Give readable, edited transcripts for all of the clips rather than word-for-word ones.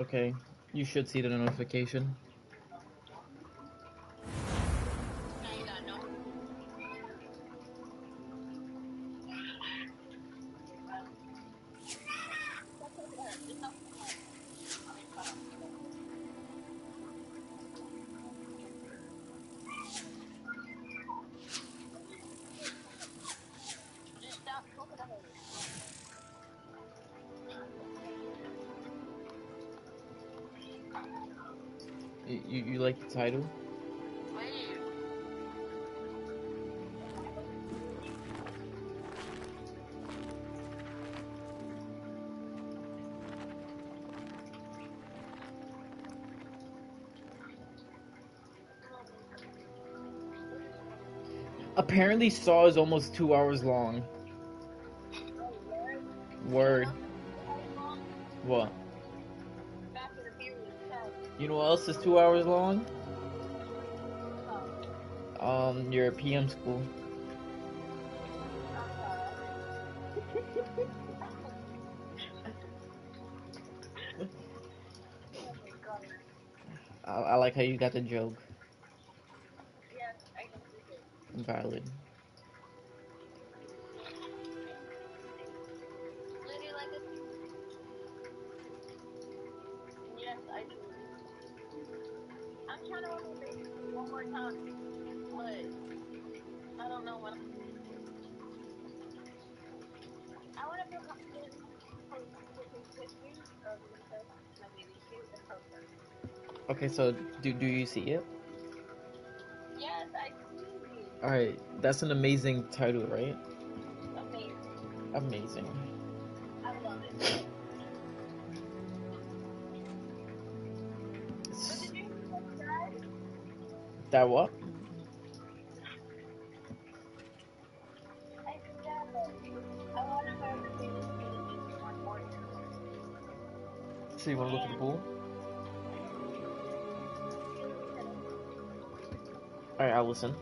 Okay, you should see the notification. You like the title? Apparently, Saw is almost 2 hours long. Word. What? You know what else is 2 hours long? Your PM school. I like how you got the joke. Valid. Okay, so do you see it? All right, that's an amazing title, right? Amazing. That what? So you want to look at the pool? All right, I'll listen.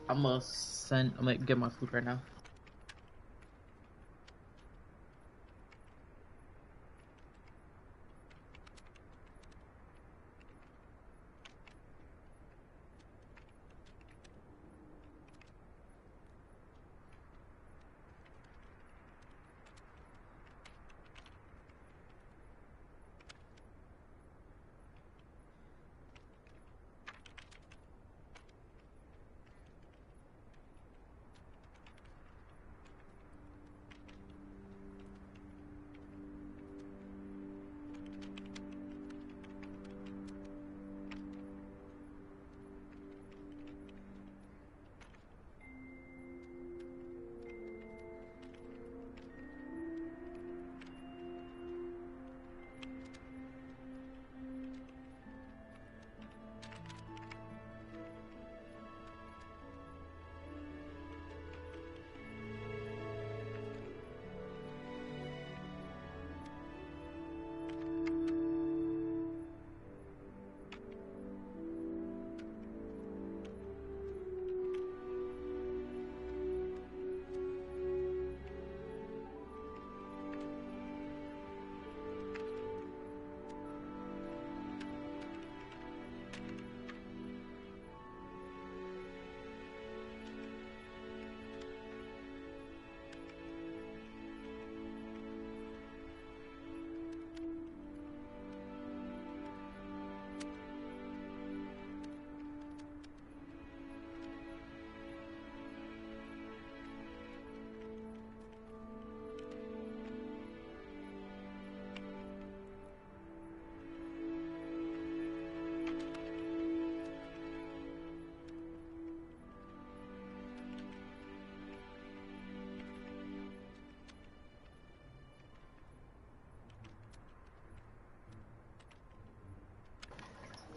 I'm gonna get my food right now.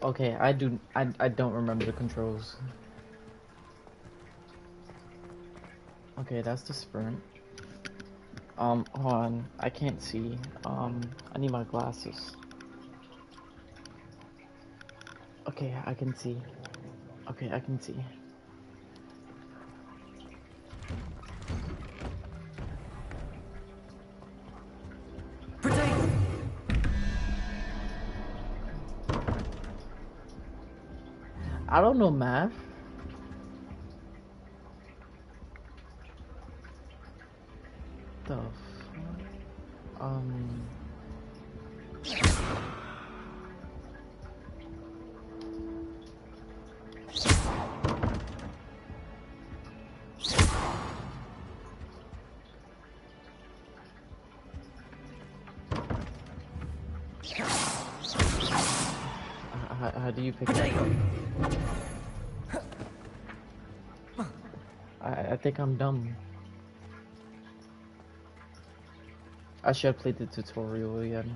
Okay, I don't remember the controls. Okay, that's the sprint. Hold on, I can't see. I need my glasses. Okay, I can see. Okay, I can see. I don't know math. The fuck? How do you pick that up? I think I'm dumb. I should have played the tutorial again.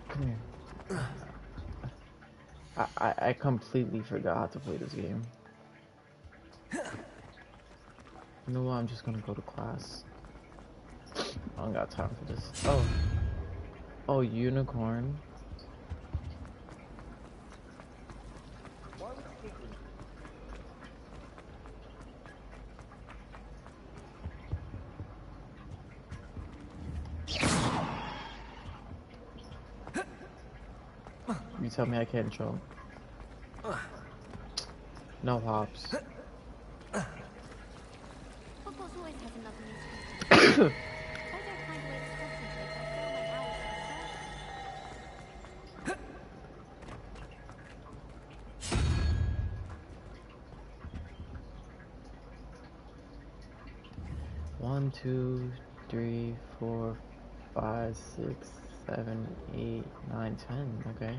Come here. I completely forgot how to play this game. You know what? I'm just gonna go to class. I don't got time for this. Oh. Oh, unicorn. You tell me I can't jump. No hops. Hogwarts always has enough music. I don't find a way to concentrate. I feel my hours. 1, 2, 3, 4, 5, 6, 7, 8, 9, 10. Okay.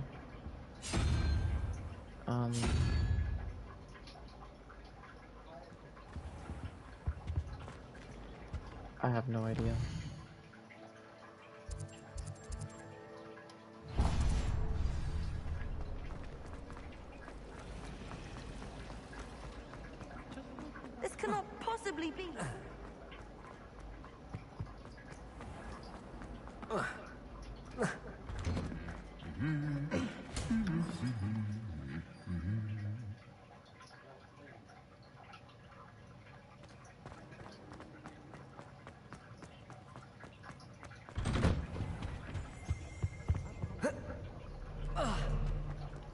I have no idea. possibly be?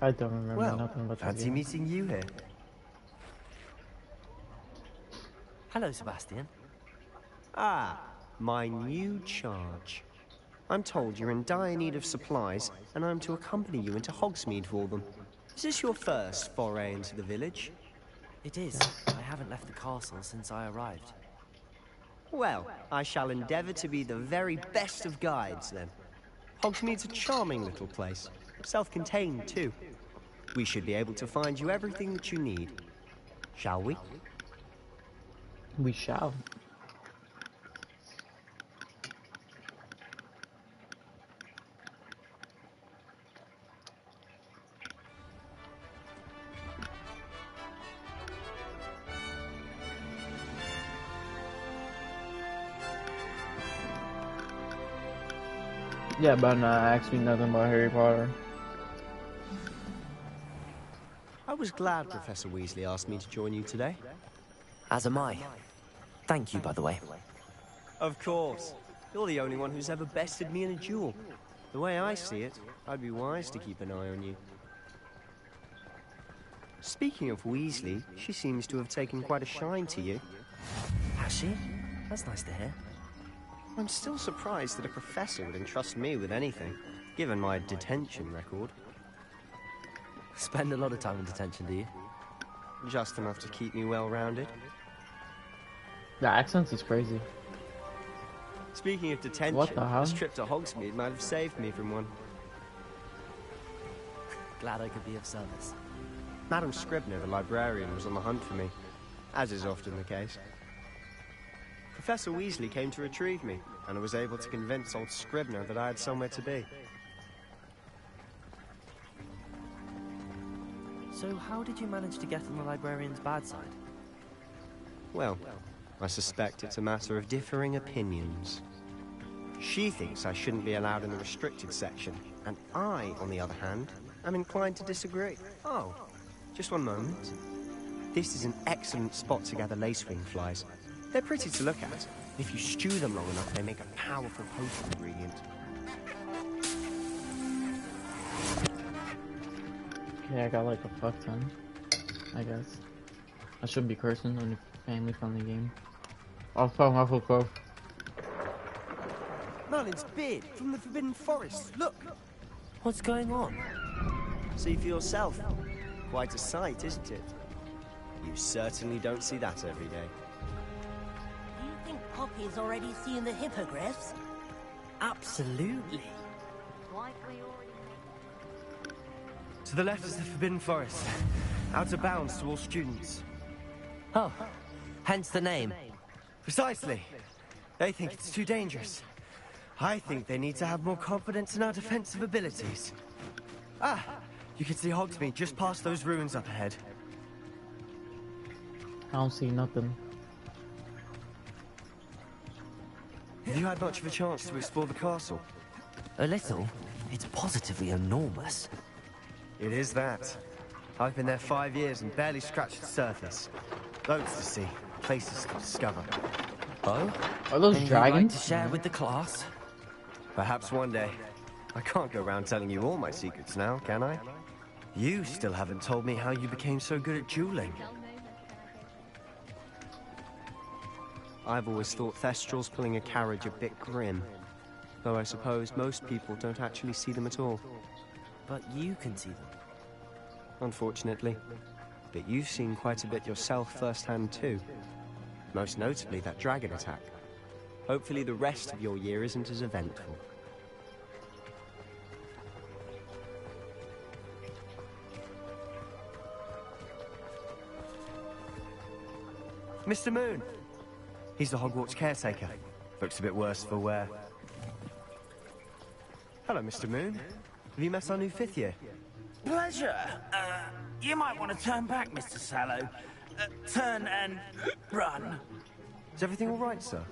I don't remember Well, nothing but that fancy game. meeting you here. Hello, Sebastian. Ah, my new charge. I'm told you're in dire need of supplies, and I'm to accompany you into Hogsmeade for them. Is this your first foray into the village? It is. I haven't left the castle since I arrived. Well, I shall endeavour to be the very best of guides, then. Hogsmeade's a charming little place. Self-contained, too. We should be able to find you everything that you need. Shall we? We shall. Yeah, but not ask me nothing about Harry Potter. I was glad Professor Weasley asked me to join you today. As am I. Thank you, by the way. Of course. You're the only one who's ever bested me in a duel. The way I see it, I'd be wise to keep an eye on you. Speaking of Weasley, she seems to have taken quite a shine to you. Has she? That's nice to hear. I'm still surprised that a professor would entrust me with anything, given my detention record. Spend a lot of time in detention, do you? Just enough to keep me well-rounded. The accents is crazy. Speaking of detention, What the hell? this trip to Hogsmeade might have saved me from one. Glad I could be of service. Madam Scribner, the librarian, was on the hunt for me, as is often the case. Professor Weasley came to retrieve me, and I was able to convince old Scribner that I had somewhere to be. So how did you manage to get on the librarian's bad side? Well, I suspect it's a matter of differing opinions. She thinks I shouldn't be allowed in the restricted section, and I, on the other hand, am inclined to disagree. Oh, just one moment. This is an excellent spot to gather lacewing flies. They're pretty to look at. If you stew them long enough, they make a powerful potion ingredient. Yeah, I got like a fuck ton, I guess. I should be cursing on a family-friendly game. Oh fuck, my foot close. Merlin's beard from the Forbidden Forest. Look! What's going on? See for yourself. Quite a sight, isn't it? You certainly don't see that every day. Do you think Poppy's already seen the hippogriffs? Absolutely. Like we already To the left is the Forbidden Forest. Out of bounds to all students. Oh, hence the name. Precisely. They think it's too dangerous. I think they need to have more confidence in our defensive abilities. Ah, you can see Hogsmeade just past those ruins up ahead. I don't see nothing. Have you had much of a chance to explore the castle? A little. It's positively enormous. It is that. I've been there 5 years and barely scratched the surface. Loads to see, places to discover. Oh? Are those Anything you'd like dragons? to share with the class? Perhaps one day. I can't go around telling you all my secrets now, can I? You still haven't told me how you became so good at dueling. I've always thought Thestrals pulling a carriage a bit grim. Though I suppose most people don't actually see them at all. But you can see them. Unfortunately. But you've seen quite a bit yourself firsthand too. Most notably that dragon attack. Hopefully the rest of your year isn't as eventful. Mr. Moon! He's the Hogwarts caretaker. Looks a bit worse for wear. Hello, Mr. Moon. Have you met our new 5th year? Pleasure. You might want to turn back, Mr. Sallow. Turn and run. Is everything all right, sir?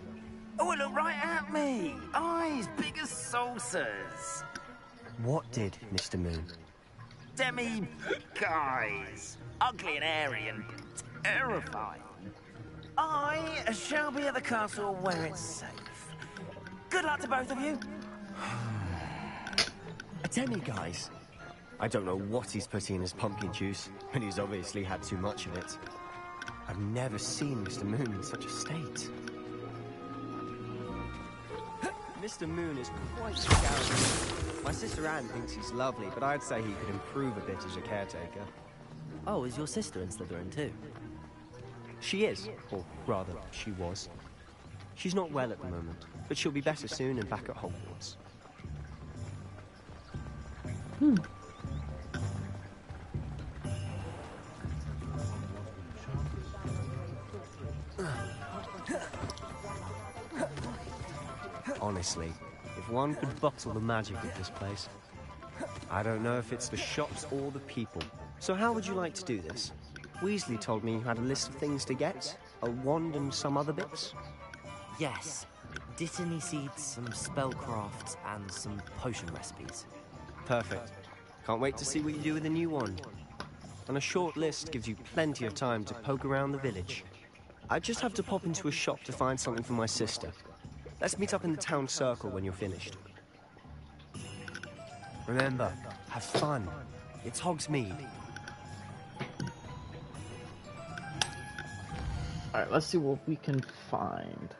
Oh, look right at me! Eyes big as saucers! What did, Mr. Moon? Demi guys! Ugly and hairy and terrifying. I shall be at the castle where it's safe. Good luck to both of you. A demi-guise? I don't know what he's putting in his pumpkin juice, but he's obviously had too much of it. I've never seen Mr. Moon in such a state. Mr. Moon is quite scary. My sister Anne thinks he's lovely, but I'd say he could improve a bit as a caretaker. Oh, is your sister in Slytherin too? She is, or rather, she was. She's not well at the moment, but she'll be better soon and back at Hogwarts. Honestly, if one could bottle the magic of this place. I don't know if it's the shops or the people. So how would you like to do this? Weasley told me you had a list of things to get, a wand and some other bits. Yes. Dittany seeds, some spellcrafts, and some potion recipes. Perfect. Can't wait to see what you do with the new wand. And a short list gives you plenty of time to poke around the village. I just have to pop into a shop to find something for my sister. Let's meet up in the town circle when you're finished. Remember, have fun. It's Hogsmeade. Alright, let's see what we can find.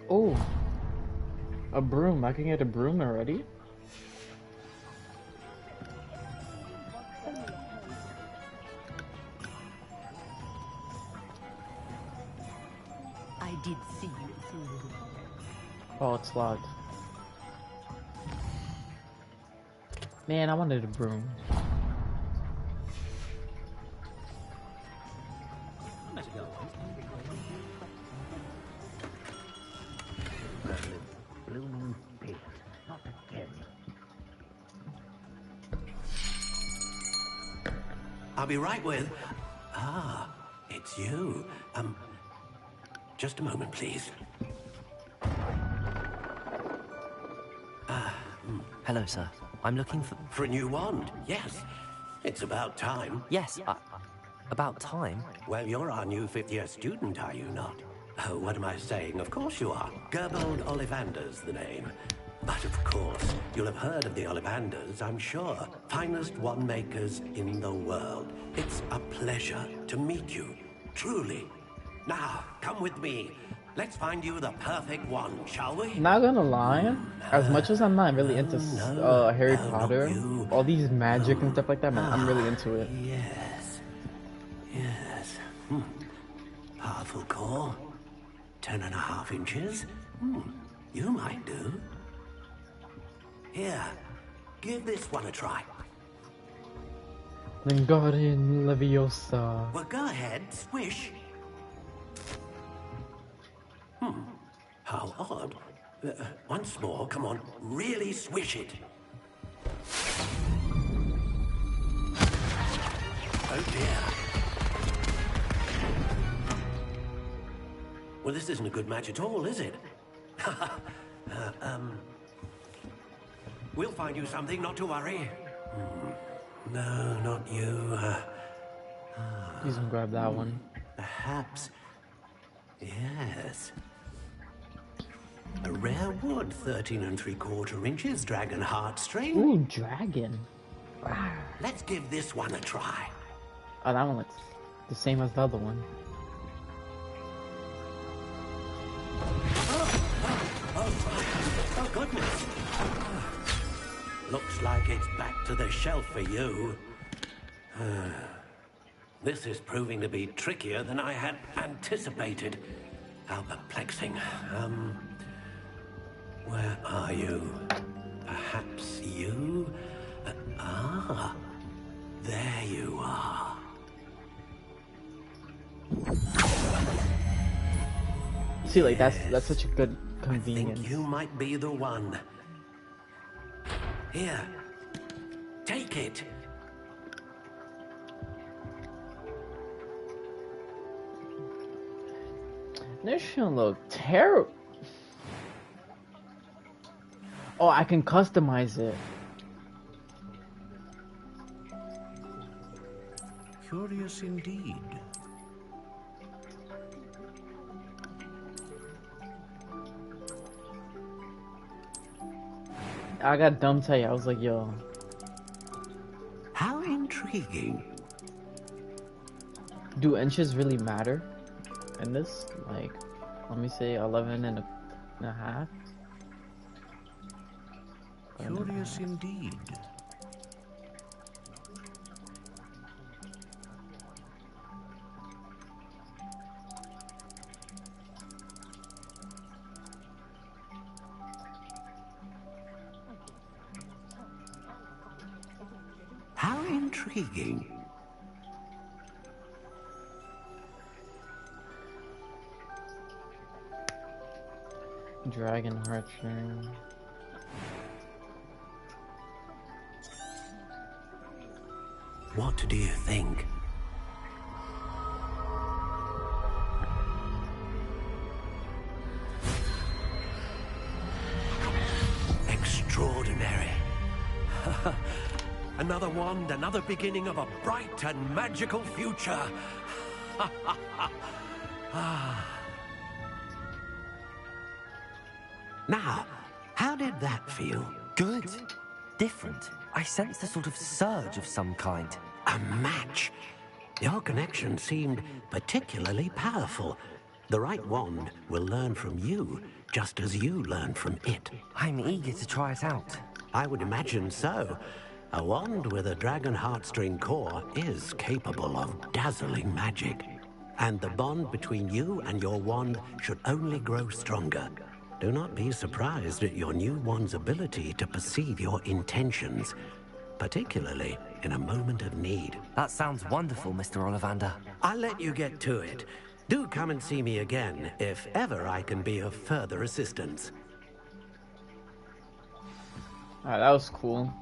Oh, a broom. I can get a broom already. I did see you through. Oh, it's locked. Man, I wanted a broom. I'll be right with... Ah, it's you. Just a moment, please. Hello, sir. I'm looking for... For a new wand, yes. It's about time. Yes, about time. Well, you're our new fifth-year student, are you not? Oh, what am I saying? Of course you are. Gerbold Ollivander's the name. But of course, you'll have heard of the Ollivanders, I'm sure. Finest wand makers in the world. It's a pleasure to meet you, truly. Now, come with me. Let's find you the perfect one, shall we? Not gonna lie, as much as I'm not really into Harry Potter, all these magic and stuff like that, man, I'm really into it. Yes. Yes. Powerful core. 10.5 inches. You might do. Here, give this one a try. Wingardium Leviosa. Well, go ahead, swish. How odd. Once more, come on, really swish it. Oh dear. Well, this isn't a good match at all, is it? We'll find you something, not to worry. No, not you. Please don't grab that one. Perhaps. Yes. A rare wood, 13 3/4 inches, dragon heartstring. Ooh, dragon. Wow. Let's give this one a try. Oh, that one looks the same as the other one. Oh, goodness. Looks like it's back to the shelf for you. This is proving to be trickier than I had anticipated. How perplexing. Where are you? Perhaps you? There you are. See, like that's such a good convenience. I think you might be the one. Here, take it. This shouldn't look terrible. Oh, I can customize it. Curious indeed. I got dumb tight. I was like, yo. How intriguing. Do inches really matter in this? Like, let me say 11 and a half. Curious indeed. How intriguing. Dragon heartstring. What do you think? Extraordinary. Another wand, another beginning of a bright and magical future. Now, how did that feel? Good. Different. I sensed a sort of surge of some kind. A match. Your connection seemed particularly powerful. The right wand will learn from you, just as you learn from it. I'm eager to try it out. I would imagine so. A wand with a dragon heartstring core is capable of dazzling magic. And the bond between you and your wand should only grow stronger. Do not be surprised at your new wand's ability to perceive your intentions, particularly in a moment of need. That sounds wonderful, Mr. Ollivander. I'll let you get to it. Do come and see me again if ever I can be of further assistance. Alright, that was cool.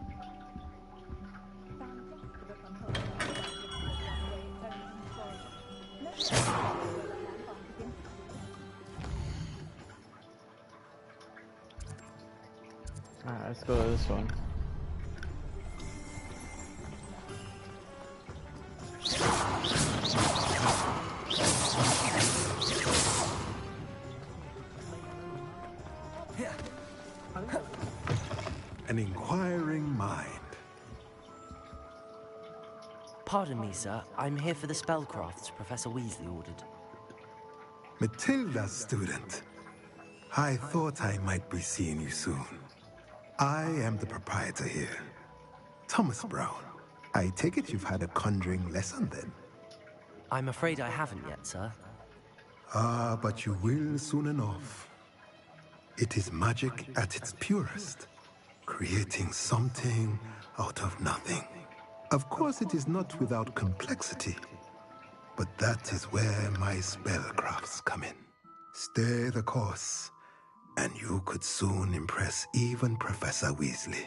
Alright, let's go to this one. An inquiring mind. Pardon me, sir. I'm here for the spellcrafts Professor Weasley ordered. Matilda's student. I thought I might be seeing you soon. I am the proprietor here, Thomas Brown. I take it you've had a conjuring lesson then? I'm afraid I haven't yet, sir. Ah, but you will soon enough. It is magic at its purest, creating something out of nothing. Of course, it is not without complexity, but that is where my spellcrafts come in. Stay the course, and you could soon impress even Professor Weasley.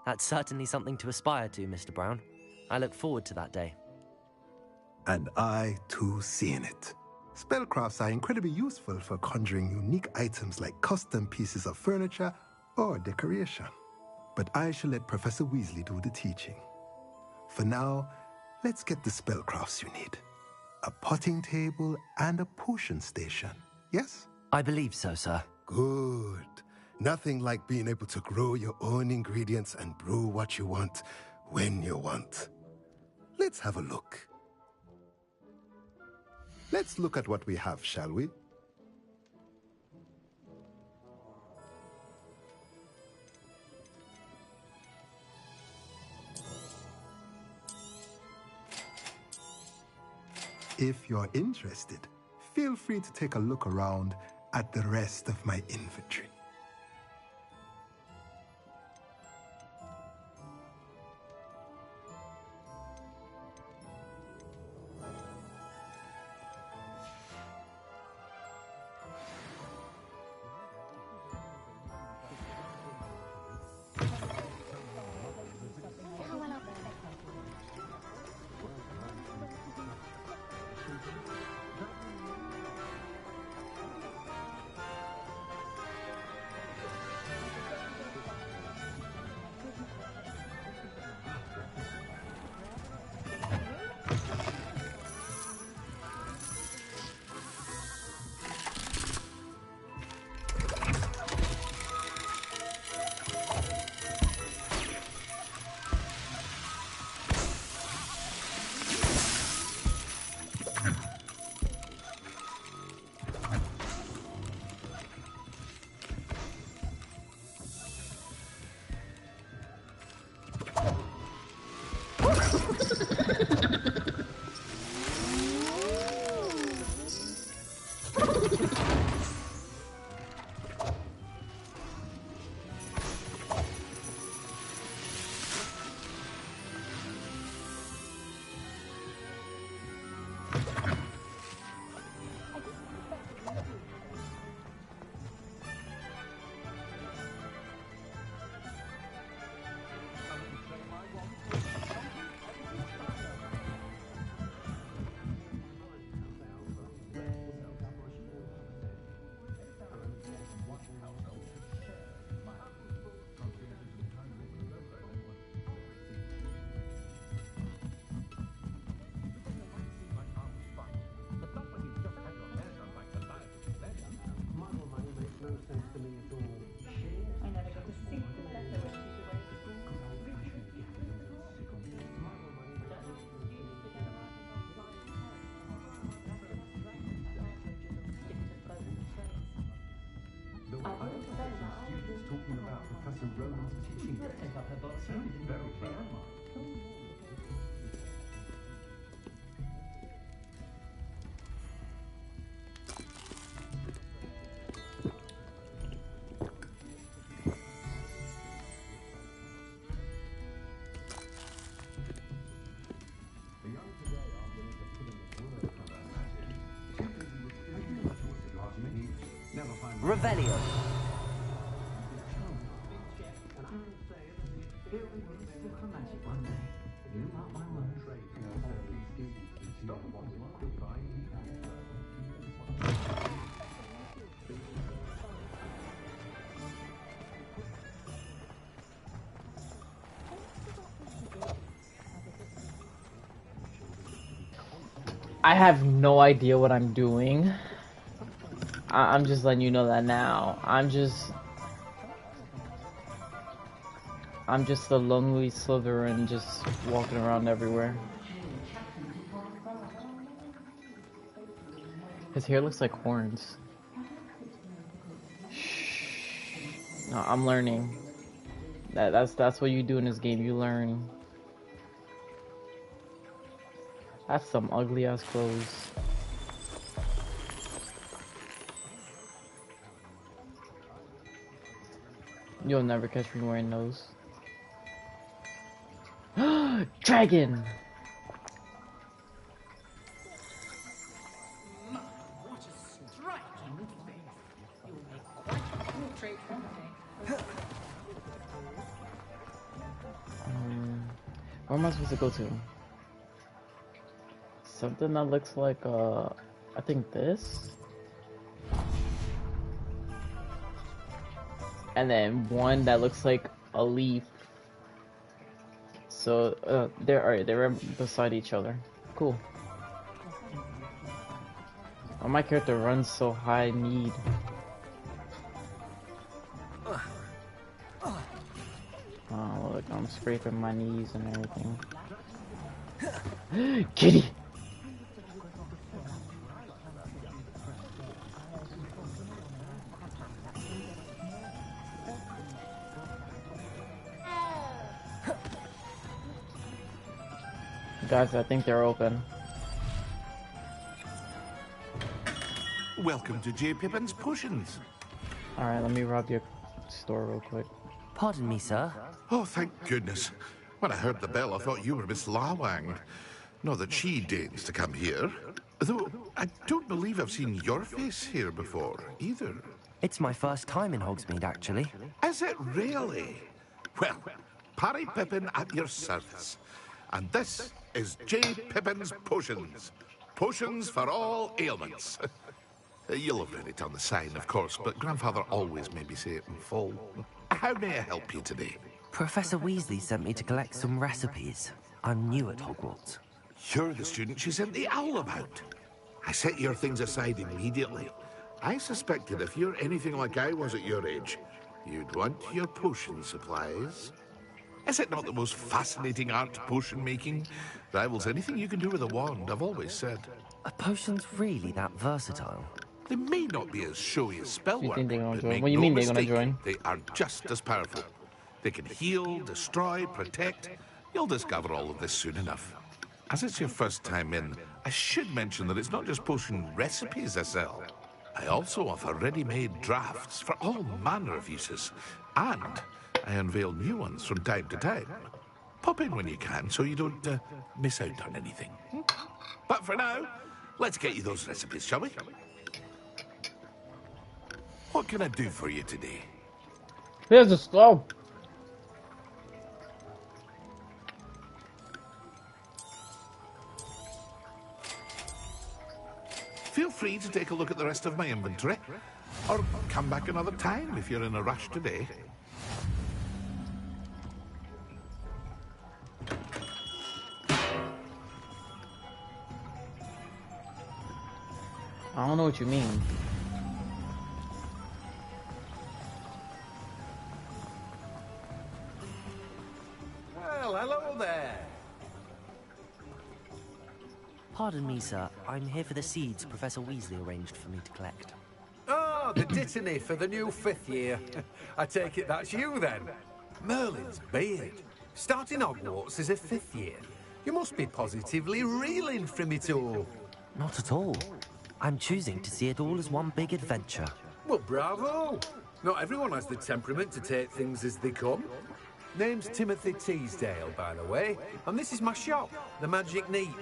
That's certainly something to aspire to, Mr. Brown. I look forward to that day. And I, too, seeing it. Spellcrafts are incredibly useful for conjuring unique items like custom pieces of furniture or decoration. But I shall let Professor Weasley do the teaching. For now, let's get the spellcrafts you need. A potting table and a potion station, yes? I believe so, sir. Good. Nothing like being able to grow your own ingredients and brew what you want when you want. Let's have a look. Let's look at what we have, shall we? If you're interested, feel free to take a look around at the rest of my inventory. Revelio. I have no idea what I'm doing. I'm just letting you know that now. I'm just the lonely Slytherin just walking around everywhere. His hair looks like horns. Shh. No, I'm learning. That's what you do in this game. You learn. That's some ugly ass clothes. You'll never catch me wearing those. Dragon! Where am I supposed to go to? Something that looks like, I think this? And then one that looks like a leaf. So, they're right beside each other. Cool. Oh, my character runs so high need. Oh, look, I'm scraping my knees and everything. Kitty! Guys, I think they're open. Welcome to J. Pippin's Potions. Alright, let me rob your store real quick. Pardon me, sir. Oh, thank goodness. When I heard the bell, I thought you were Miss Lawang. Not that she deigns to come here. Though, I don't believe I've seen your face here before, either. It's my first time in Hogsmeade, actually. Is it really? Well, Parry Pippin at your service. And this is J. Pippin's Potions. Potions for all ailments. You'll have read it on the sign, of course, but Grandfather always made me say it in full. How may I help you today? Professor Weasley sent me to collect some recipes. I'm new at Hogwarts. You're the student she sent the owl about. I set your things aside immediately. I suspected if you're anything like I was at your age, you'd want your potion supplies. Is it not the most fascinating art, potion making? Rivals anything you can do with a wand, I've always said. Are potions really that versatile? They may not be as showy as spell work, think they're gonna but join? make What do you no mean they're gonna mistake, join? they are just as powerful. They can heal, destroy, protect. You'll discover all of this soon enough. As it's your first time in, I should mention that it's not just potion recipes I sell. I also offer ready-made drafts for all manner of uses. And I unveil new ones from time to time. Pop in when you can so you don't miss out on anything. But for now, let's get you those recipes, shall we? What can I do for you today? Here's the skull. Feel free to take a look at the rest of my inventory, or come back another time if you're in a rush today. I don't know what you mean. Well, hello there. Pardon me, sir. I'm here for the seeds Professor Weasley arranged for me to collect. Oh, the dittany for the new 5th year. I take it that's you, then. Merlin's beard. Starting Hogwarts as a 5th year. You must be positively reeling from it all. Not at all. I'm choosing to see it all as one big adventure. Well, bravo. Not everyone has the temperament to take things as they come. Name's Timothy Teasdale, by the way, and this is my shop, the Magic Neep.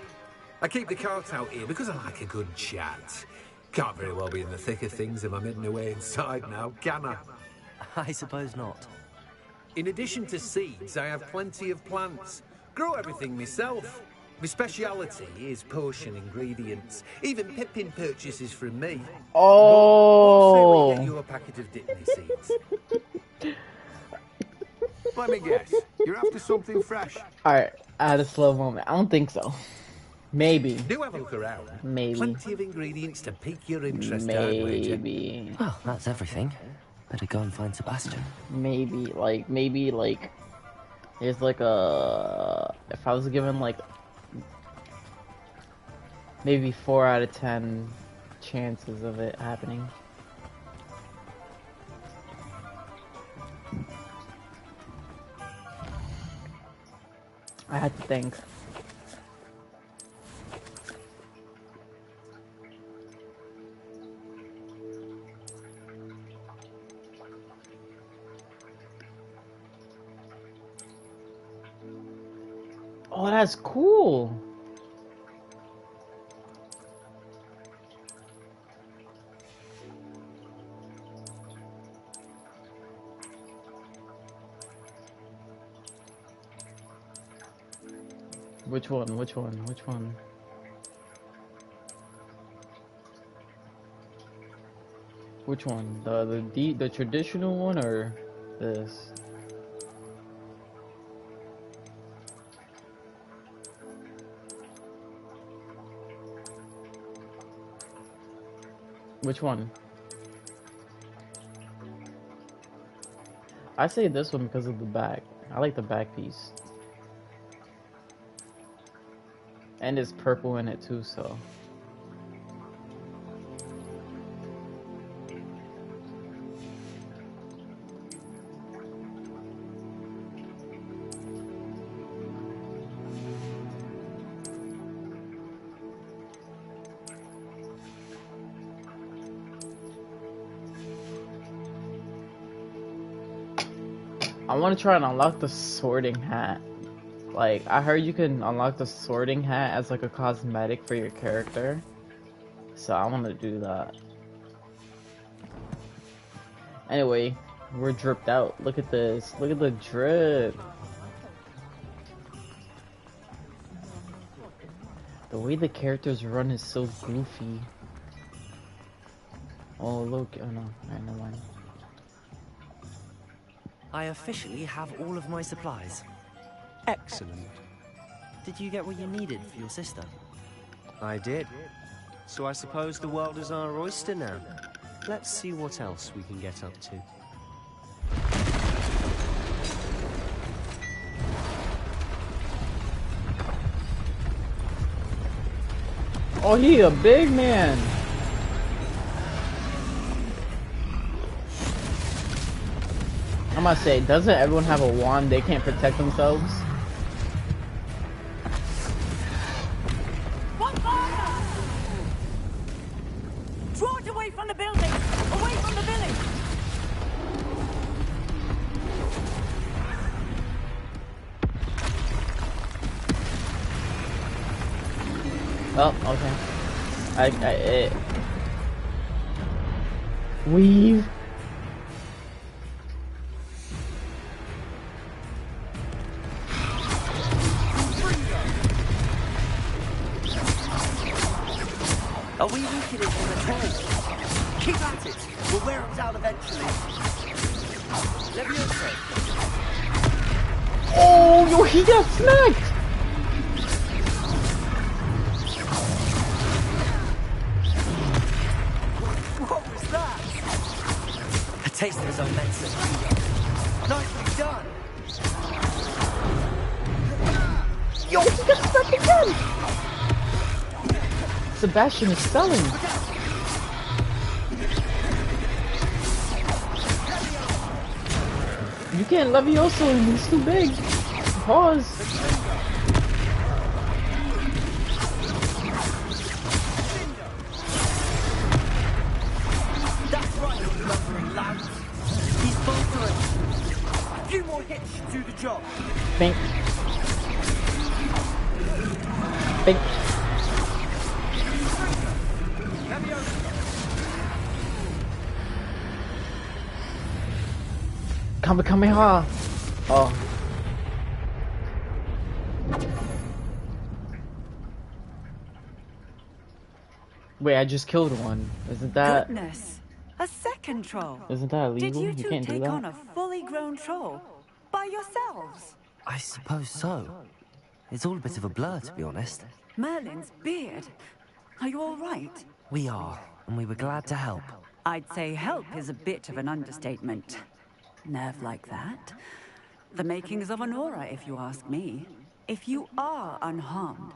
I keep the cart out here because I like a good chat. Can't very well be in the thick of things if I'm hidden away inside now, can I? I suppose not. In addition to seeds, I have plenty of plants. Grow everything myself. My speciality is potion ingredients. Even Pippin purchases from me. Oh! What say we get you a packet of Dittany seeds? Let me guess. You're after something fresh. Alright, I had a slow moment. I don't think so. Maybe. Do have a look around. Maybe. Plenty of ingredients to pique your interest, I'd wager. Maybe. Well, that's everything. Better go and find Sebastian. Maybe, there's like a... If I was given like... Maybe 4 out of 10 chances of it happening. I had to think. Oh, that's cool. Which one? Which one? Which one? Which one? The traditional one or this? Which one? I say this one because of the back. I like the back piece. And it's purple in it too, so. I want to try and unlock the sorting hat. Like, I heard you can unlock the sorting hat as like a cosmetic for your character. So I want to do that. Anyway, we're dripped out. Look at this. Look at the drip. The way the characters run is so goofy. Oh, look. Oh no. Alright, never mind. I officially have all of my supplies. Excellent. Did you get what you needed for your sister? I did. So I suppose the world is our oyster now. Let's see what else we can get up to. Oh, he a big man. I'm gonna say, doesn't everyone have a wand? They can't protect themselves. from the building! Away from the village! Oh, okay. Weave. Are we weakening him at all? Keep at it! We'll wear him down eventually. Levioso! Oh, yo, he got smacked! What was that? A taste of his own medicine. Nicely done! Yo, he got smacked again! Sebastian is selling. You can't Levioso him, he's too big. Pause. That's right, lumbering lads. He's faltering. A few more hits should do the job. Bink. Bink. Kamehameha! Oh. Wait, I just killed one. Isn't that... Goodness! A second troll! Isn't that illegal? Did you You two can't do take that. on a fully grown troll? By yourselves? I suppose so. It's all a bit of a blur, to be honest. Merlin's beard. Are you all right? We are, and we were glad to help. I'd say help is a bit of an understatement. Nerve like that. The makings of an aura, if you ask me. If you are unharmed,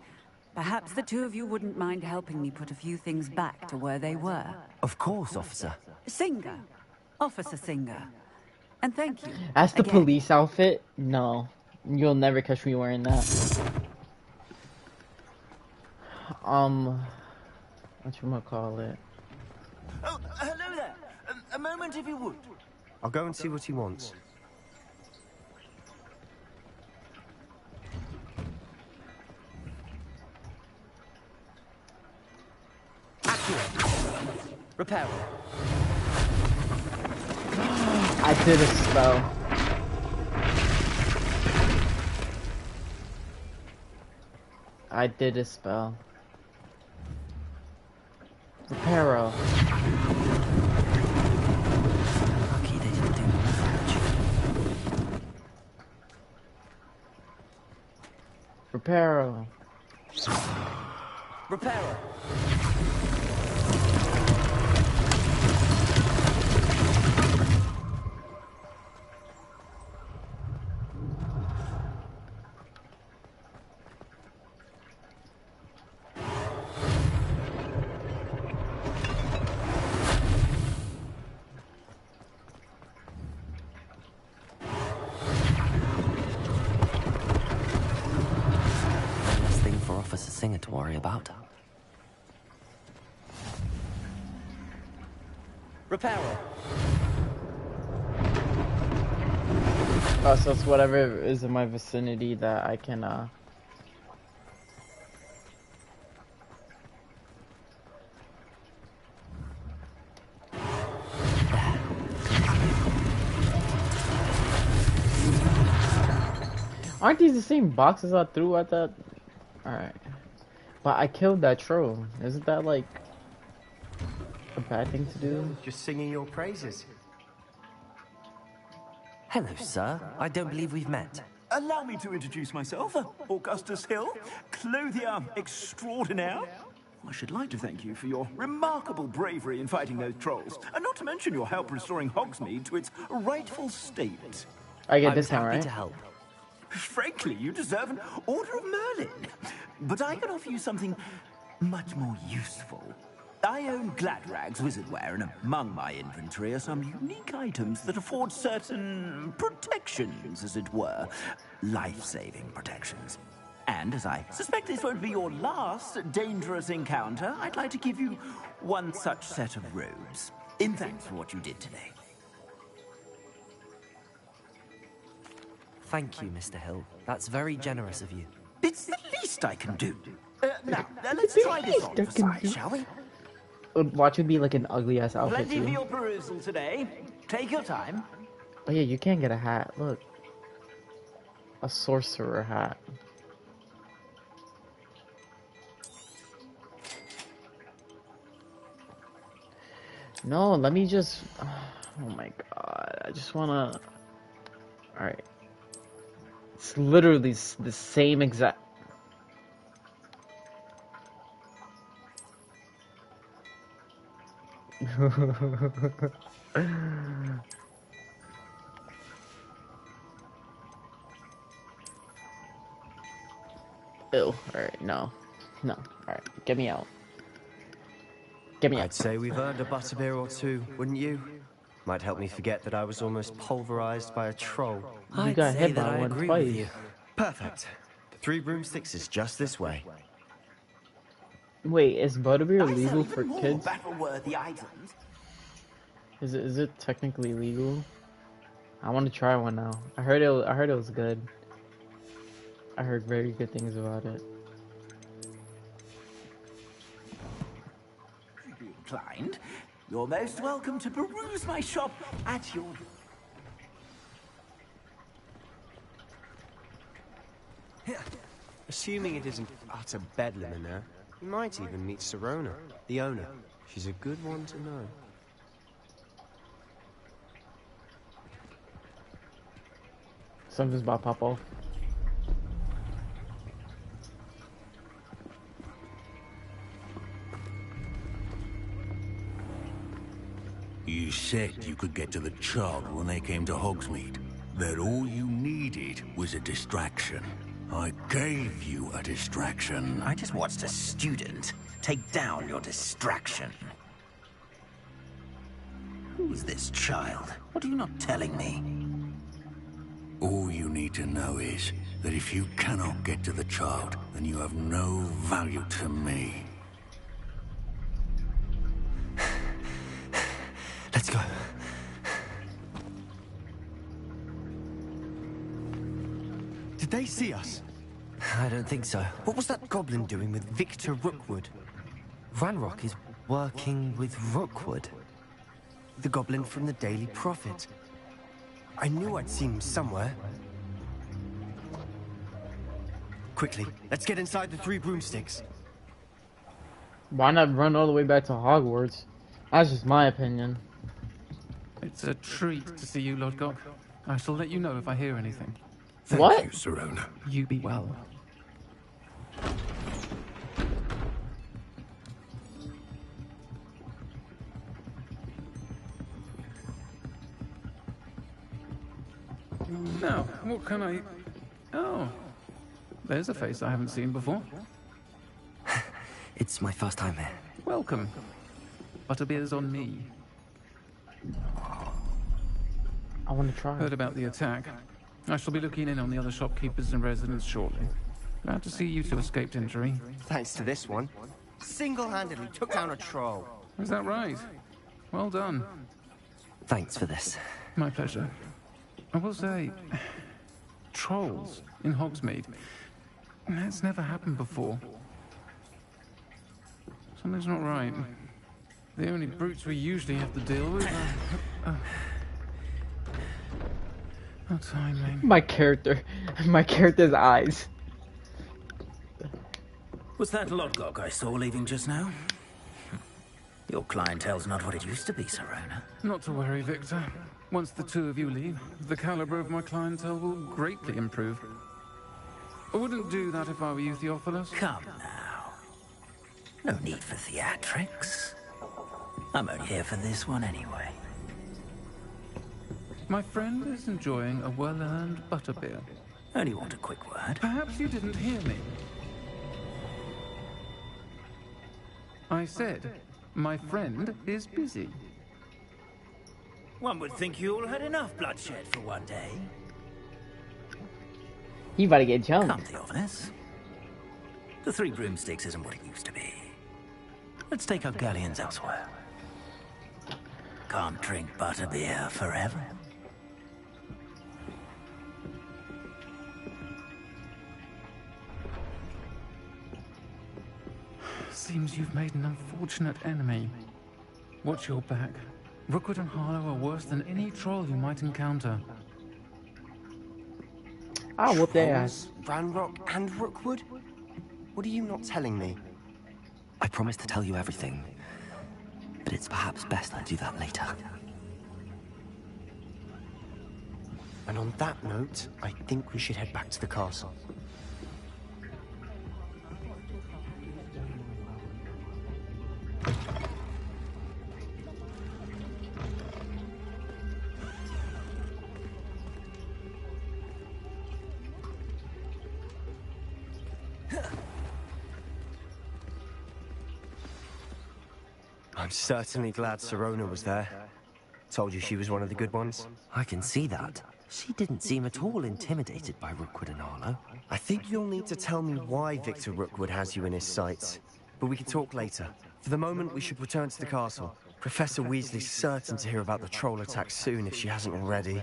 perhaps the two of you wouldn't mind helping me put a few things back to where they were. Of course, officer. Singer. Officer Singer. And thank you. That's the again. police outfit? No. You'll never catch me wearing that. Whatchamacallit? Oh, hello there. A moment if you would. I'll go and see what he wants. Repair. I did a spell. I did a spell. Reparo. Lucky they didn't do much. Reparo. Repairer. Less thing for Officer Singer to worry about. Repairer. Oh, so it's whatever is in my vicinity that I can, Aren't these the same boxes I threw at that? Alright. But I killed that troll. Isn't that, like, a bad thing to do? Just singing your praises. Hello, sir. I don't believe we've met. Allow me to introduce myself, Augustus Hill, clothier extraordinaire. I should like to thank you for your remarkable bravery in fighting those trolls, and not to mention your help restoring Hogsmeade to its rightful state. I get I was discount, happy right? to help. Frankly, you deserve an Order of Merlin. But I can offer you something much more useful. I own Gladrag's wizardware, and among my inventory are some unique items that afford certain protections, as it were. Life-saving protections. And as I suspect this won't be your last dangerous encounter, I'd like to give you one such set of robes. In thanks for what you did today. Thank you, Mr. Hill. That's very generous of you. It's the least I can do. Now, let's try this on for size, shall we? Watch it be like an ugly ass outfit Plenty for too. your perusal today. Take your time. Oh yeah, you can't get a hat. Look, a sorcerer hat. No, let me just. Oh my god, I just wanna. All right, it's literally the same exact. Ew, alright, no. No, alright, get me out. Get me out. I'd say we've earned a butterbeer or two, wouldn't you? Might help me forget that I was almost pulverized by a troll. You got hit by one twice. Perfect. The 3 broomsticks is just this way. Wait, is butterbeer legal for kids? Battle-worthy items. Is it technically legal? I want to try one now. I heard it was good. I heard very good things about it. If you're inclined, you're most welcome to peruse my shop at your... Assuming it isn't utter bedlam in there, you might even meet Sirona, the owner. She's a good one to know. Something's about to pop off. You said you could get to the child when they came to Hogsmeade. That all you needed was a distraction. I gave you a distraction. I just watched a student take down your distraction. Who's this child? What are you not telling me? All you need to know is that if you cannot get to the child, then you have no value to me. Let's go. Did they see us? I don't think so. What was that goblin doing with Victor Rookwood? Ranrock is working with Rookwood. The goblin from the Daily Prophet. I knew I'd seen him somewhere. Quickly, let's get inside the 3 broomsticks. Why not run all the way back to Hogwarts? That's just my opinion. It's a treat to see you, Lodgok. I shall let you know if I hear anything. Thank you, Sirona. You be well. Now, what can I... Oh, there's a face I haven't seen before. It's my first time here. Welcome. Butterbeer's on me. I want to try. Heard about the attack. I shall be looking in on the other shopkeepers and residents shortly. Glad to see you two escaped injury. Thanks to this one. Single-handedly took down a troll. Is that right? Well done. Thanks for this. My pleasure. I will say, trolls in Hogsmeade. That's never happened before. Something's not right. The only brutes we usually have to deal with are... Oh, timing. My character's eyes. Was that Lodgok I saw leaving just now? Your clientele's not what it used to be, Sirona. Not to worry, Victor. Once the two of you leave, the caliber of my clientele will greatly improve. I wouldn't do that if I were you, Theophilus. Come now. No need for theatrics. I'm only here for this one anyway. My friend is enjoying a well-earned butterbeer. Only want a quick word. Perhaps you didn't hear me. I said, my friend is busy. One would think you all had enough bloodshed for one day. He about to get jumped. Come, Theophilus. The Three Broomsticks isn't what it used to be. Let's take our galleons elsewhere. Can't drink butterbeer forever. Seems you've made an unfortunate enemy. Watch your back. Rookwood and Harlow are worse than any troll you might encounter. I'll whoop their ass. Ranrock and Rookwood? What are you not telling me? I promised to tell you everything, but it's perhaps best I do that later. And on that note, I think we should head back to the castle. I'm certainly glad Sirona was there. Told you she was one of the good ones. I can see that. She didn't seem at all intimidated by Rookwood and Harlow. I think you'll need to tell me why Victor Rookwood has you in his sights. But we can talk later. For the moment, we should return to the castle. Professor Weasley's certain to hear about the troll attack soon if she hasn't already.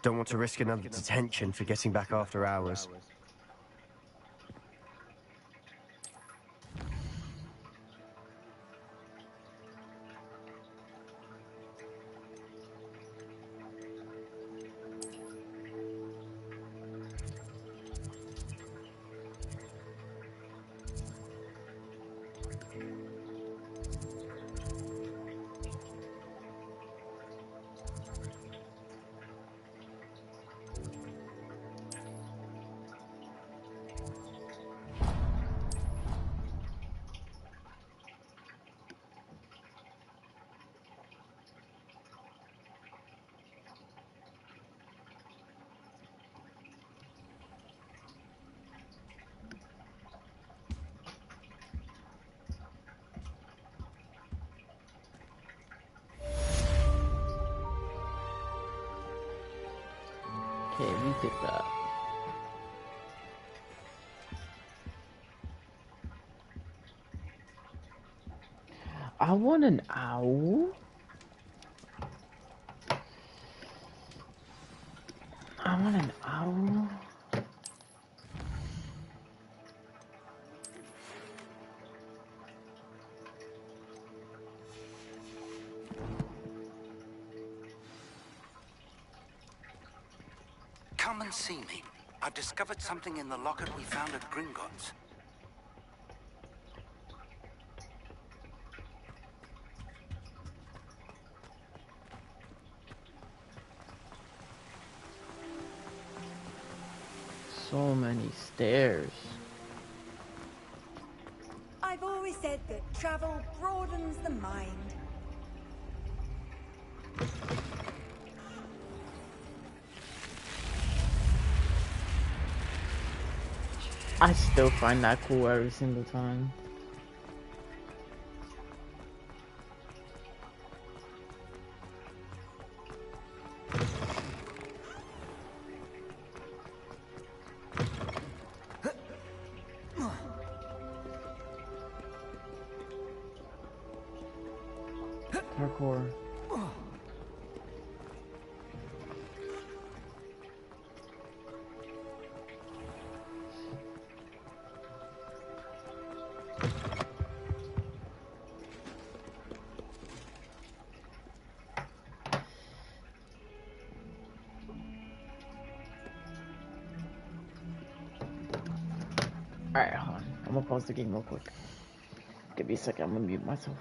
Don't want to risk another detention for getting back after hours. Okay, we did that. I want an owl. I want an owl. Come and see me. I've discovered something in the locket we found at Gringotts. So many stairs. I've always said that travel broadens the mind. I still find that cool every single time. Parkour. Alright, hold on. I'm gonna pause the game real quick. Give me a second, I'm gonna mute myself.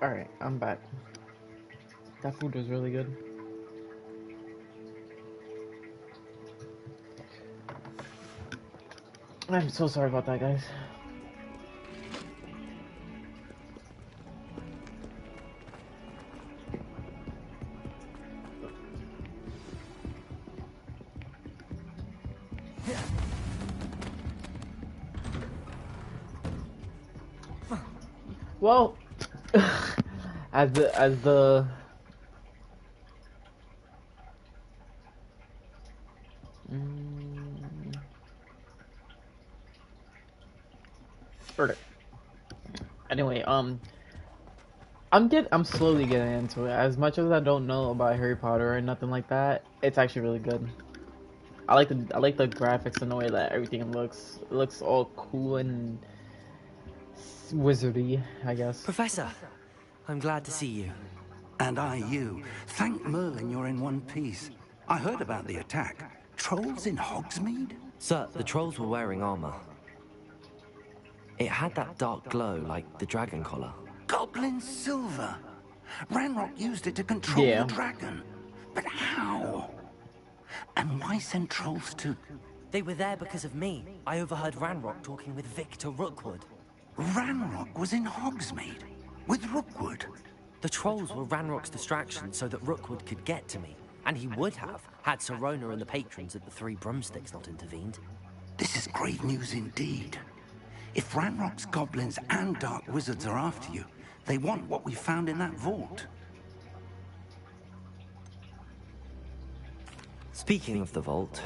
Alright, I'm back. That food was really good. I'm so sorry about that, guys. Well, as the okay. Anyway, I'm slowly getting into it. As much as I don't know about Harry Potter or nothing like that, it's actually really good. I like the graphics and the way that everything looks. It looks all cool and wizardy, I guess. Professor, I'm glad to see you. And I you. Thank Merlin you're in one piece. I heard about the attack. Trolls in Hogsmeade? Sir, the trolls were wearing armor. It had that dark glow like the dragon collar. Goblin silver. Ranrock used it to control the dragon. But how? And why send trolls to... They were there because of me. I overheard Ranrock talking with Victor Rookwood. Ranrock was in Hogsmeade? With Rookwood? The trolls were Ranrock's distraction so that Rookwood could get to me. And he would have, had Sirona and the patrons at the Three Broomsticks not intervened. This is great news indeed. If Ranrock's goblins and dark wizards are after you, they want what we found in that vault. Speaking of the vault,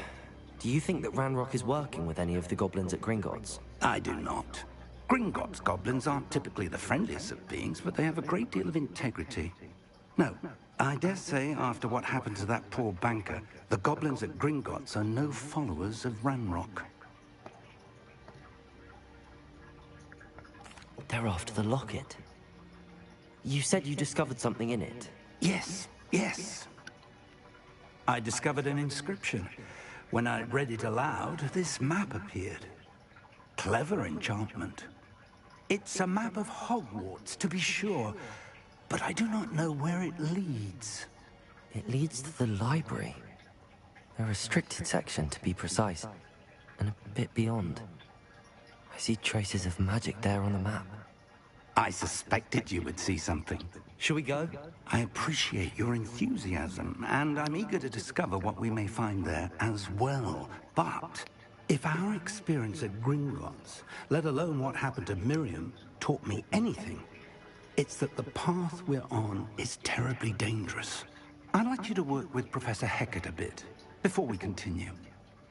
do you think that Ranrock is working with any of the goblins at Gringotts? I do not. Gringotts goblins aren't typically the friendliest of beings, but they have a great deal of integrity. No, I dare say after what happened to that poor banker, the goblins at Gringotts are no followers of Ranrock. They're after the locket. You said you discovered something in it. Yes, yes. I discovered an inscription. When I read it aloud, this map appeared. Clever enchantment. It's a map of Hogwarts, to be sure, but I do not know where it leads. It leads to the library. A restricted section, to be precise, and a bit beyond. I see traces of magic there on the map. I suspected you would see something. Shall we go? I appreciate your enthusiasm, and I'm eager to discover what we may find there as well. But if our experience at Gringotts, let alone what happened to Miriam, taught me anything, it's that the path we're on is terribly dangerous. I'd like you to work with Professor Hecat a bit, before we continue.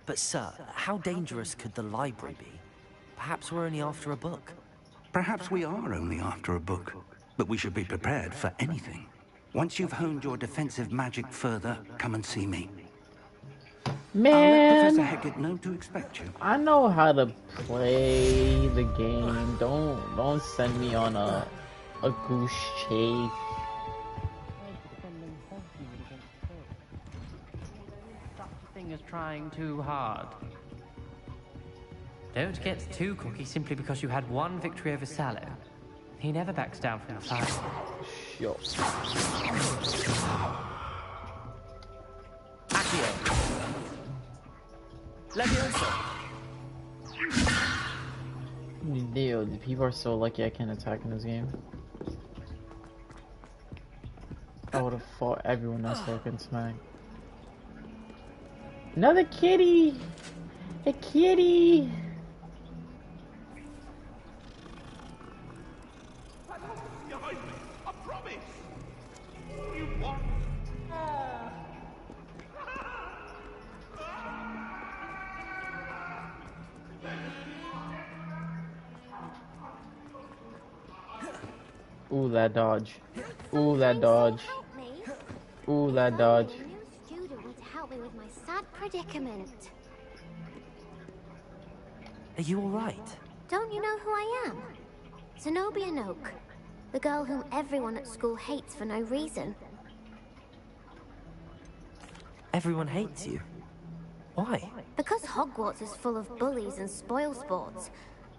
But sir, how dangerous could the library be? Perhaps we're only after a book. Perhaps we are only after a book, but we should be prepared for anything. Once you've honed your defensive magic further, come and see me. Man, I'll let Professor Hecat know to expect you. I know how to play the game. Don't send me on a goose chase. Such a thing as trying too hard. Don't get too cocky simply because you had one victory over Sallow. He never backs down from the fight. Sure. Accio. Leviosa. Yo, the people are so lucky I can't attack in this game. I would have fought everyone else so I can smack. Another kitty! A kitty! Ooh, that dodge. Ooh, that dodge. Ooh, that dodge. New student to help me with my sad predicament. Are you alright? Don't you know who I am? Zenobia Noak, the girl whom everyone at school hates for no reason. Everyone hates you. Why? Because Hogwarts is full of bullies and spoilsports.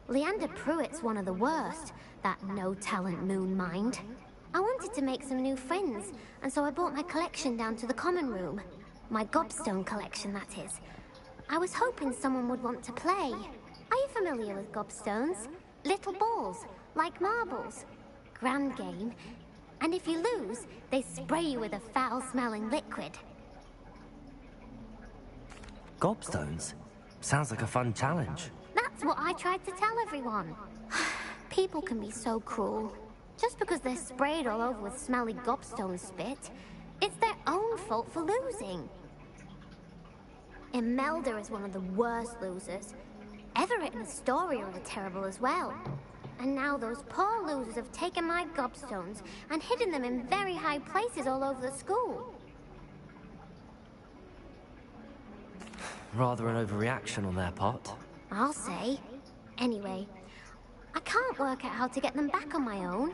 Leander Pruitt's one of the worst, that no-talent moon mind. I wanted to make some new friends, and so I brought my collection down to the common room. My gobstone collection, that is. I was hoping someone would want to play. Are you familiar with gobstones? Little balls, like marbles. Grand game. And if you lose, they spray you with a foul-smelling liquid. Gobstones? Sounds like a fun challenge. That's what I tried to tell everyone. People can be so cruel. Just because they're sprayed all over with smelly gobstone spit, it's their own fault for losing. Imelda is one of the worst losers. Everett and Astoria are terrible as well. And now those poor losers have taken my gobstones and hidden them in very high places all over the school. Rather an overreaction on their part. I'll say. Anyway, I can't work out how to get them back on my own.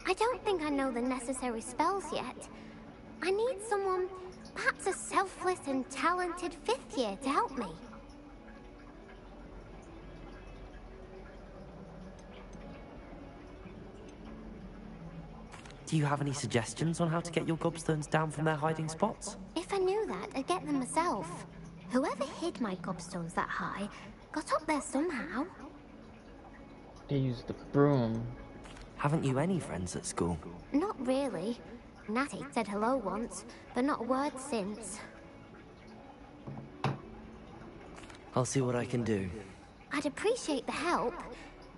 I don't think I know the necessary spells yet. I need someone, perhaps a selfless and talented 5th year to help me. Do you have any suggestions on how to get your gobstones down from their hiding spots? If I knew that, I'd get them myself. Whoever hid my gobstones that high got up there somehow. They used the broom. Haven't you any friends at school? Not really. Natty said hello once, but not a word since. I'll see what I can do. I'd appreciate the help.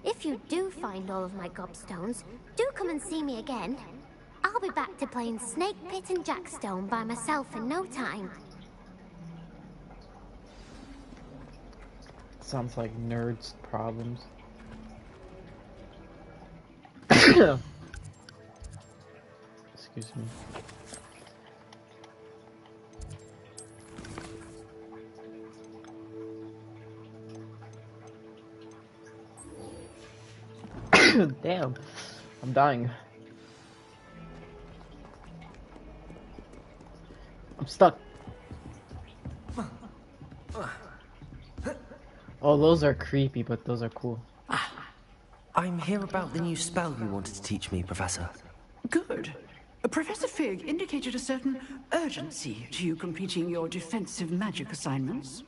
If you do find all of my gobstones, do come and see me again. I'll be back to playing Snake Pit and Jackstone by myself in no time. Sounds like nerds' problems. Excuse me. Damn, I'm dying. I'm stuck. Oh, those are creepy, but those are cool. I'm here about the new spell you wanted to teach me, Professor. Good. Professor Fig indicated a certain urgency to you completing your defensive magic assignments.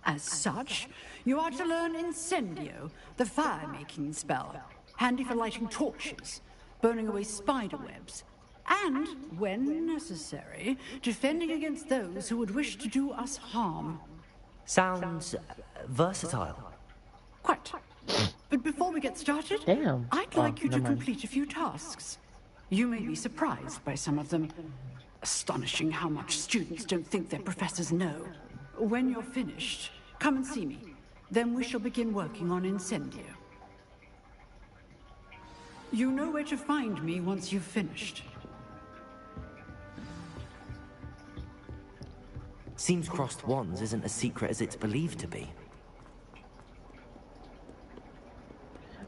As such, you are to learn Incendio, the fire-making spell, handy for lighting torches, burning away spider webs, and, when necessary, defending against those who would wish to do us harm. Sounds versatile. Quite. But before we get started, I'd like you to complete a few tasks. You may be surprised by some of them. Astonishing how much students don't think their professors know. When you're finished, come and see me. Then we shall begin working on Incendio. You know where to find me once you've finished. Seems crossed wands isn't as secret as it's believed to be.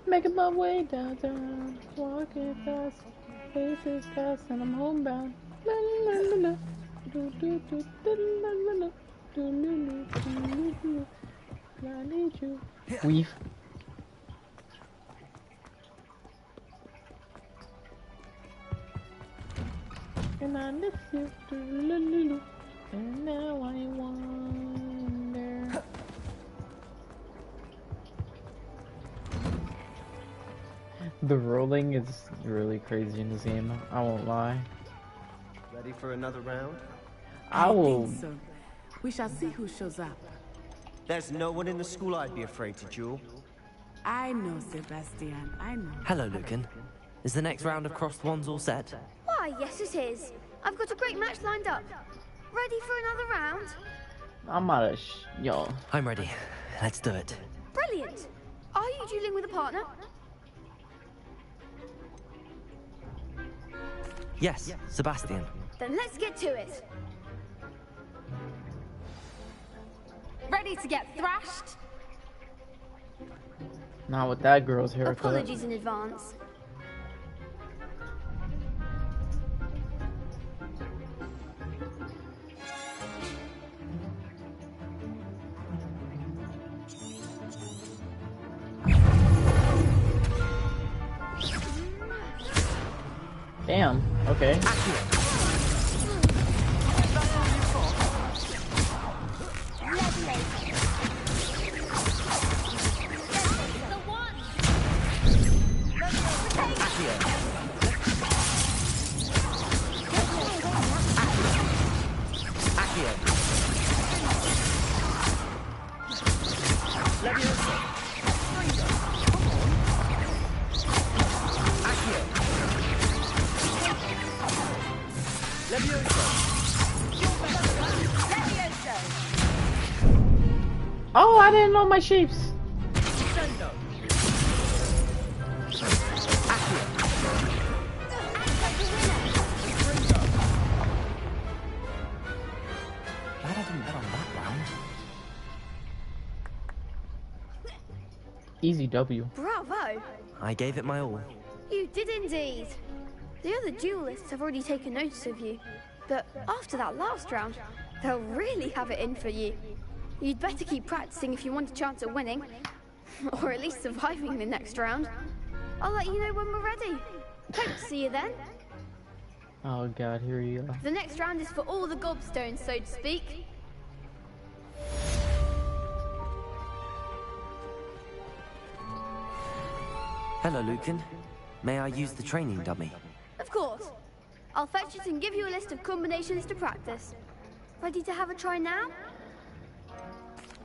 Making my way downtown, walking fast, faces fast, and I'm homebound. La la la la, do do do do la la la, do do do do do. I need you. Weave. And I miss you, do la la la, and now I wonder. The rolling is really crazy in this game, I won't lie. Ready for another round? I will. think so. We shall see who shows up. There's no one in the school I'd be afraid to duel. I know, Sebastian. I know. Hello, Lucan. Is the next round of crossed wands all set? Why, yes it is. I've got a great match lined up. Ready for another round? I'm out of yo. I'm ready. Let's do it. Brilliant. Are you dueling with a partner? Yes, Sebastian. Then let's get to it. Ready to get thrashed? Not with that girl's haircut. Apologies in advance. Damn. Okay. Oh, I didn't know my shapes. Glad I didn't bet on that round. Easy W. Bravo! I gave it my all. You did indeed. The other duelists have already taken notice of you, but after that last round, they'll really have it in for you. You'd better keep practicing if you want a chance at winning, or at least surviving the next round. I'll let you know when we're ready. Hope to see you then. Oh god, here we go. The next round is for all the gobstones, so to speak. Hello, Lucan. May I use the training dummy? Of course. I'll fetch it and give you a list of combinations to practice. Ready to have a try now?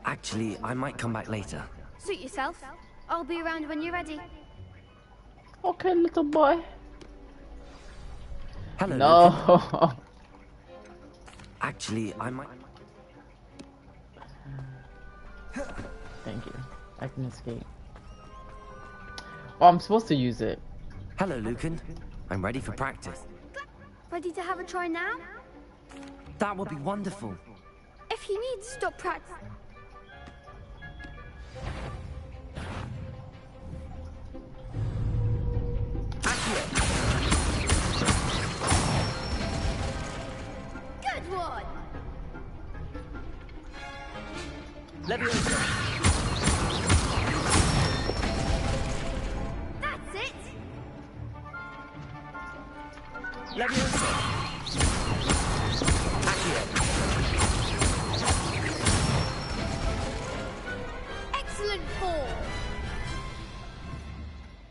Actually, I might come back later. Suit yourself. I'll be around when you're ready. Okay, little boy. Hello, no. Lucan. Actually, I might... Thank you. I can escape. Oh, I'm supposed to use it. Hello, Lucan. I'm ready for practice. Ready to have a try now? That would be wonderful. If you need to stop practice... Good one! Leviosa. That's it! Leviosa. Excellent form!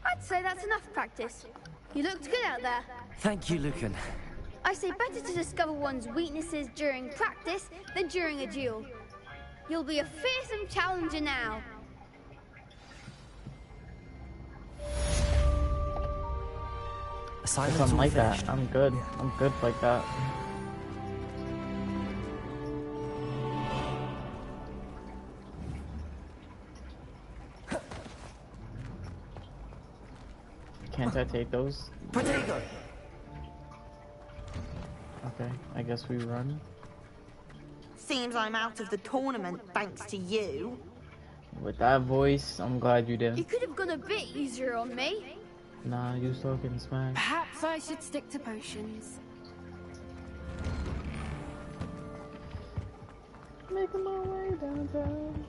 I'd say that's enough practice. You looked good out there. Thank you, Lucan. I say better to discover one's weaknesses during practice than during a duel. You'll be a fearsome challenger now. Something like that. I'm good. I'm good like that. Can't I take those? Potato. Okay, I guess we run. Seems I'm out of the tournament thanks to you. With that voice, I'm glad you did. You could have gone a bit easier on me. Nah, you talking smack. Perhaps I should stick to potions. Making my way downtown.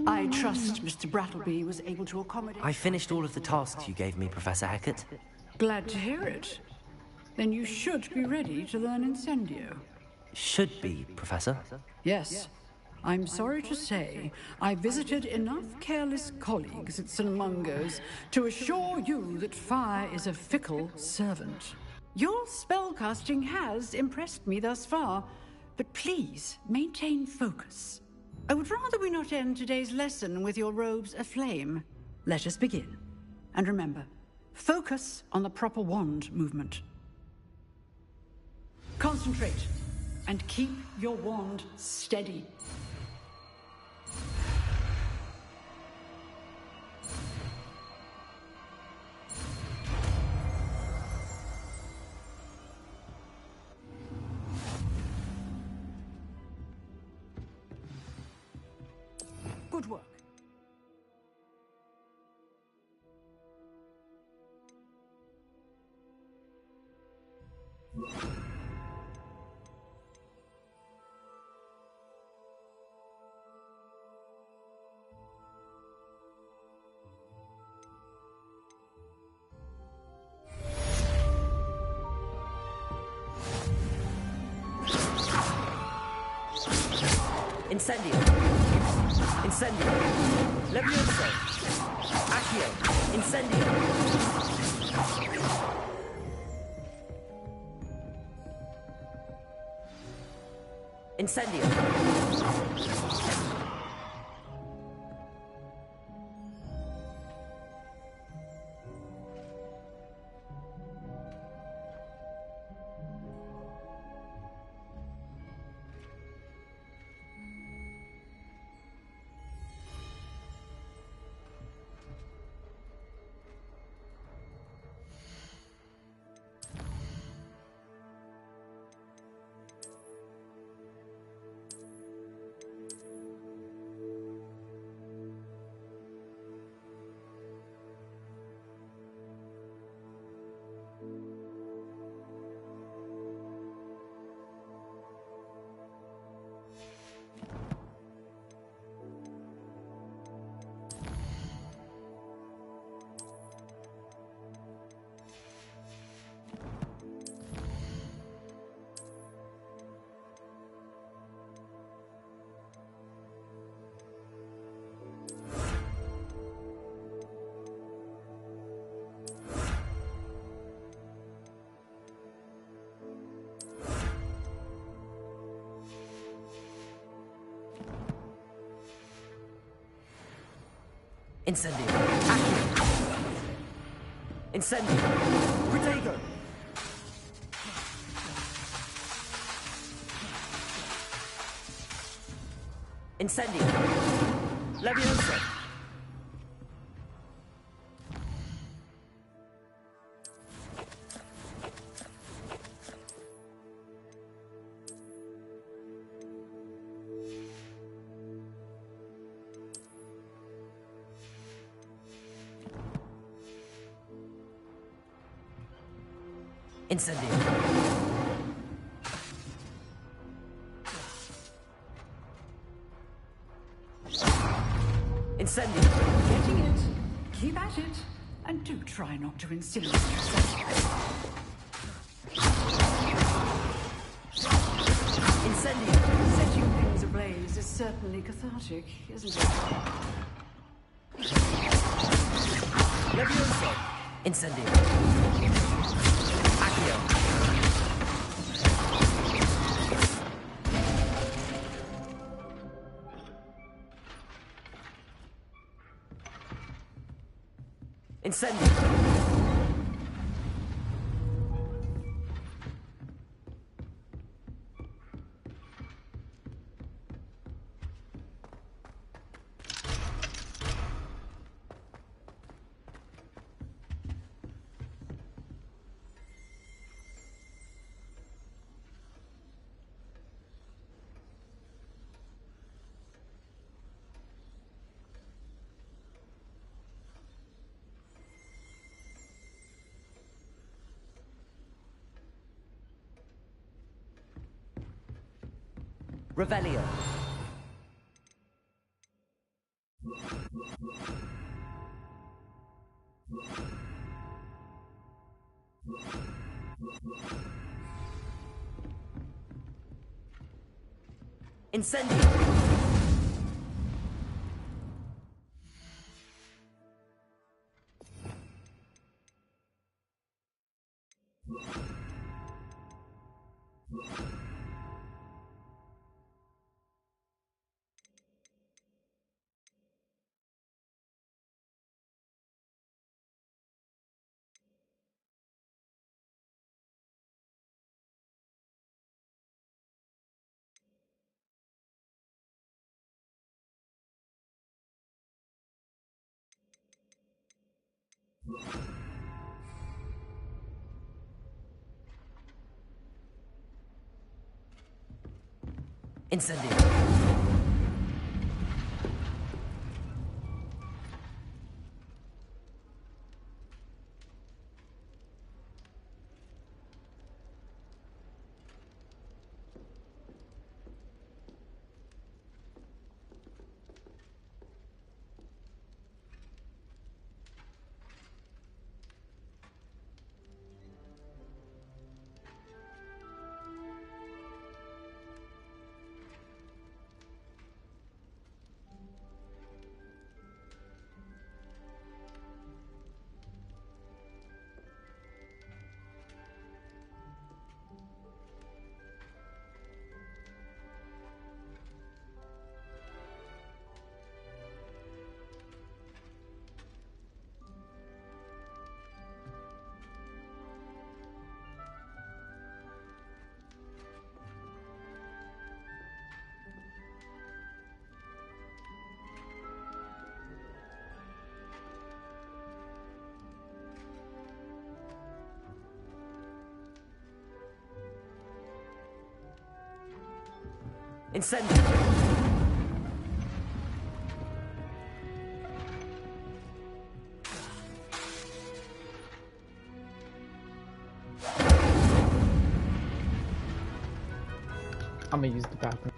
I trust Mr. Brattleby was able to accommodate... I finished all of the tasks you gave me, Professor Hackett. Glad to hear it. Then you should be ready to learn Incendio. Should be, Professor. Yes. I'm sorry to say, I visited enough careless colleagues at St. Mungo's to assure you that fire is a fickle servant. Your spellcasting has impressed me thus far, but please maintain focus. I would rather we not end today's lesson with your robes aflame. Let us begin. And remember, focus on the proper wand movement. Concentrate, and keep your wand steady. Good work. Incendio. Incendio. Levioso. Accio. Incendio. Incendio. Incendio. Accio. Incendio. Protego. Incendio. Levioso. Incendio. Incendio. Getting it. Keep at it. And do try not to incinerate yourself. Incendio. Setting things ablaze is certainly cathartic, isn't it? Levioso. Incendio. Accio. Incendio. Revelio. Incendio. Incendio. Incendio! I'm gonna use the bathroom.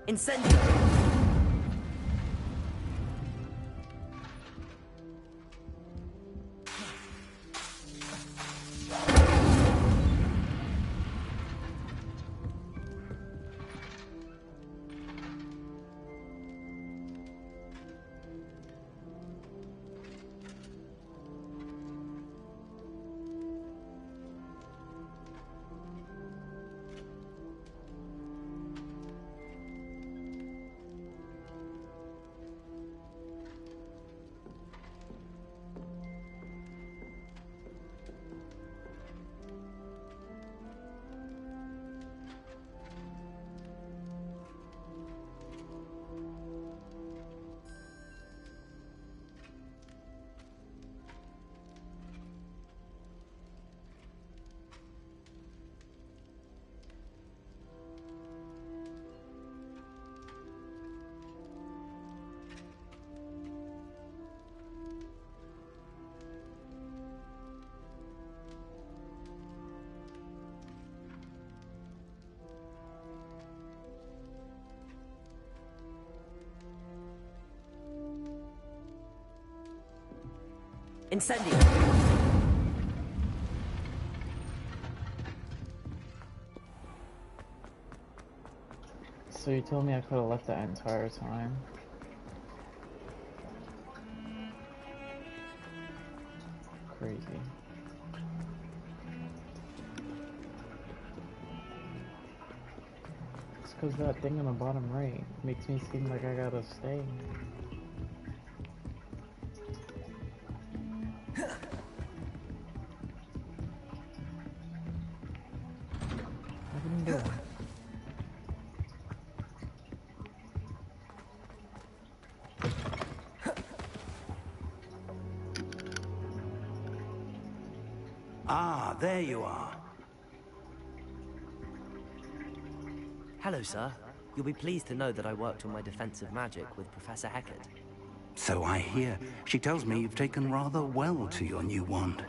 Incendio! Incendio! So you told me I could have left that entire time? Crazy. It's because that thing on the bottom right makes me seem like I gotta stay. Open the door. Ah, there you are. Hello, sir. You'll be pleased to know that I worked on my defensive magic with Professor Heckert. So I hear. She tells me you've taken rather well to your new wand.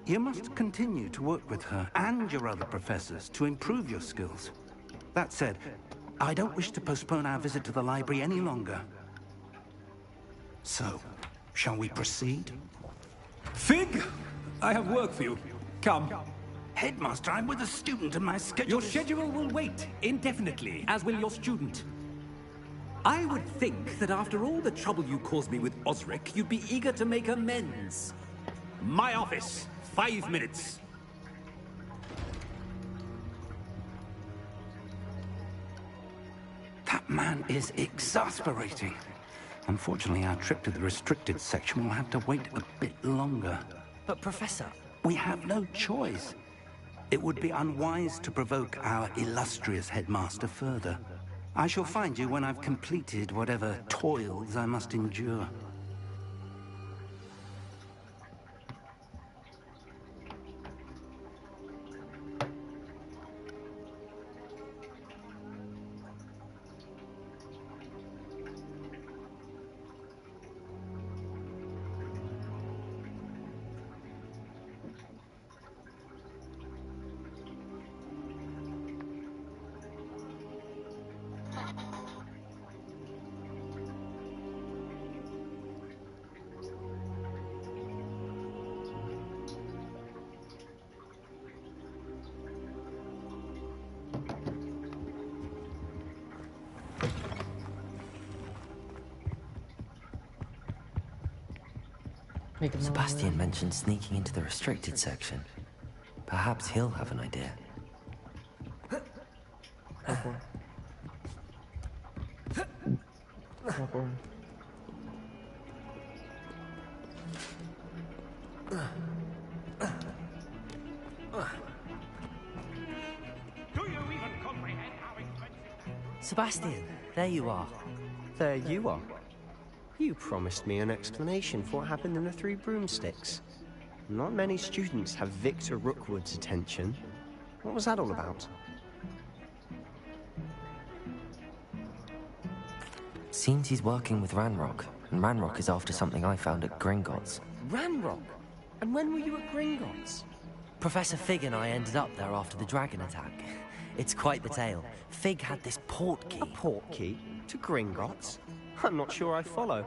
You must continue to work with her and your other professors to improve your skills. That said, I don't wish to postpone our visit to the library any longer. So, shall we proceed? Fig! I have work for you. Come. Headmaster, I'm with a student and my schedule Your schedule will wait indefinitely, as will your student. I would think that after all the trouble you caused me with Osric, you'd be eager to make amends. My office. 5 minutes. That man is exasperating. Unfortunately, our trip to the restricted section will have to wait a bit longer. But, Professor... We have no choice. It would be unwise to provoke our illustrious headmaster further. I shall find you when I've completed whatever toils I must endure. Sebastian mentioned sneaking into the restricted section. Perhaps he'll have an idea. Sebastian, there you are. There you are. You promised me an explanation for what happened in the Three Broomsticks. Not many students have Victor Rookwood's attention. What was that all about? Seems he's working with Ranrock, and Ranrock is after something I found at Gringotts. Ranrock? And when were you at Gringotts? Professor Fig and I ended up there after the dragon attack. It's quite the tale. Fig had this port key. A port key? To Gringotts? I'm not sure I follow.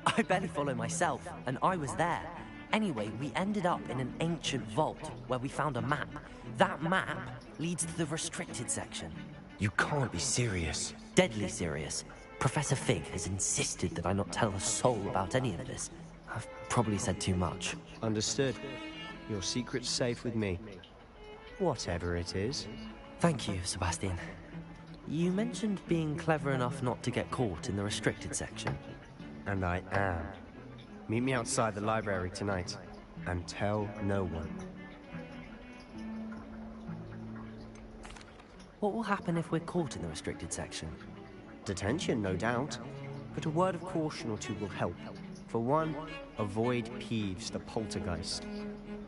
I barely follow myself, and I was there. Anyway, we ended up in an ancient vault where we found a map. That map leads to the restricted section. You can't be serious. Deadly serious. Professor Fig has insisted that I not tell a soul about any of this. I've probably said too much. Understood. Your secret's safe with me. Whatever it is. Thank you, Sebastian. You mentioned being clever enough not to get caught in the restricted section. And I am. Meet me outside the library tonight, and tell no one. What will happen if we're caught in the restricted section? Detention, no doubt. But a word of caution or two will help. For one, avoid Peeves, the poltergeist.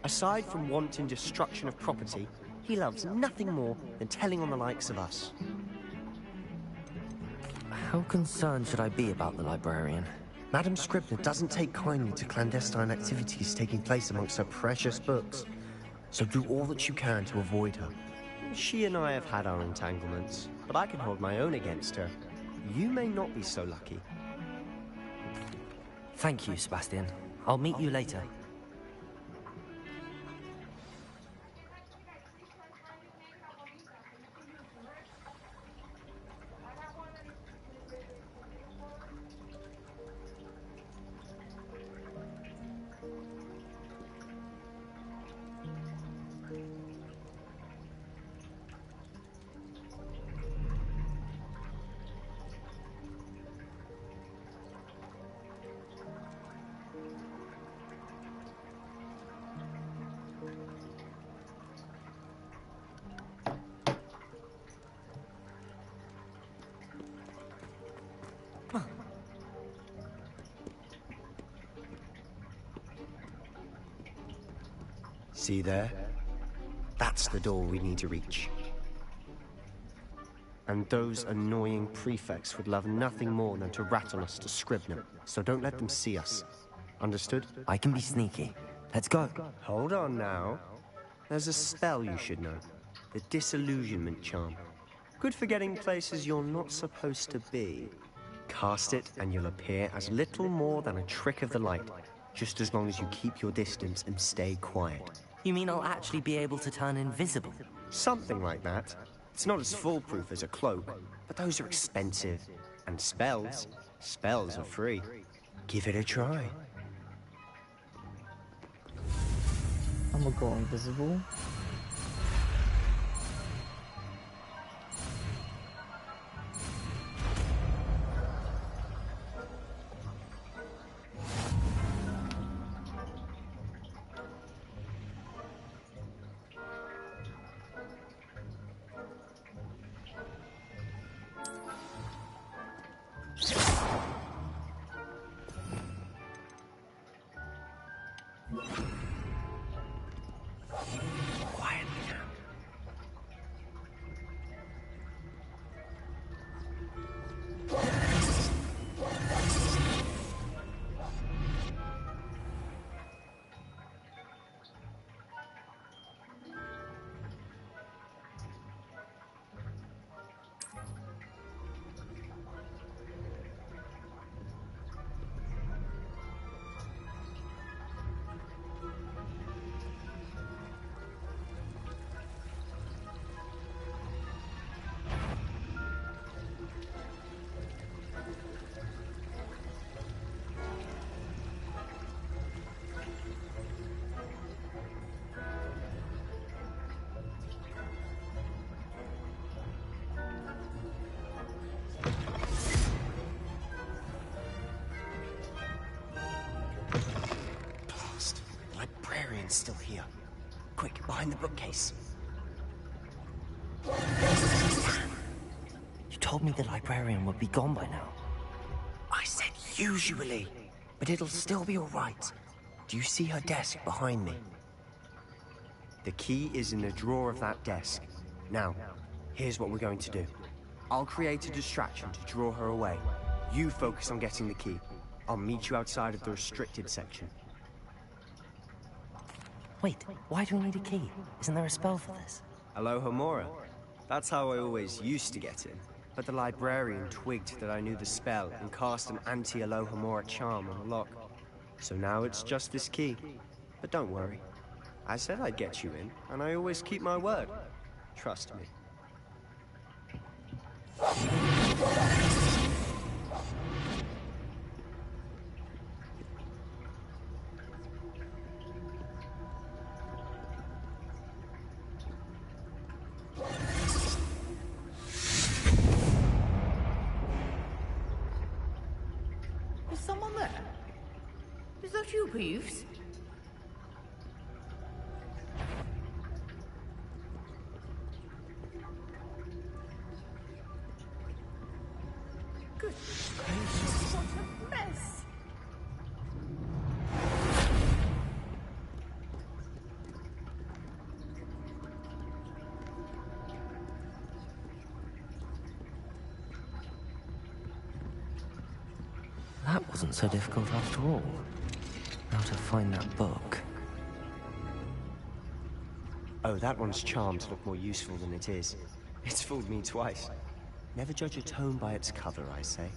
Aside from wanton destruction of property, he loves nothing more than telling on the likes of us. How concerned should I be about the librarian? Madam Scribner doesn't take kindly to clandestine activities taking place amongst her precious books. So do all that you can to avoid her. She and I have had our entanglements, but I can hold my own against her. You may not be so lucky. Thank you, Sebastian. I'll meet you later. See there? That's the door we need to reach. And those annoying prefects would love nothing more than to rat on us to Scribner, so don't let them see us. Understood? I can be sneaky. Let's go. Hold on now. There's a spell you should know. The Disillusionment Charm. Good for getting places you're not supposed to be. Cast it and you'll appear as little more than a trick of the light, just as long as you keep your distance and stay quiet. You mean I'll actually be able to turn invisible? Something like that. It's not as foolproof as a cloak, but those are expensive. And spells are free. Give it a try. I'm gonna go invisible. Still here. Quick, behind the bookcase. You told me the librarian would be gone by now. I said usually, but it'll still be all right. Do you see her desk behind me? The key is in the drawer of that desk. Now, here's what we're going to do. I'll create a distraction to draw her away. You focus on getting the key. I'll meet you outside of the restricted section. Wait, why do we need a key? Isn't there a spell for this? Alohomora. That's how I always used to get in. But the librarian twigged that I knew the spell and cast an anti-Alohomora charm on the lock. So now it's just this key. But don't worry. I said I'd get you in, and I always keep my word. Trust me. Is someone there? Is that you, Peeves? Good gracious, what a mess! That wasn't so difficult after all. Now to find that book. Oh, that one's charmed to look more useful than it is. It's fooled me twice. Never judge a tome by its cover, I say.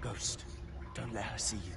Ghost, don't let her see you.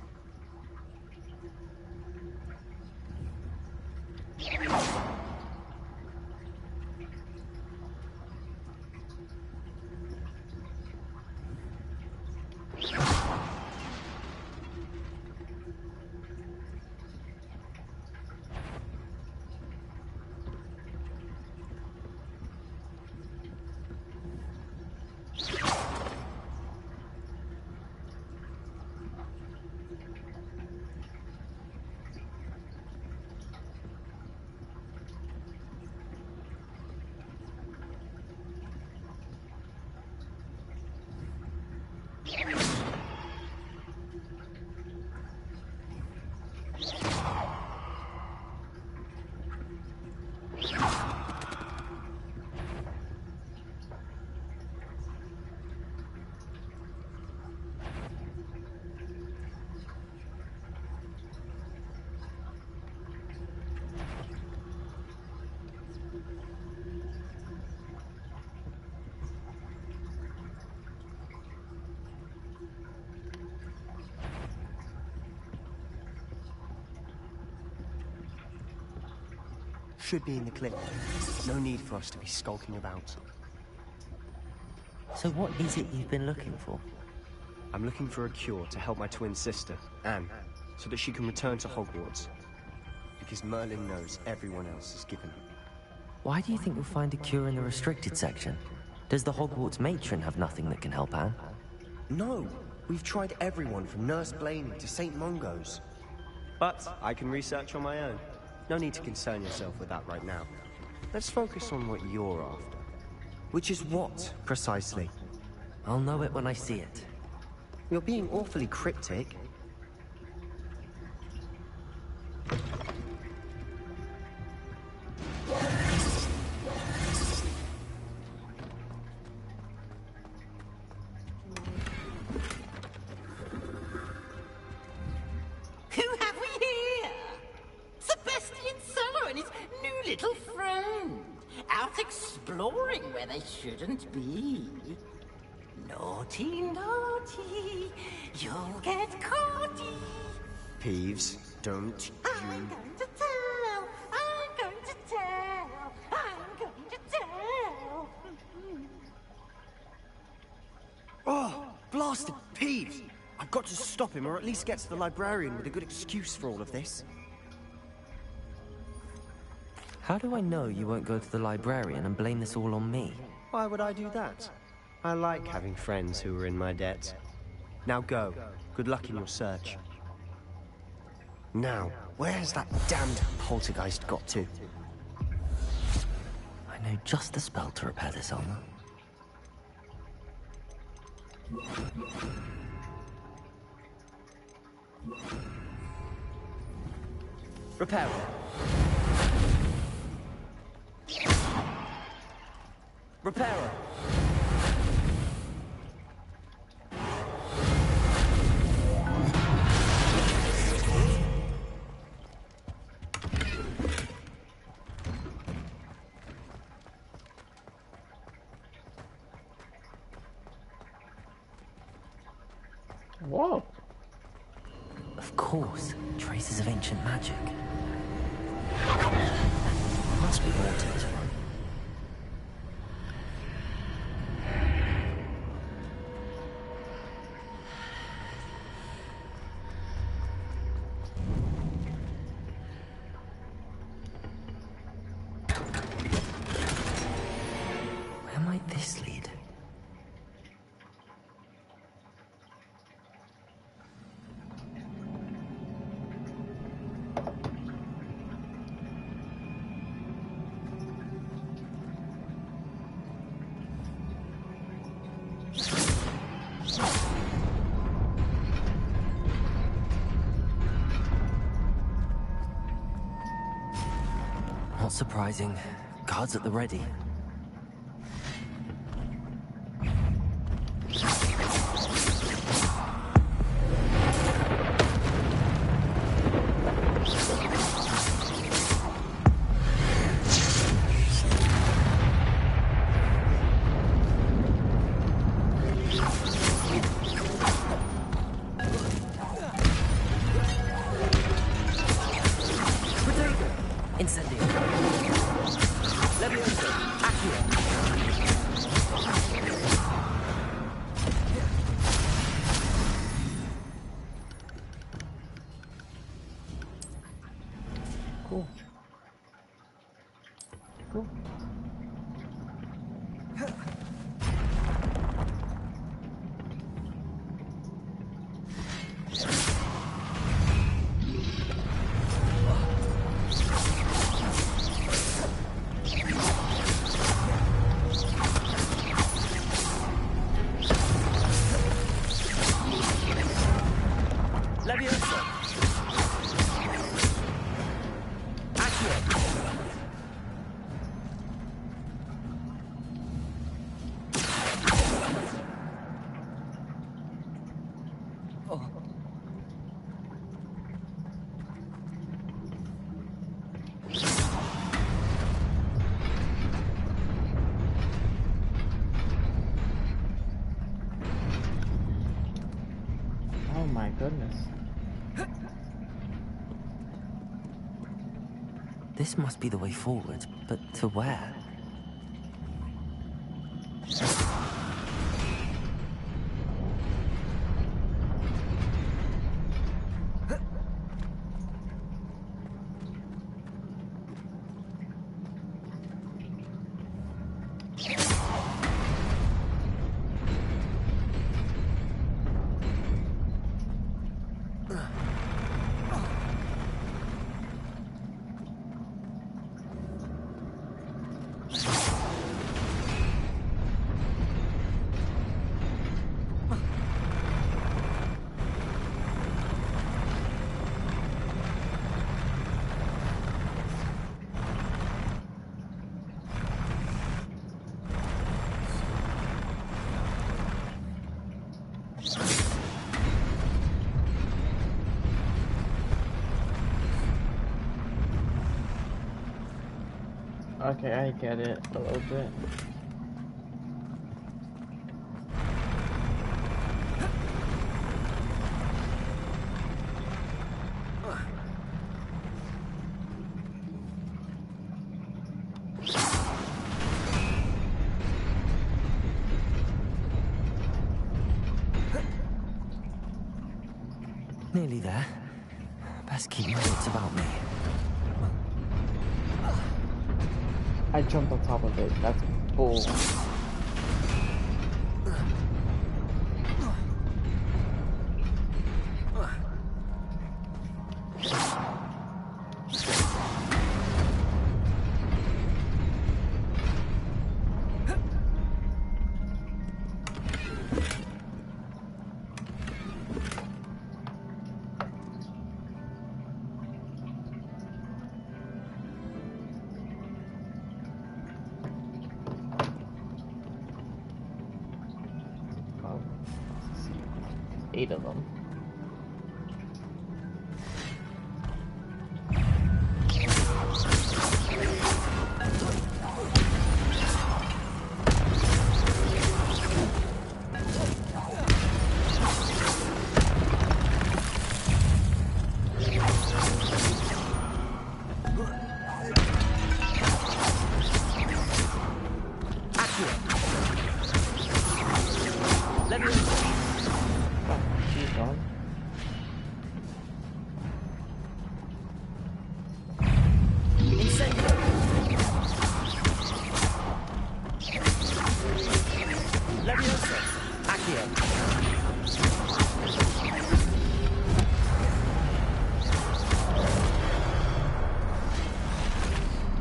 Should be in the clip. No need for us to be skulking about. So what is it you've been looking for? I'm looking for a cure to help my twin sister, Anne, so that she can return to Hogwarts. Because Merlin knows everyone else is given up. Why do you think you'll find a cure in the restricted section? Does the Hogwarts matron have nothing that can help Anne? No! We've tried everyone from Nurse Blaney to St. Mungo's. But I can research on my own. No need to concern yourself with that right now. Let's focus on what you're after. Which is what, precisely? I'll know it when I see it. You're being awfully cryptic. Who have we here? Sebastian Cello and his new little friend. Out exploring where they shouldn't be. Naughty, naughty, you'll get caughty. Peeves, don't I'm going to tell, I'm going to tell, I'm going to tell. Oh, blasted Peeves! I've got to stop him, or at least get to the librarian with a good excuse for all of this. How do I know you won't go to the librarian and blame this all on me? Why would I do that? I like having friends who are in my debt. Now go. Good luck in your search. Now, where has that damned poltergeist got to? I know just the spell to repair this armor. Repair it. Repairer! Whoa. Of course, traces of ancient magic. Must be more to this one. Where might this lead? Not surprising. Guards at the ready. Incendio. Levioso. Oh my goodness. This must be the way forward, but to where? Okay, I get it a little bit. Nearly there. Best keep my wits about me. I jumped on top of it. That's bull. Eight of them.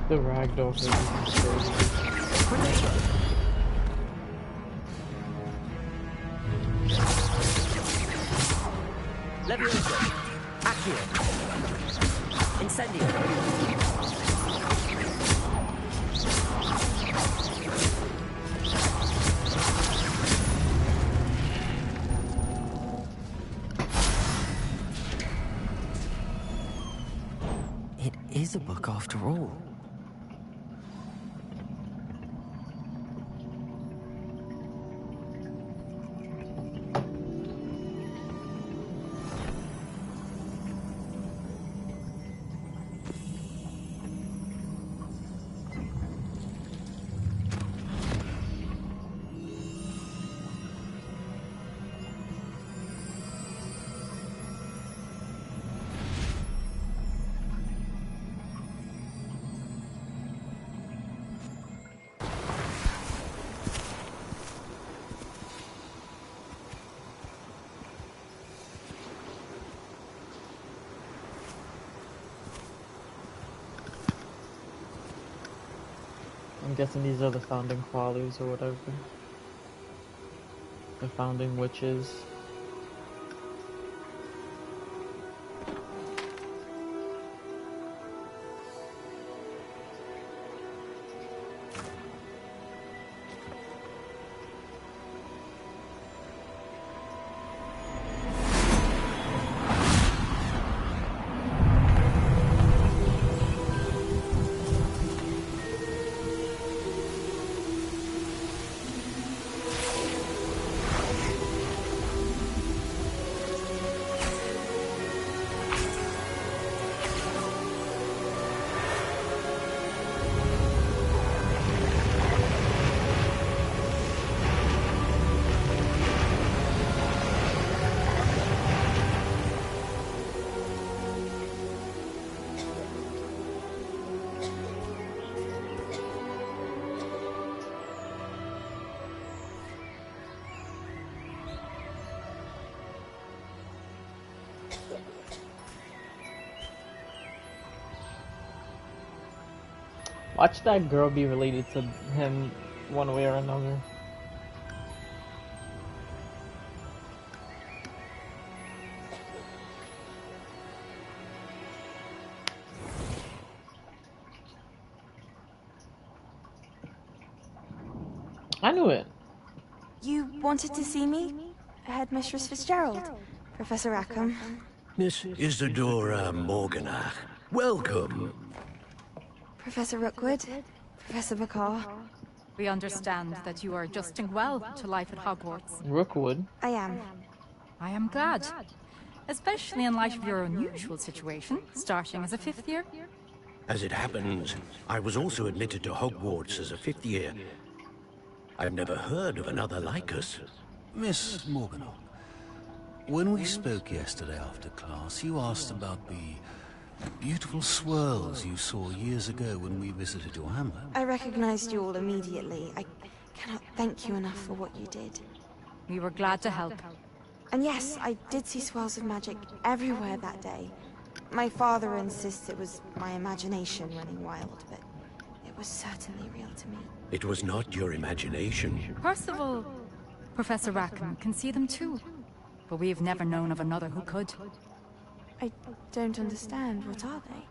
The ragdoll thing is crazy. Levioso. Accio. Incendio. It is a book after all. I'm guessing these are the founding fathers or whatever. The founding witches. Watch that girl be related to him one way or another. I knew it. You wanted to see me? Headmistress Fitzgerald. Professor Rackham. Miss Isadora Morganach, welcome. Professor Rookwood. Professor Bakar. We understand that you are adjusting well to life at Hogwarts. Rookwood. I am. I am glad. Especially in light of your unusual situation, starting as a 5th year. As it happens, I was also admitted to Hogwarts as a 5th year. I've never heard of another like us. Miss Morganach, when we spoke yesterday after class, you asked about the beautiful swirls you saw years ago when we visited your hamlet. I recognized you all immediately. I cannot thank you enough for what you did. We were glad to help. And yes, I did see swirls of magic everywhere that day. My father insists it was my imagination running wild, but it was certainly real to me. It was not your imagination. Percival, Professor Rackham can see them too. But we have never known of another who could. I don't understand. What are they?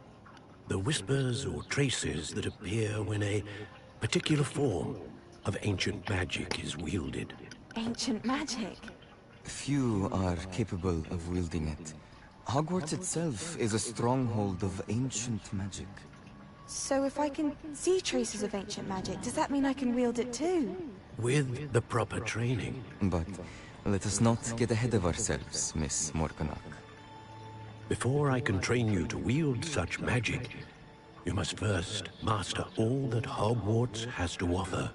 The whispers or traces that appear when a particular form of ancient magic is wielded. Ancient magic? Few are capable of wielding it. Hogwarts itself is a stronghold of ancient magic. So if I can see traces of ancient magic, does that mean I can wield it too? With the proper training. But let us not get ahead of ourselves, Miss Morganach. Before I can train you to wield such magic, you must first master all that Hogwarts has to offer.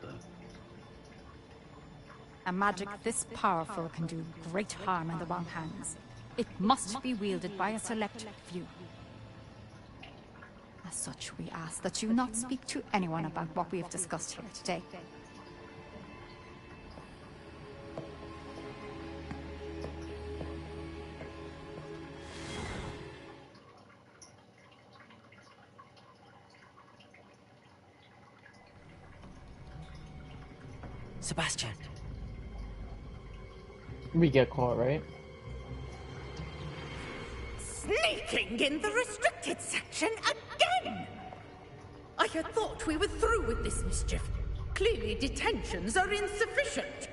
A magic this powerful can do great harm in the wrong hands. It must be wielded by a select few. As such, we ask that you not speak to anyone about what we have discussed here today. Sebastian. We get caught, right? Sneaking in the restricted section again! I had thought we were through with this mischief. Clearly detentions are insufficient.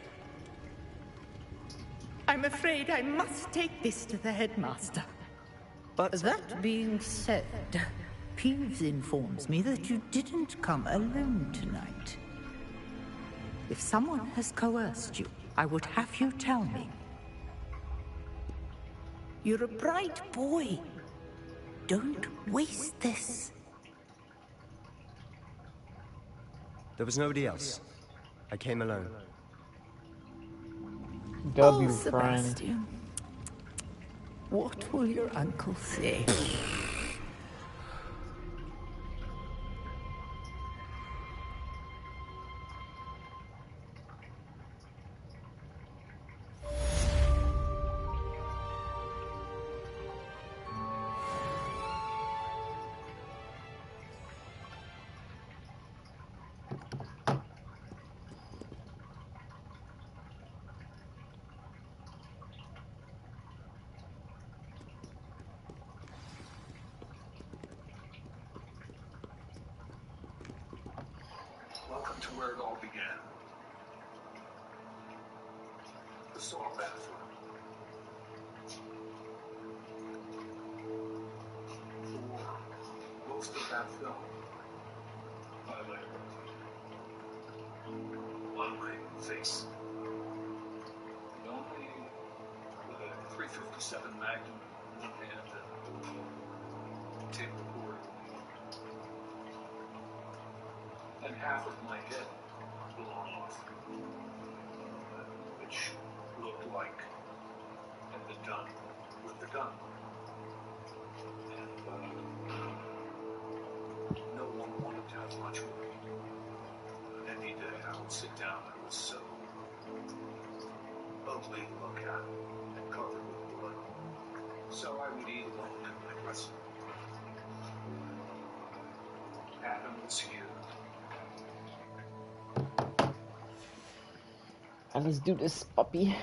I'm afraid I must take this to the headmaster. But that being said, Peeves informs me that you didn't come alone tonight. If someone has coerced you, I would have you tell me. You're a bright boy. Don't waste this. There was nobody else. I came alone. W. Sebastian. What will your uncle say? Welcome to where it all began. The saw bathroom. For most of that film, I lay on my face. Only with a 357 Magnum in hand and tape recorder. And half of my head blown off, which looked like had been done with the gun. And no one wanted to have much with me. Any day I would sit down, I was so ugly to look at and covered with blood. So I would eat alone in my dressing room. Adam was here. Alright, let's do this, puppy.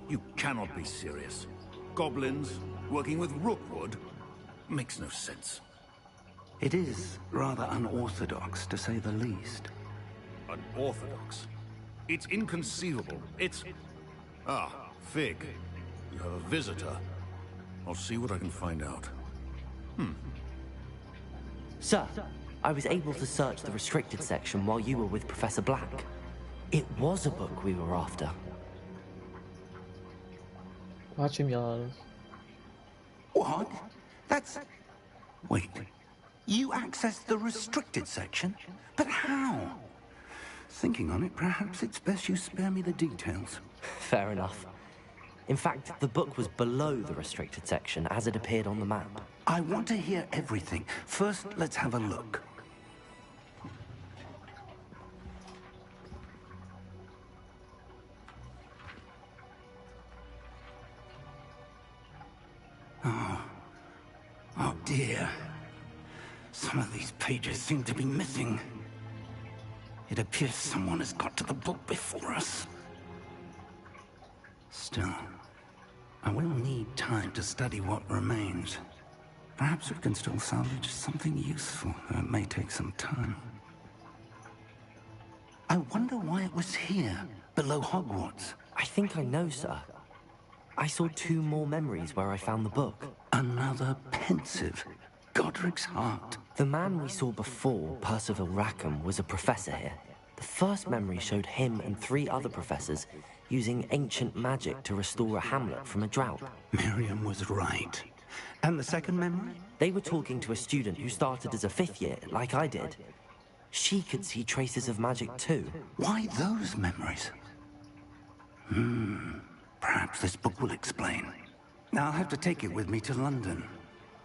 You cannot be serious. Goblins working with Rookwood makes no sense. It is rather unorthodox, to say the least. Unorthodox? It's inconceivable. It's... Ah, Fig. You have a visitor. I'll see what I can find out. Sir, I was able to search the restricted section while you were with Professor Black. It was a book we were after. Watch him yell at us. What? That's... Wait. You accessed the restricted section? But how? Thinking on it, perhaps it's best you spare me the details. Fair enough. In fact, the book was below the restricted section as it appeared on the map. I want to hear everything. First, let's have a look. Oh dear. Some of these pages seem to be missing. It appears someone has got to the book before us. Still, I will need time to study what remains. Perhaps we can still salvage something useful, though it may take some time. I wonder why it was here, below Hogwarts. I think I know, sir. I saw 2 more memories where I found the book. Another pensive. Godric's heart. The man we saw before, Percival Rackham, was a professor here. The first memory showed him and 3 other professors using ancient magic to restore a hamlet from a drought. Miriam was right. And the second memory? They were talking to a student who started as a 5th year, like I did. She could see traces of magic too. Why those memories? Perhaps this book will explain. Now I'll have to take it with me to London.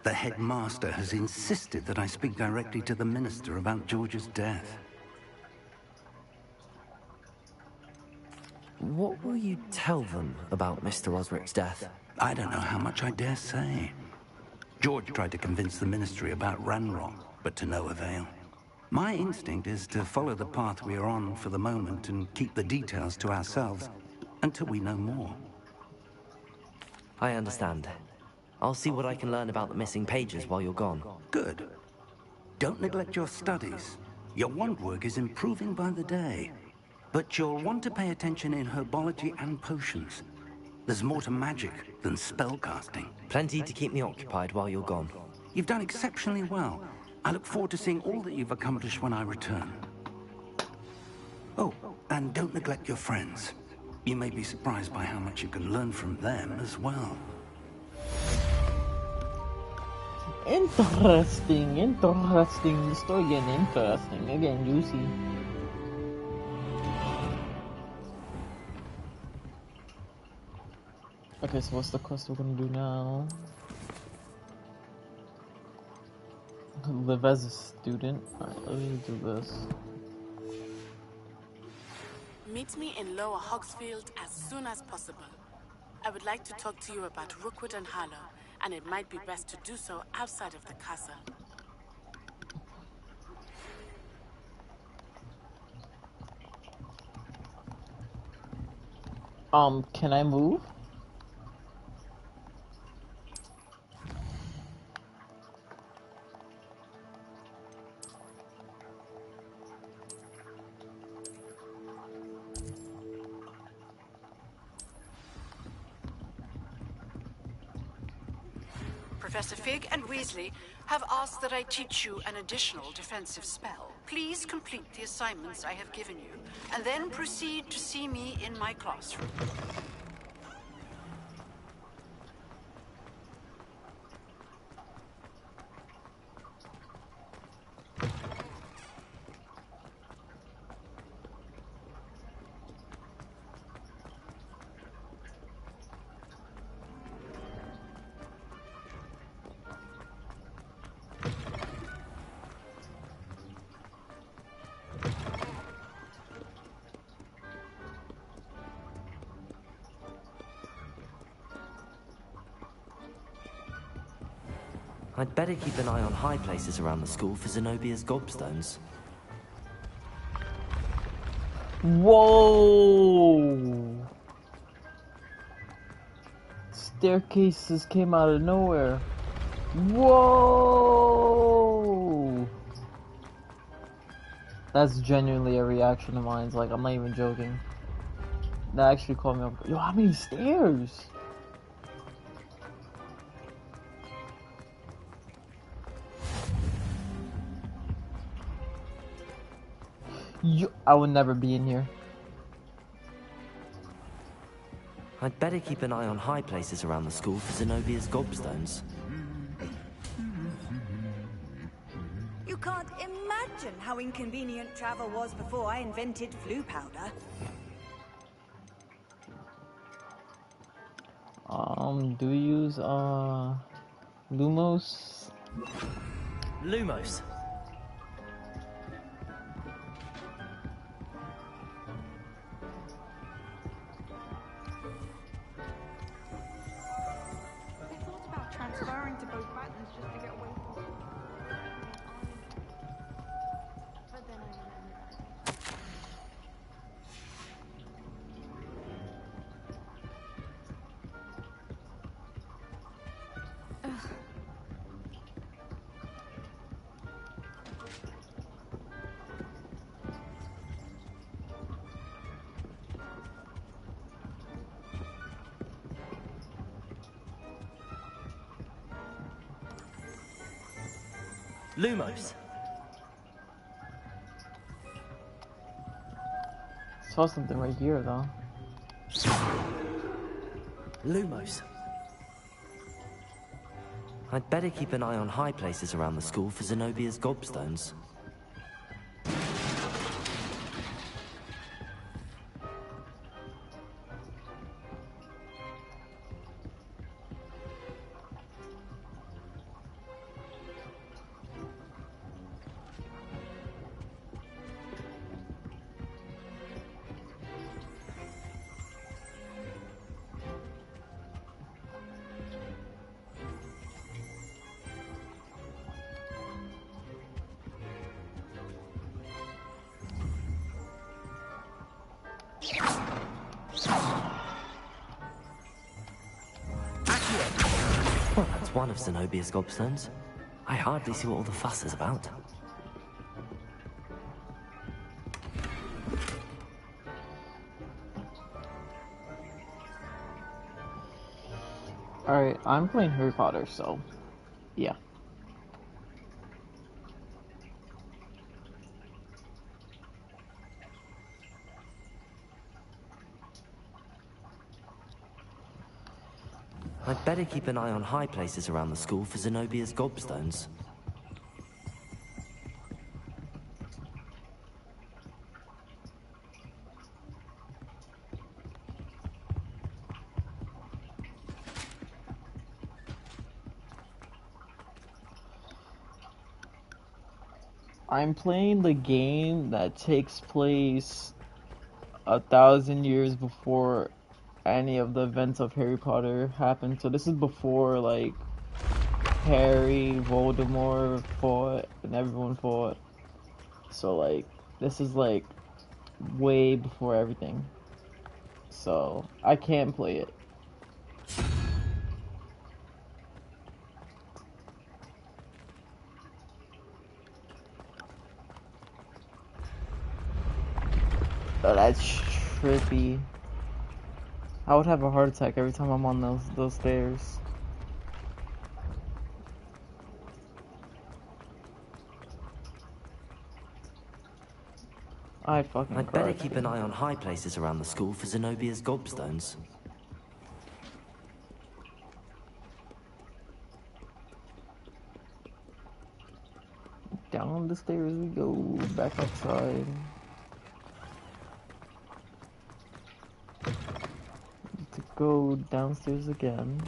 The headmaster has insisted that I speak directly to the minister about George's death. What will you tell them about Mr. Osric's death? I don't know how much I dare say. George tried to convince the ministry about Ranrock, but to no avail. My instinct is to follow the path we are on for the moment and keep the details to ourselves until we know more. I understand. I'll see what I can learn about the missing pages while you're gone. Good. Don't neglect your studies. Your wand work is improving by the day. But you'll want to pay attention in herbology and potions. There's more to magic than spellcasting. Plenty to keep me occupied while you're gone. You've done exceptionally well. I look forward to seeing all that you've accomplished when I return. Oh, and don't neglect your friends. You may be surprised by how much you can learn from them as well. Interesting. The story getting interesting. Again, juicy. Okay, so what's the quest we're gonna do now? Live as a student. Alright, let me do this. Meet me in Lower Hogsfield as soon as possible. I would like to talk to you about Rookwood and Harlow, and it might be best to do so outside of the castle. Can I move? Professor Fig and Weasley have asked that I teach you an additional defensive spell. Please complete the assignments I have given you, and then proceed to see me in my classroom. I'd better keep an eye on high places around the school for Zenobia's gobstones. Whoa! Staircases came out of nowhere. Whoa! That's genuinely a reaction of mine. It's like, I'm not even joking. That actually caught me up. Yo, how many stairs? I would never be in here. I'd better keep an eye on high places around the school for Zenobia's gobstones. You can't imagine how inconvenient travel was before I invented flu powder. Do we use, Lumos? Lumos. Transferring to both buttons just to get away from it. But then I Lumos. Saw something right here though. Lumos. I'd better keep an eye on high places around the school for Zenobia's gobstones. Well, that's one of Zenobia's gobstones. I hardly see what all the fuss is about. Alright, I'm playing Harry Potter, so yeah. I'd better keep an eye on high places around the school for Zenobia's gobstones. I'm playing the game that takes place 1,000 years before any of the events of Harry Potter happened. So this is before, like, Harry, Voldemort fought, and everyone fought. So, like, this is, like, way before everything. So, I can't play it. Oh, that's trippy. I would have a heart attack every time I'm on those stairs. I fucking I'd better cried. keep an eye on high places around the school for Zenobia's gobstones. Down the stairs we go, back outside. To go downstairs again.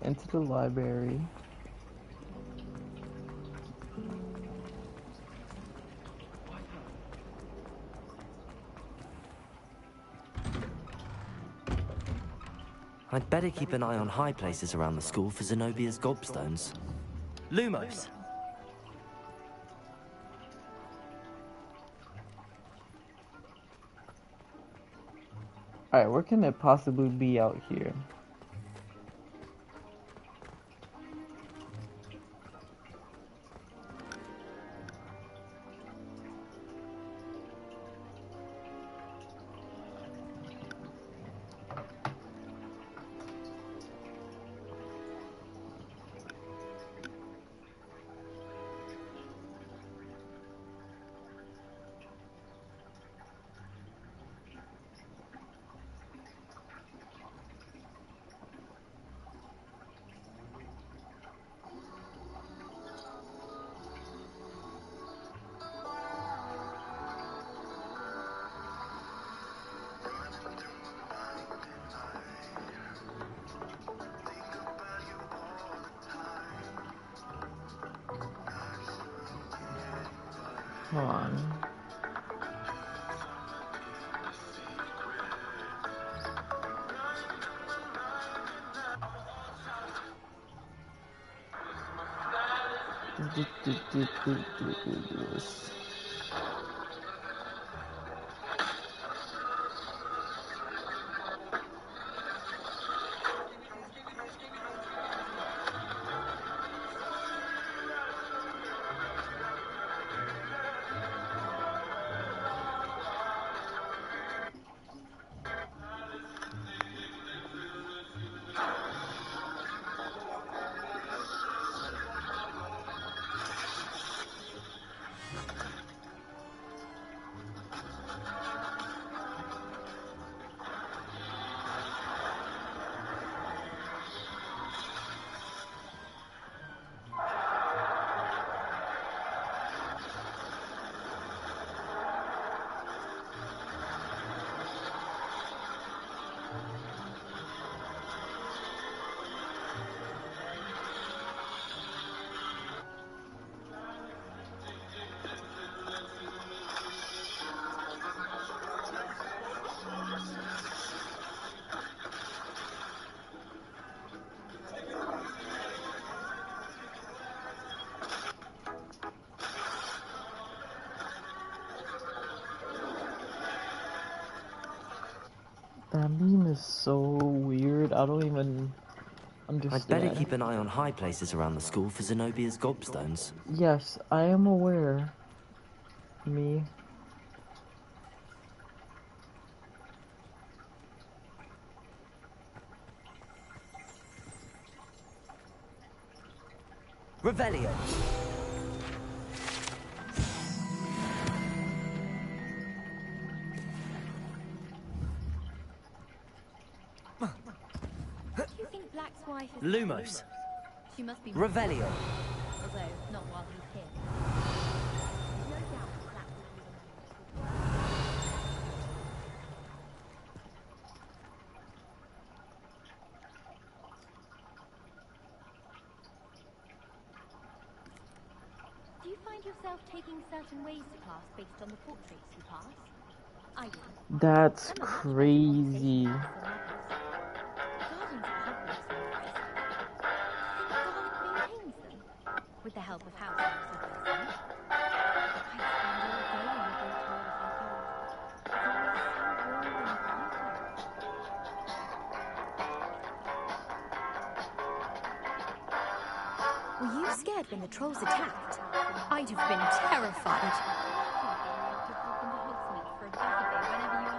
Into the library. I'd better keep an eye on high places around the school for Zenobia's gobstones. Lumos! Alright, where can it possibly be out here? Come on. This. That meme is so weird, I don't even understand. I'd better keep an eye on high places around the school for Zenobia's gobstones. Yes, I am aware. Me. Revelio! Lumos. She must be Revelio. although not while he's here. No doubt that would be the Do you find yourself taking certain ways to class based on the portraits you pass? I do. That's crazy. With the help of house elves, obviously. I spend all day in the great hall if I could. It's always so warm and lively. Were you scared when the trolls attacked? I'd have been terrified. For a Saturday whenever you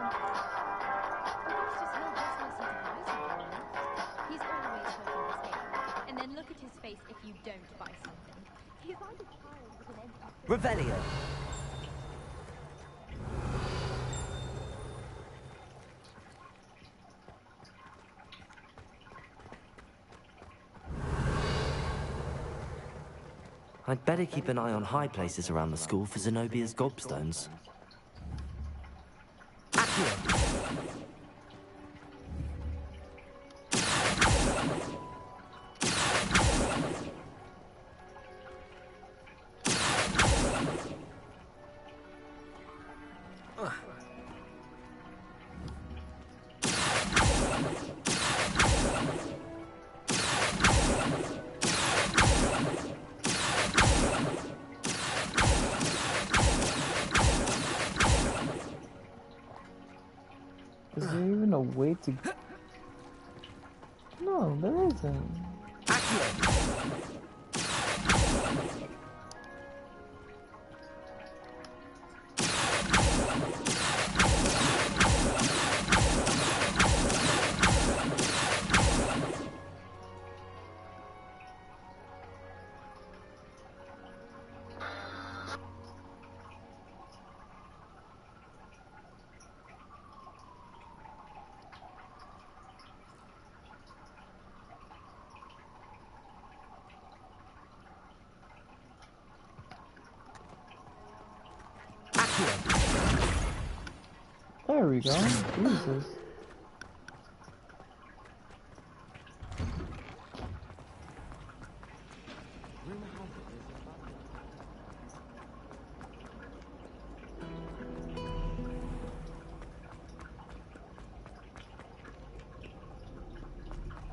known to buy something. He's like a child with an empty Revelio. I'd better keep an eye on high places around the school for Zenobia's gobstones. Is there even a way to... No, there isn't. There we go. Jesus.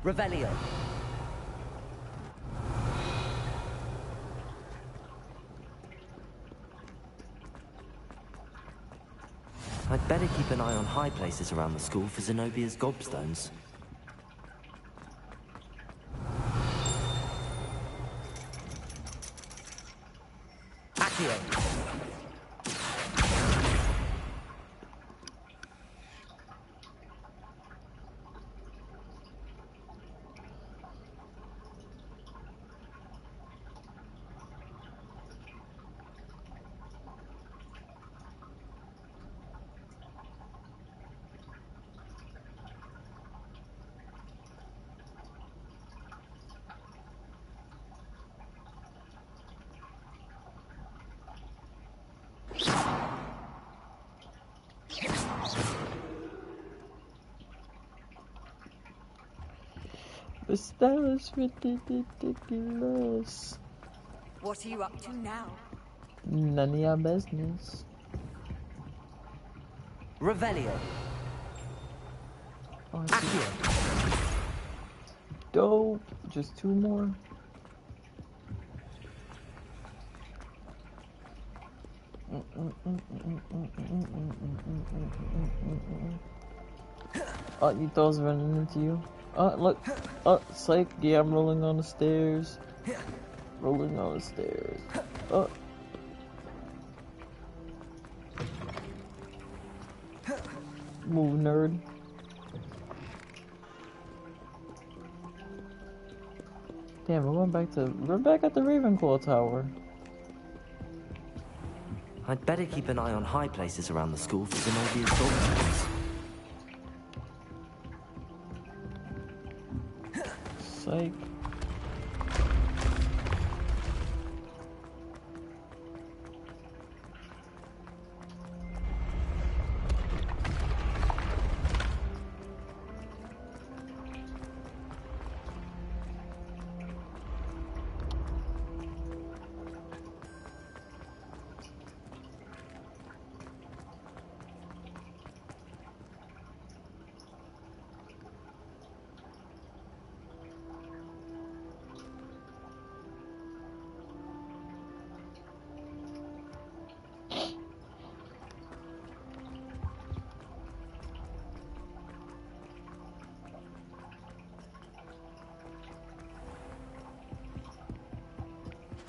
Revelio. I'd better keep an eye on high places around the school for Zenobia's gobstones. Accio. This is ridiculous. What are you up to now? None of your business. Revelio. Oh, dope. Just two more. Oh, you thought running into you. Oh, look. Oh, psych. Yeah, I'm rolling on the stairs. Rolling on the stairs. Oh. Move, nerd. Damn, we're back at the Ravenclaw Tower. I'd better keep an eye on high places around the school for Zenobia's gobstones. Psych.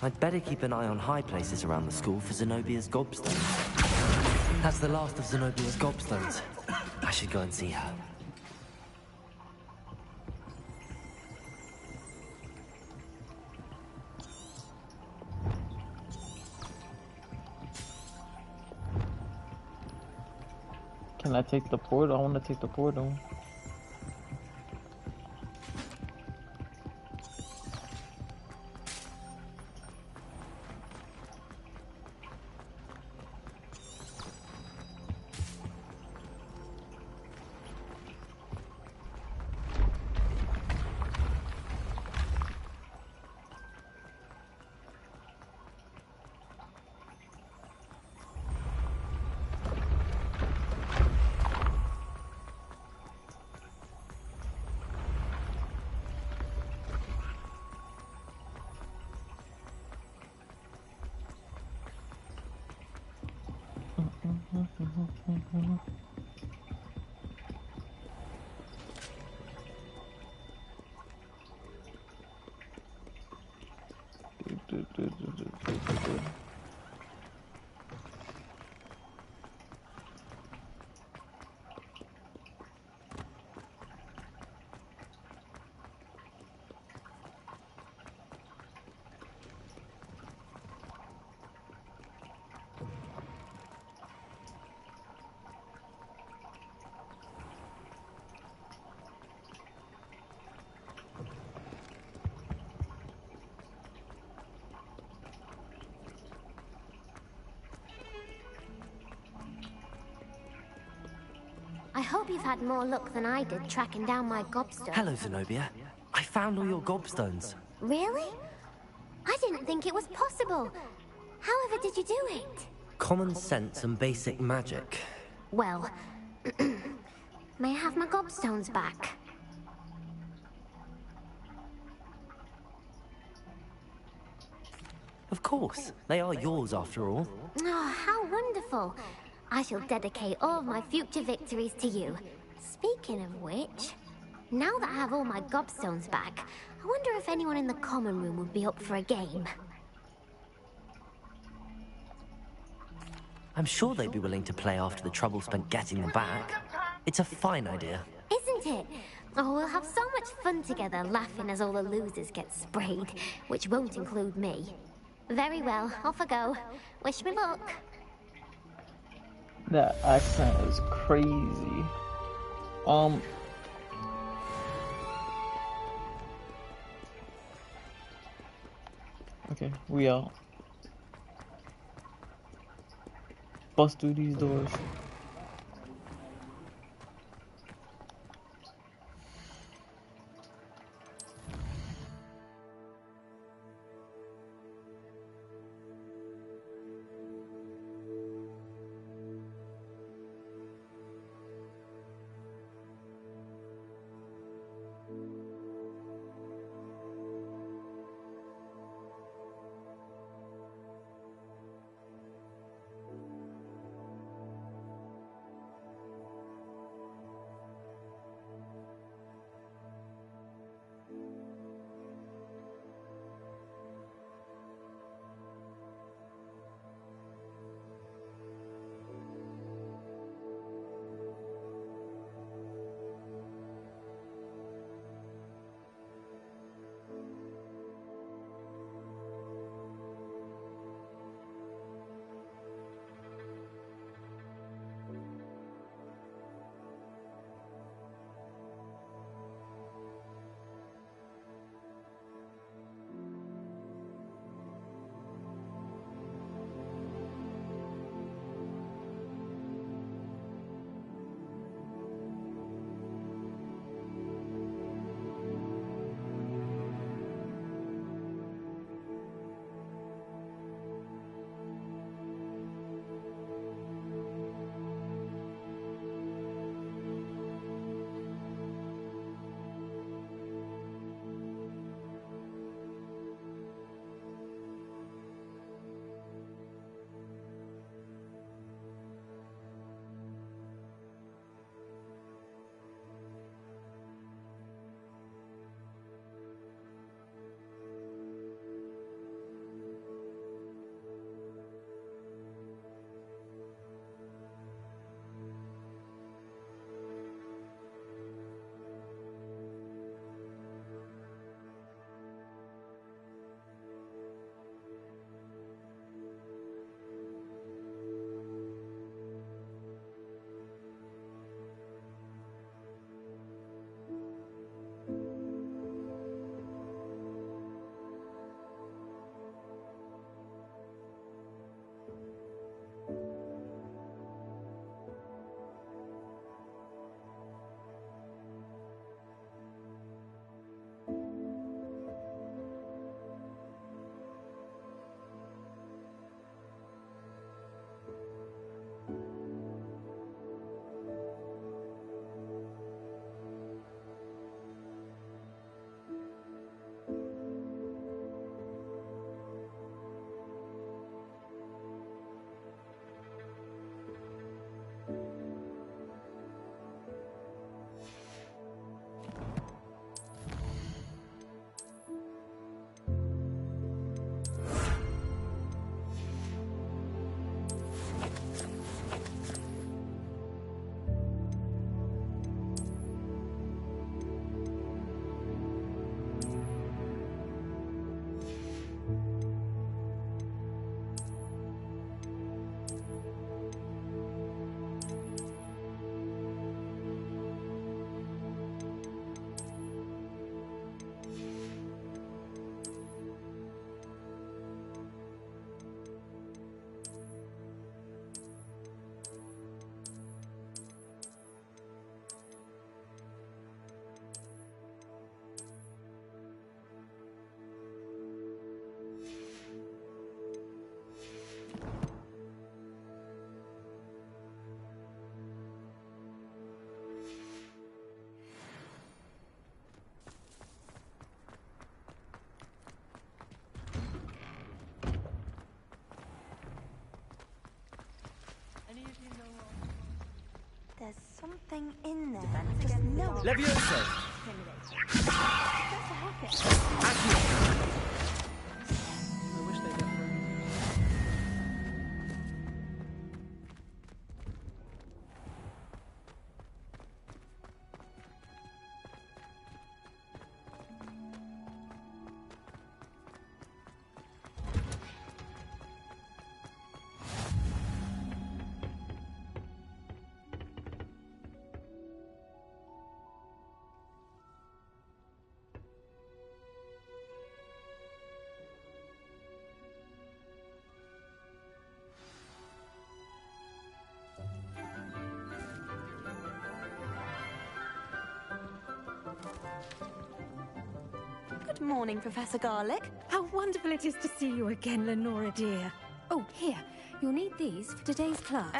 I'd better keep an eye on high places around the school for Zenobia's gobstones. That's the last of Zenobia's gobstones. I should go and see her. Can I take the portal? I want to take the portal. I hope you've had more luck than I did tracking down my gobstone. Hello, Zenobia. I found all your gobstones. Really? I didn't think it was possible. However did you do it? Common sense and basic magic. Well, may I have my gobstones back? Of course. They are yours after all. Oh, how wonderful. I shall dedicate all of my future victories to you. Speaking of which, now that I have all my gobstones back, I wonder if anyone in the common room would be up for a game. I'm sure they'd be willing to play after the trouble spent getting them back. It's a fine idea. Isn't it? Oh, we'll have so much fun together laughing as all the losers get sprayed, which won't include me. Very well, off I go. Wish me luck. That accent is crazy. Okay, we out. Bust through these doors. There's something in there. Just no. Levioso! I wish they got Good morning, Professor Garlic. How wonderful it is to see you again, Lenora dear. Oh, here. You'll need these for today's class.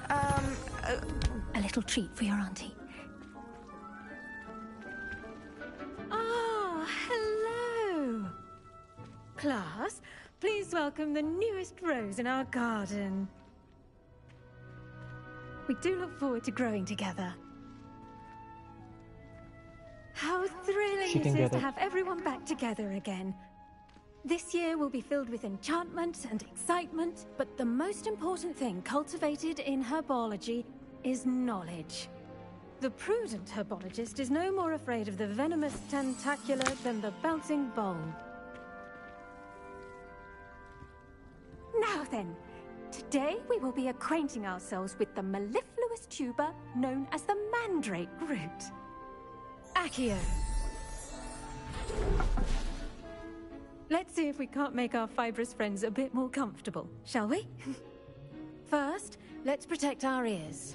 A little treat for your auntie. Ah, hello. Class, please welcome the newest rose in our garden. We do look forward to growing together. How thrilling it is to have everyone back together again. This year will be filled with enchantment and excitement, but the most important thing cultivated in herbology is knowledge. The prudent herbologist is no more afraid of the venomous tentacula than the bouncing bulb. Now then, today we will be acquainting ourselves with the mellifluous tuber known as the mandrake root. Accio. Let's see if we can't make our fibrous friends a bit more comfortable, shall we? First, let's protect our ears.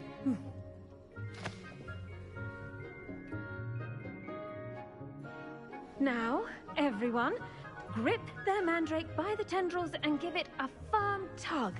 Now, everyone, grip their mandrake by the tendrils and give it a firm tug.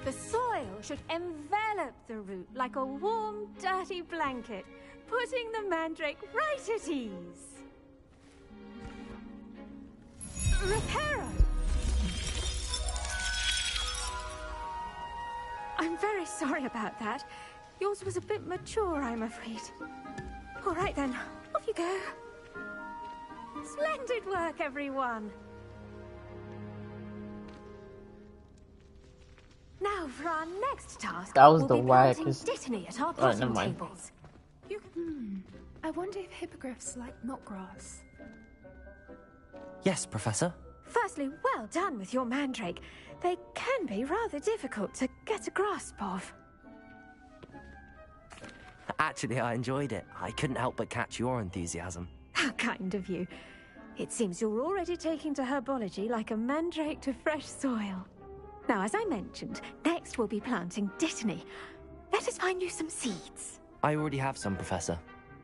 The soil should envelop the root like a warm, dirty blanket, putting the mandrake right at ease. Reparo! I'm very sorry about that. Yours was a bit mature, I'm afraid. All right then, off you go. Splendid work, everyone. Now for our next task, that was we'll the be planting wackest. Dittany at our Alright, potting never mind. tables. I wonder if hippogriffs like knotgrass. Yes, Professor. Firstly, well done with your mandrake. They can be rather difficult to get a grasp of. Actually, I enjoyed it. I couldn't help but catch your enthusiasm. How kind of you. It seems you're already taking to herbology like a mandrake to fresh soil. Now, as I mentioned, next we'll be planting Dittany. Let us find you some seeds. I already have some, Professor.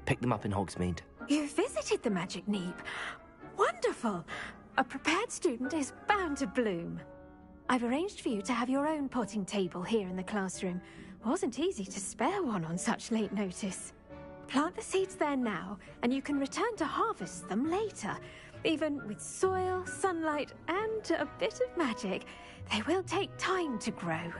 Picked them up in Hogsmeade. You visited the Magic Neep. Wonderful! A prepared student is bound to bloom. I've arranged for you to have your own potting table here in the classroom. Wasn't easy to spare one on such late notice. Plant the seeds there now, and you can return to harvest them later. Even with soil, sunlight, and a bit of magic, they will take time to grow.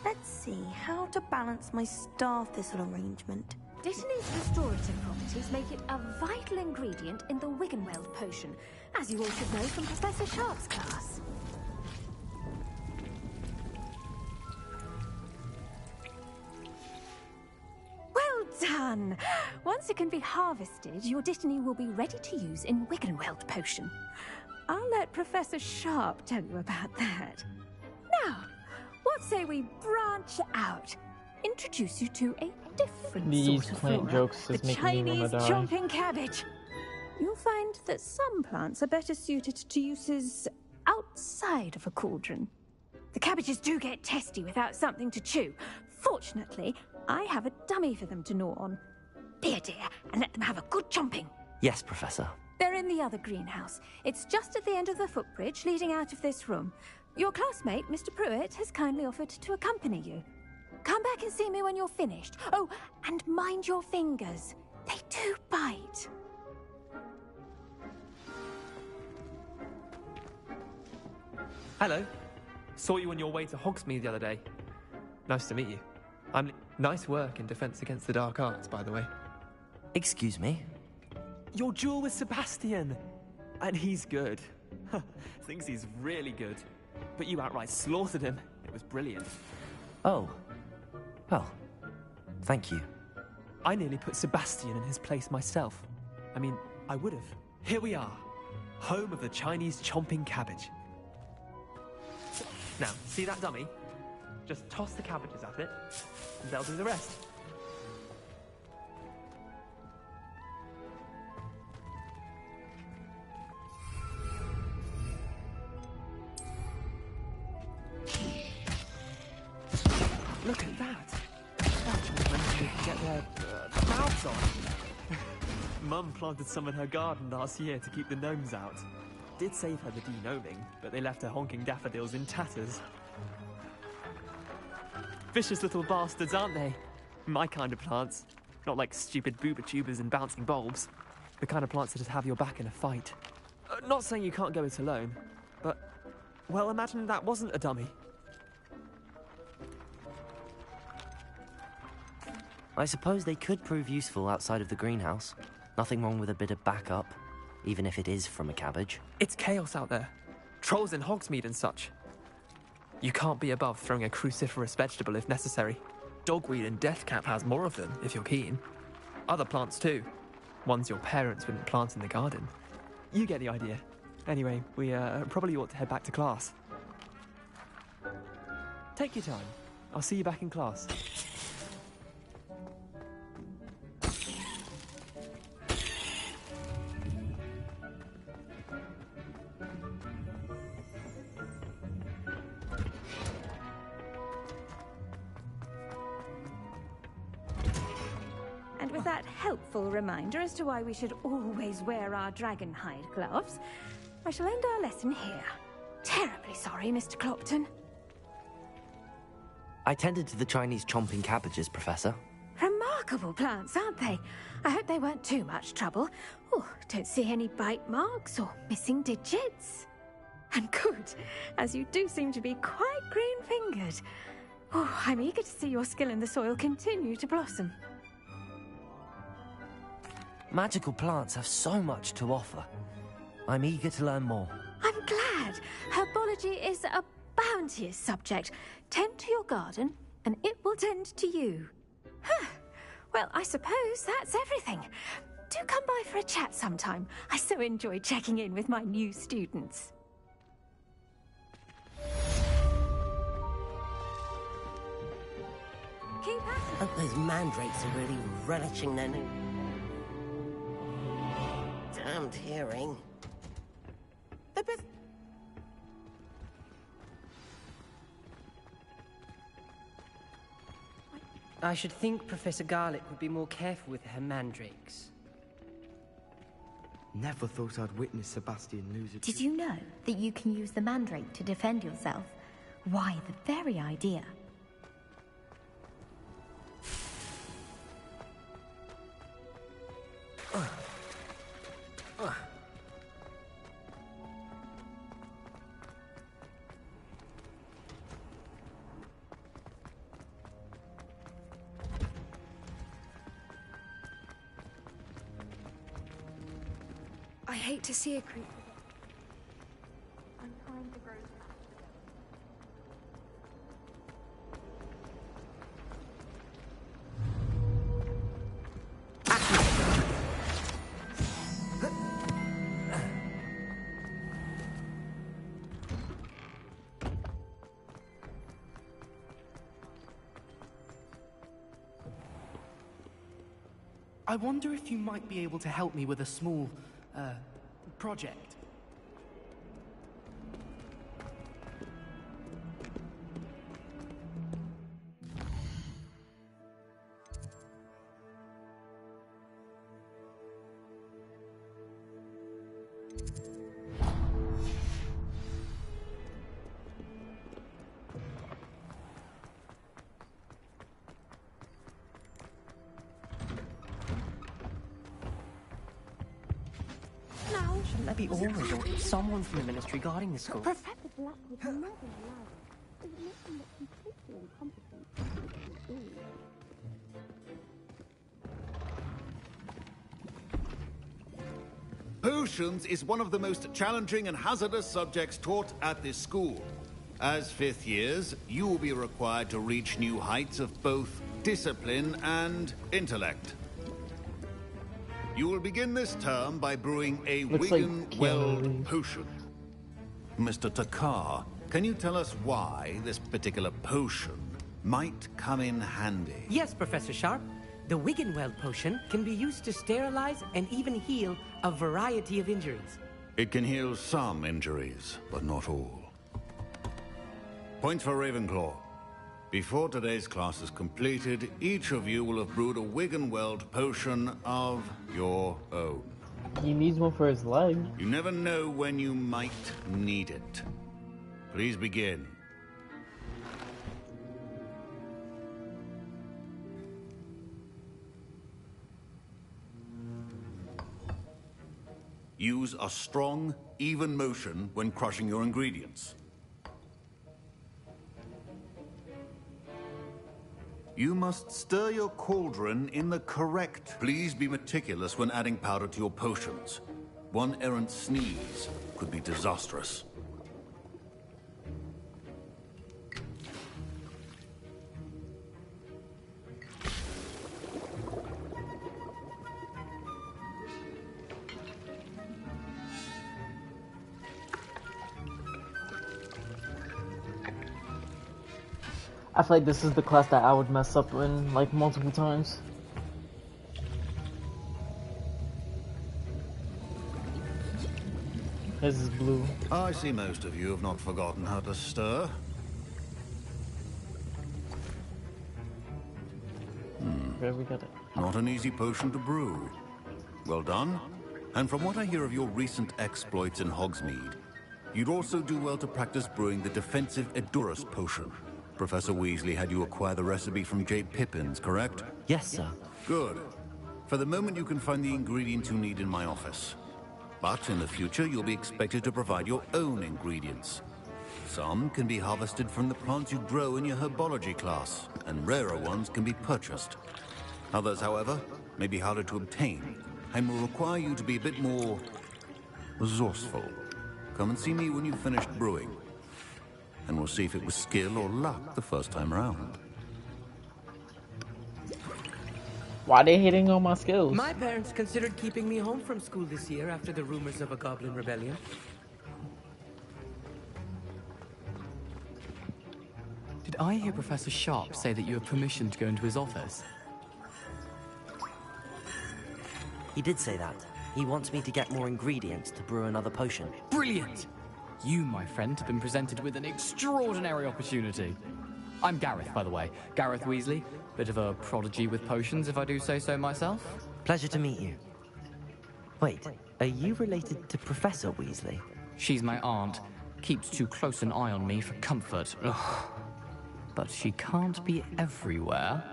Let's see how to balance my star thistle arrangement. Dittany's restorative properties make it a vital ingredient in the Wiggenweld potion, as you all should know from Professor Sharp's class. Well done! Once it can be harvested, your Dittany will be ready to use in Wiggenweld potion. I'll let Professor Sharp tell you about that. Now, what say we branch out? Introduce you to a different These sort of plant flora, jokes is the making me Chinese wanna die. chomping cabbage. You'll find that some plants are better suited to uses outside of a cauldron. The cabbages do get testy without something to chew. Fortunately, I have a dummy for them to gnaw on. Be a dear and let them have a good chomping. Yes, Professor. They're in the other greenhouse. It's just at the end of the footbridge leading out of this room. Your classmate, Mr. Pruitt, has kindly offered to accompany you. Come back and see me when you're finished. Oh, and mind your fingers. They do bite. Hello. Saw you on your way to Hogsmeade the other day. Nice to meet you. Nice work in Defense Against the Dark Arts, by the way. Excuse me? Your duel with Sebastian! And he's good. Thinks he's really good. But you outright slaughtered him. It was brilliant. Oh. Well, thank you. I nearly put Sebastian in his place myself. I mean, I would have. Here we are. Home of the Chinese chomping cabbage. Now, see that dummy? Just toss the cabbages at it, and they'll do the rest. Look at that! That's managed to get their mouths on. Mum planted some in her garden last year to keep the gnomes out. Did save her the de-gnoming, but they left her honking daffodils in tatters. Vicious little bastards, aren't they? My kind of plants. Not like stupid booba tubers and bouncing bulbs. The kind of plants that just have your back in a fight. Not saying you can't go it alone, but... well, imagine that wasn't a dummy. I suppose they could prove useful outside of the greenhouse. Nothing wrong with a bit of backup, even if it is from a cabbage. It's chaos out there. Trolls in Hogsmeade and such. You can't be above throwing a cruciferous vegetable if necessary. Dogweed and deathcap has more of them, if you're keen. Other plants too. Ones your parents wouldn't plant in the garden. You get the idea. Anyway, we probably ought to head back to class. Take your time. I'll see you back in class. And with that helpful reminder as to why we should always wear our dragon hide gloves, I shall end our lesson here. Terribly sorry, Mr. Clopton. I tended to the Chinese chomping cabbages, Professor. Remarkable plants, aren't they? I hope they weren't too much trouble. Oh, don't see any bite marks or missing digits. And good, as you do seem to be quite green-fingered. Oh, I'm eager to see your skill in the soil continue to blossom. Magical plants have so much to offer. I'm eager to learn more. I'm glad. Herbology is a bounteous subject. Tend to your garden, and it will tend to you. Huh. Well, I suppose that's everything. Do come by for a chat sometime. I so enjoy checking in with my new students. Keep at it. Hope those mandrakes are really relishing their new... damned hearing. The best... I should think Professor Garlick would be more careful with her mandrakes. Never thought I'd witness Sebastian lose it. Did you know that you can use the mandrake to defend yourself? Why, the very idea. I hate to see a creep. I'm trying to grow. I wonder if you might be able to help me with a small, project. there be Aurors or someone from the ministry guarding the school? Professor Black would never allow it. It would make him look completely incompetent. Potions is one of the most challenging and hazardous subjects taught at this school. As fifth years, you will be required to reach new heights of both discipline and intellect. You will begin this term by brewing a Wigan-Weld potion. Mr. Takar, can you tell us why this particular potion might come in handy? Yes, Professor Sharp. The Wigan-Weld potion can be used to sterilize and even heal a variety of injuries. It can heal some injuries, but not all. Points for Ravenclaw. Before today's class is completed, each of you will have brewed a Wigan-Weld potion of your own. He needs one for his leg. You never know when you might need it. Please begin. Use a strong, even motion when crushing your ingredients. You must stir your cauldron in the correct... Please be meticulous when adding powder to your potions. One errant sneeze could be disastrous. I feel like this is the class that I would mess up in, like, multiple times. This is blue. I see most of you have not forgotten how to stir. There we got it. Not an easy potion to brew. Well done. And from what I hear of your recent exploits in Hogsmeade, you'd also do well to practice brewing the defensive Edurus potion. Professor Weasley had you acquire the recipe from J. Pippins, correct? Yes, sir. Good. For the moment, you can find the ingredients you need in my office. But in the future, you'll be expected to provide your own ingredients. Some can be harvested from the plants you grow in your herbology class, and rarer ones can be purchased. Others, however, may be harder to obtain, and will require you to be a bit more resourceful. Come and see me when you've finished brewing, and we'll see if it was skill or luck the first time around. Why they hitting on my skills? My parents considered keeping me home from school this year after the rumors of a goblin rebellion. Did I hear Professor Sharp say that you have permission to go into his office? He did say that. He wants me to get more ingredients to brew another potion. Brilliant! You, my friend, have been presented with an extraordinary opportunity. I'm Gareth, by the way. Gareth Weasley. Bit of a prodigy with potions, if I do say so myself. Pleasure to meet you. Wait, are you related to Professor Weasley? She's my aunt. Keeps too close an eye on me for comfort. Ugh. But she can't be everywhere.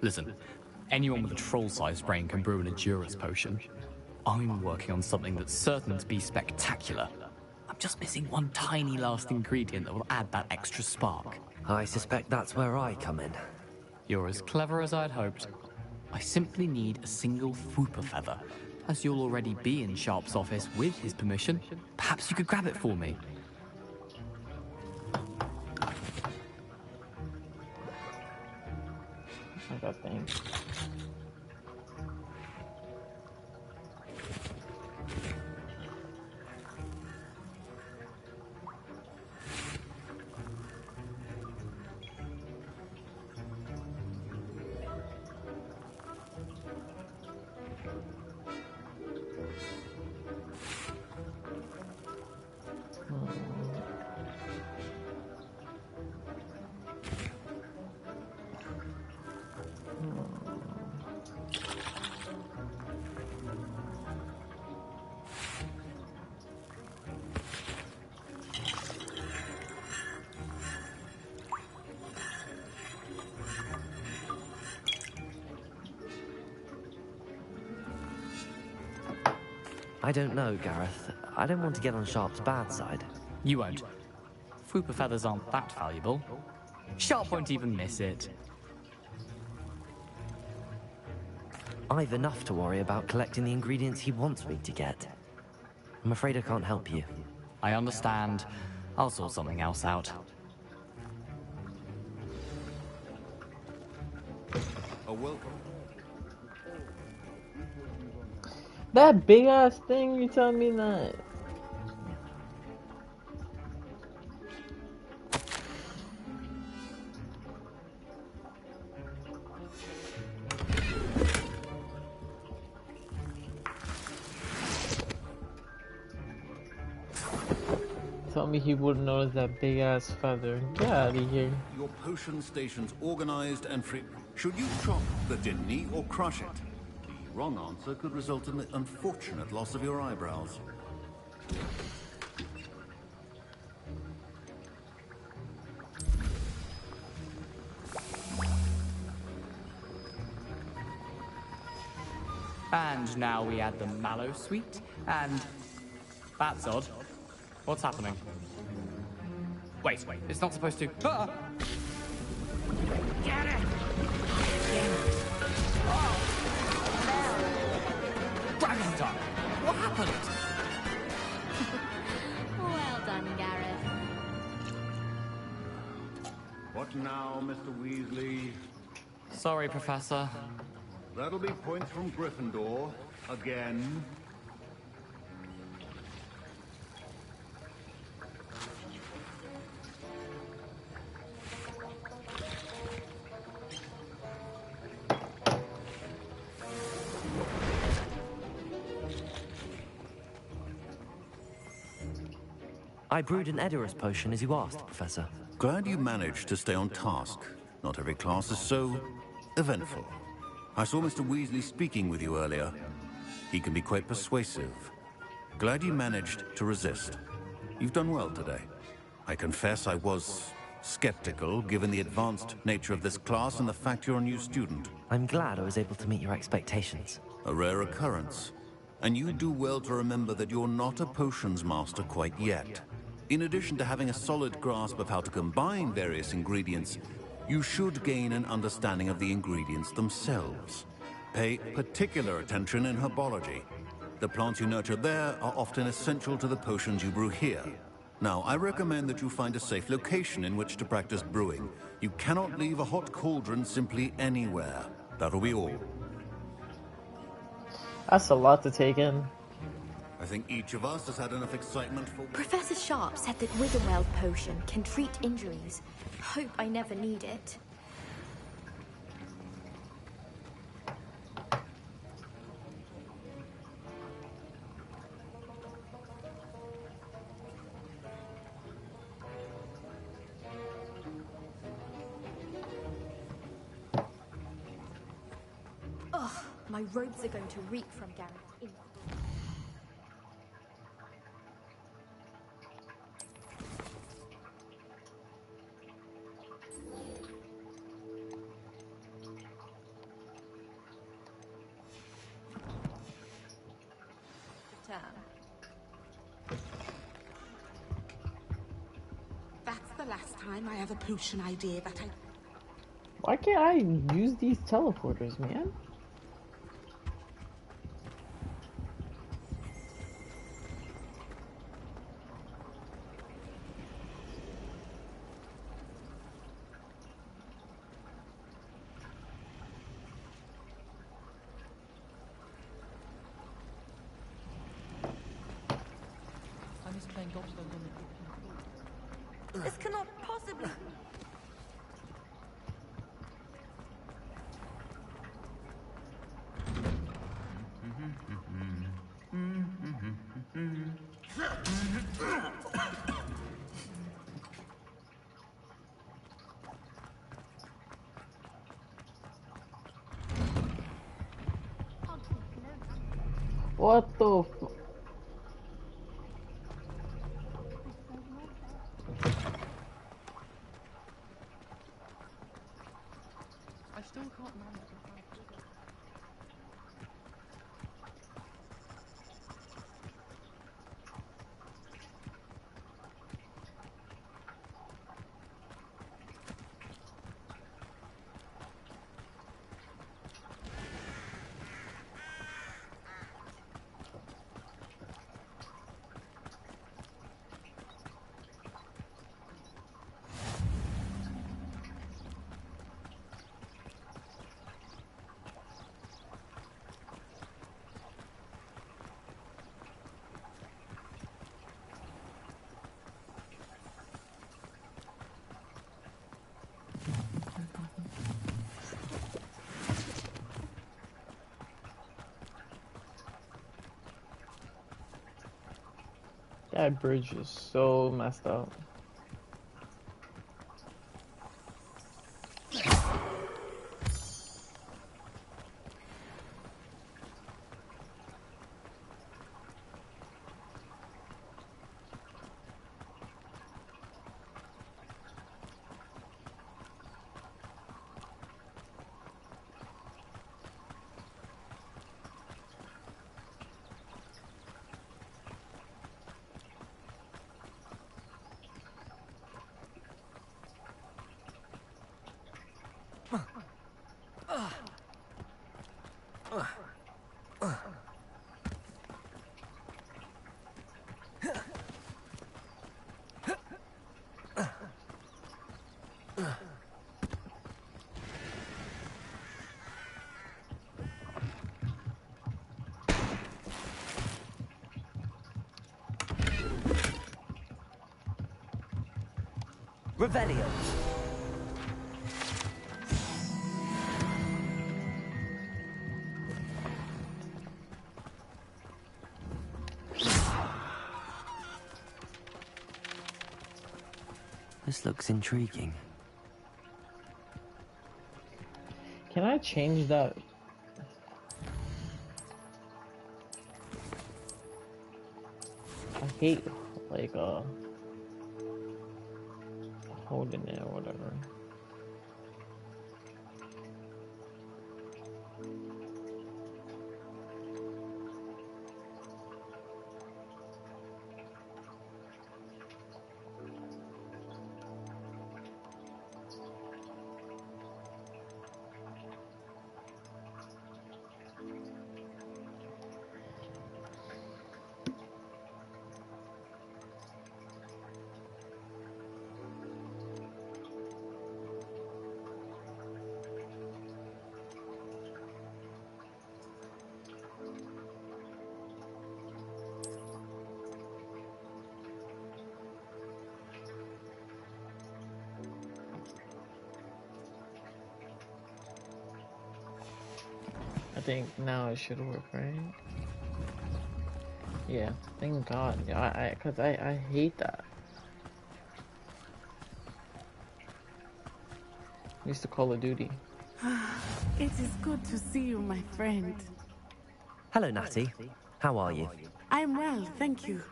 Listen, anyone with a troll-sized brain can brew an Edurus potion. I'm working on something that's certain to be spectacular. I'm just missing one tiny last ingredient that will add that extra spark. I suspect that's where I come in. You're as clever as I'd hoped. I simply need a single Fwooper feather. As you'll already be in Sharp's office with his permission, perhaps you could grab it for me. I got things. I don't know, Gareth. I don't want to get on Sharp's bad side. You won't. Fwooper feathers aren't that valuable. Sharp won't even miss it. I've enough to worry about collecting the ingredients he wants me to get. I'm afraid I can't help you. I understand. I'll sort something else out. A welcome. That big ass thing, you telling me that? Tell me he wouldn't notice that big ass feather. Get out of here. Your potion station's organized and free. Should you chop the Dinny or crush it? The wrong answer could result in the unfortunate loss of your eyebrows. And now we add the mallow sweet, and... That's odd. What's happening? Wait, it's not supposed to... Ah! Get it! Dragon Tongue! What happened? Well done, Gareth. What now, Mr. Weasley? Sorry, Professor. That'll be points from Gryffindor. Again. I brewed an Edorus potion as you asked, Professor. Glad you managed to stay on task. Not every class is so eventful. I saw Mr. Weasley speaking with you earlier. He can be quite persuasive. Glad you managed to resist. You've done well today. I confess I was skeptical, given the advanced nature of this class and the fact you're a new student. I'm glad I was able to meet your expectations. A rare occurrence. And you do well to remember that you're not a potions master quite yet. In addition to having a solid grasp of how to combine various ingredients, you should gain an understanding of the ingredients themselves. Pay particular attention in herbology. The plants you nurture there are often essential to the potions you brew here. Now, I recommend that you find a safe location in which to practice brewing. You cannot leave a hot cauldron simply anywhere. That'll be all. That's a lot to take in. I think each of us has had enough excitement for... Professor Sharp said that Wiggenweld potion can treat injuries. Hope I never need it. Ugh, my robes are going to reek from Gareth. That's the last time I have a potion idea that I... Why can't I use these teleporters, man? This cannot possibly... What the f... I still can't manage. That bridge is so messed up. Revelio. This looks intriguing. Can I change that? I hate like holding it or whatever. I think now it should work, right? Yeah, thank God. Yeah, cause I hate that. Used to Call of Duty. It is good to see you, my friend. Hello, Natty. How are you? I'm well, thank you.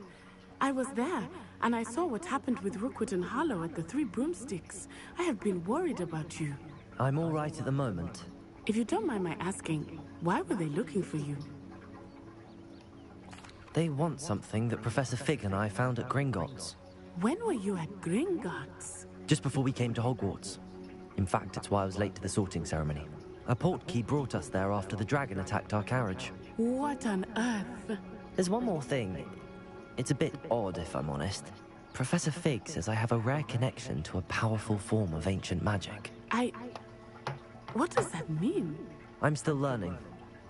I was there, and I saw what happened with Rookwood and Harlow at the Three Broomsticks. I have been worried about you. I'm all right at the moment. If you don't mind my asking, why were they looking for you? They want something that Professor Fig and I found at Gringotts. When were you at Gringotts? Just before we came to Hogwarts. In fact, it's why I was late to the sorting ceremony. A portkey brought us there after the dragon attacked our carriage. What on earth? There's one more thing. It's a bit odd, if I'm honest. Professor Fig says I have a rare connection to a powerful form of ancient magic. What does that mean? I'm still learning,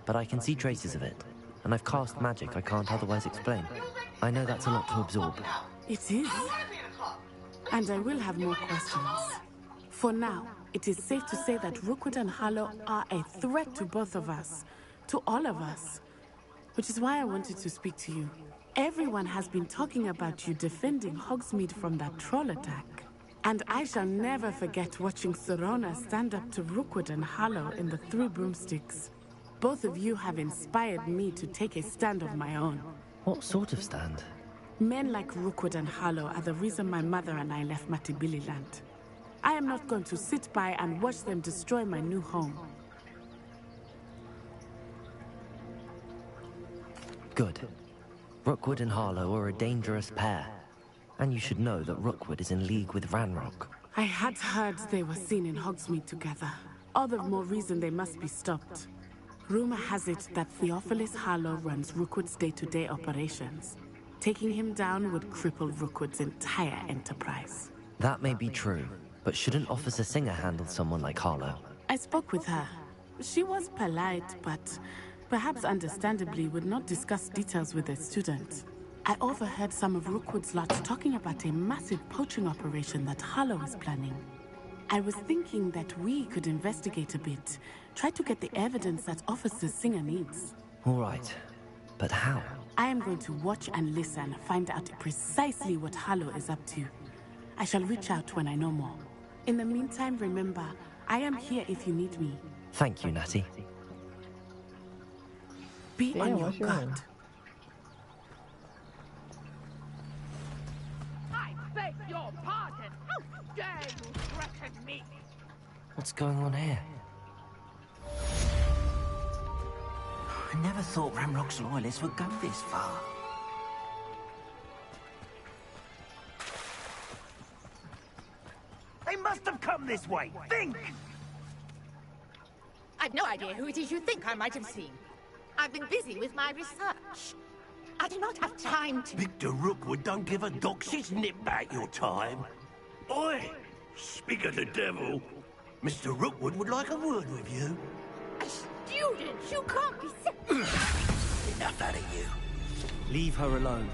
but I can see traces of it. And I've cast magic I can't otherwise explain. I know that's a lot to absorb. It is. And I will have more questions. For now, it is safe to say that Rookwood and Harlow are a threat to both of us. To all of us. Which is why I wanted to speak to you. Everyone has been talking about you defending Hogsmeade from that troll attack. And I shall never forget watching Serona stand up to Rookwood and Harlow in the Three Broomsticks. Both of you have inspired me to take a stand of my own. What sort of stand? Men like Rookwood and Harlow are the reason my mother and I left Matibililand. I am not going to sit by and watch them destroy my new home. Good. Rookwood and Harlow are a dangerous pair. And you should know that Rookwood is in league with Ranrock. I had heard they were seen in Hogsmeade together. All the more reason they must be stopped. Rumor has it that Theophilus Harlow runs Rookwood's day-to-day operations. Taking him down would cripple Rookwood's entire enterprise. That may be true, but shouldn't Officer Singer handle someone like Harlow? I spoke with her. She was polite, but perhaps understandably would not discuss details with a student. I overheard some of Rookwood's lot talking about a massive poaching operation that Harlow is planning. I was thinking that we could investigate a bit, try to get the evidence that Officer Singer needs. All right, but how? I am going to watch and listen, find out precisely what Harlow is up to. I shall reach out when I know more. In the meantime, remember, I am here if you need me. Thank you, Natty. Be on your guard. I beg your pardon. How dare you threaten me? What's going on here? I never thought Ramrock's loyalists would go this far. They must have come this way. Think! I've no idea who it is you think I might have seen. I've been busy with my research. I do not have time to... Victor Rookwood don't give a doxy's nip back your time. Oi! Speak of the devil. Mr. Rookwood would like a word with you. A student? You can't be... Enough out of you. Leave her alone.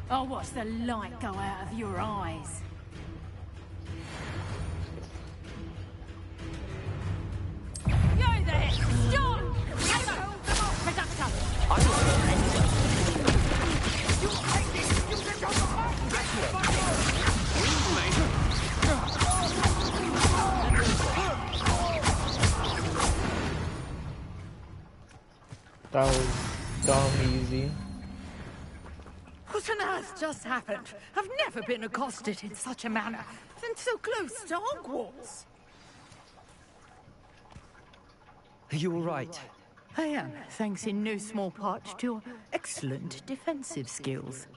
I'll watch the light go out of your eyes. Yo there! Stop! That was dumb easy. What on earth just happened? I've never been accosted in such a manner, and so close to Hogwarts. Are you all right? I am, thanks in no small part to your excellent defensive skills.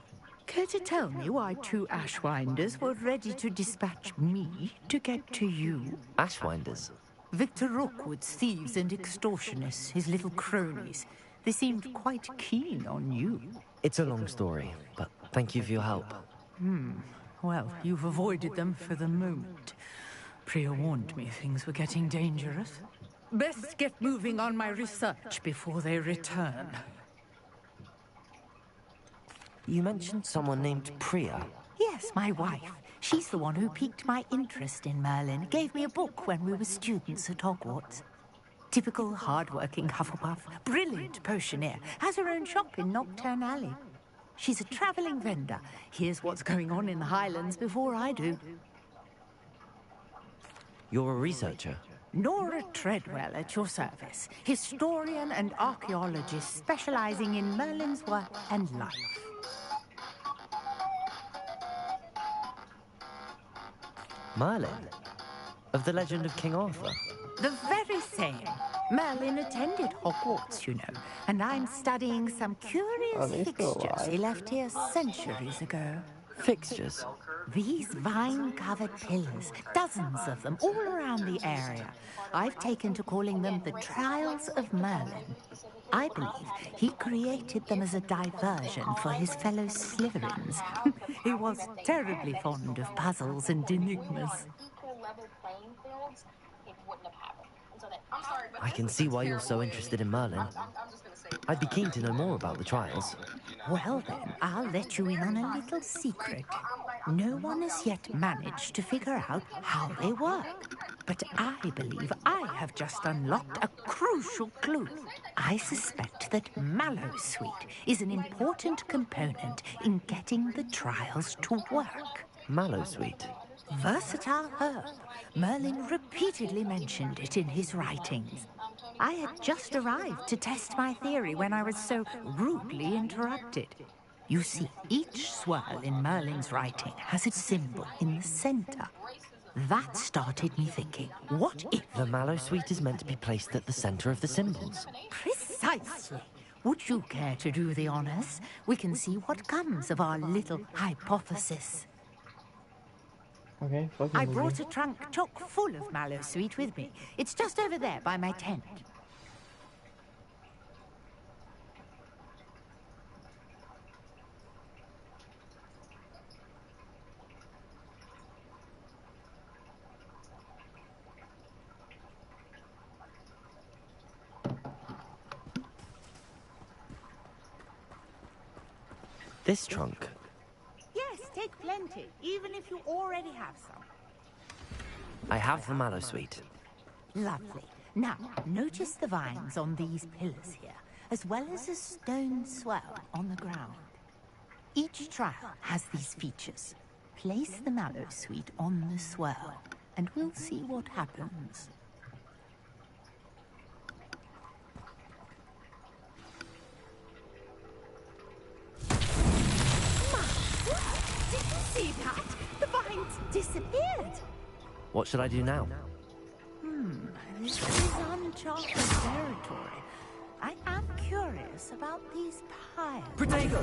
Care to tell me why two Ashwinders were ready to dispatch me to get to you? Ashwinders? Victor Rookwood's thieves and extortionists, his little cronies. They seemed quite keen on you. It's a long story, but thank you for your help. Well, you've avoided them for the moment. Priya warned me things were getting dangerous. Best get moving on my research before they return. You mentioned someone named Priya. Yes, my wife. She's the one who piqued my interest in Merlin. Gave me a book when we were students at Hogwarts. Typical hard-working Hufflepuff, brilliant potioneer, has her own shop in Nocturne Alley. She's a travelling vendor. Hears what's going on in the Highlands before I do. You're a researcher? Nora Treadwell at your service. Historian and archaeologist specialising in Merlin's work and life. Merlin? Of the legend of King Arthur? The very same. Merlin attended Hogwarts, you know, and I'm studying some curious fixtures he left here centuries ago. Fixtures? These vine-covered pillars, dozens of them, all around the area. I've taken to calling them the Trials of Merlin. I believe he created them as a diversion for his fellow Slytherins. He was terribly fond of puzzles and enigmas. I can see why you're so interested in Merlin. I'd be keen to know more about the trials. Well then, I'll let you in on a little secret. No one has yet managed to figure out how they work. But I believe I have just unlocked a crucial clue. I suspect that Mallowsweet is an important component in getting the trials to work. Mallowsweet? Versatile herb. Merlin repeatedly mentioned it in his writings. I had just arrived to test my theory when I was so rudely interrupted. You see, each swirl in Merlin's writing has its symbol in the center. That started me thinking, what if... The Mallowsweet is meant to be placed at the center of the symbols. Precisely. Would you care to do the honors? We can see what comes of our little hypothesis. Okay, I brought a trunk chock full of Mallowsweet with me. It's just over there by my tent. This trunk? Yes, take plenty, even if you already have some. I have the mallow sweet. Lovely. Now, notice the vines on these pillars here, as well as a stone swell on the ground. Each trial has these features. Place the mallow sweet on the swell, and we'll see what happens. Did you see that? The vines disappeared. What should I do now? This is uncharted territory. I am curious about these piles. Protego!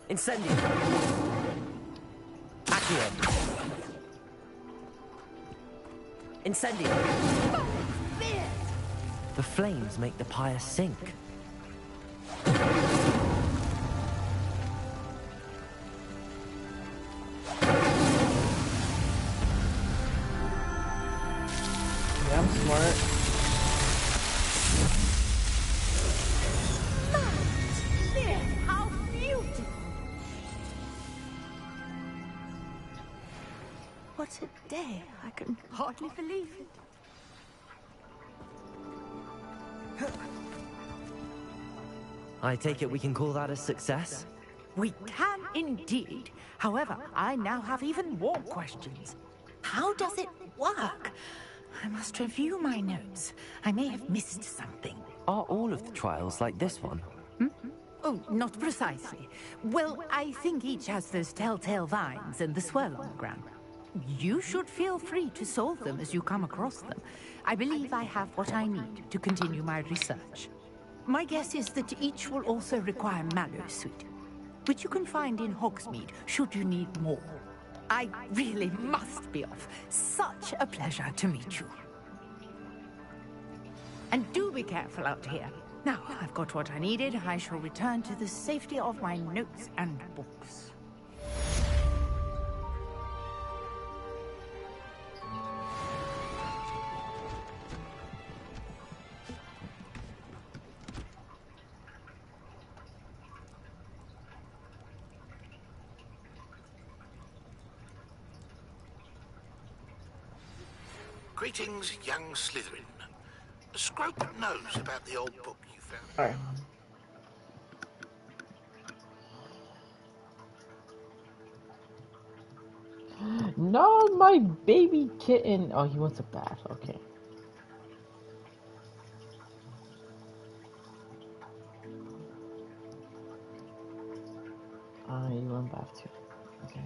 Incendio! Accio! Incendio! The flames make the pyre sink. Yeah, I'm smart. How beautiful! What a day. I can hardly believe it. I take it we can call that a success? We can indeed. However, I now have even more questions. How does it work? I must review my notes. I may have missed something. Are all of the trials like this one? Oh, not precisely. Well, I think each has those telltale vines and the swirl on the ground. You should feel free to solve them as you come across them. I believe I have what I need to continue my research. My guess is that each will also require mallow sweet, which you can find in Hogsmeade should you need more. I really must be off. Such a pleasure to meet you. And do be careful out here. Now, I've got what I needed. I shall return to the safety of my notes and books. Greetings, young Slytherin. Scrope knows about the old book you found. Alright. No, my baby kitten. Oh, he wants a bath. Okay. You want bath too. Okay.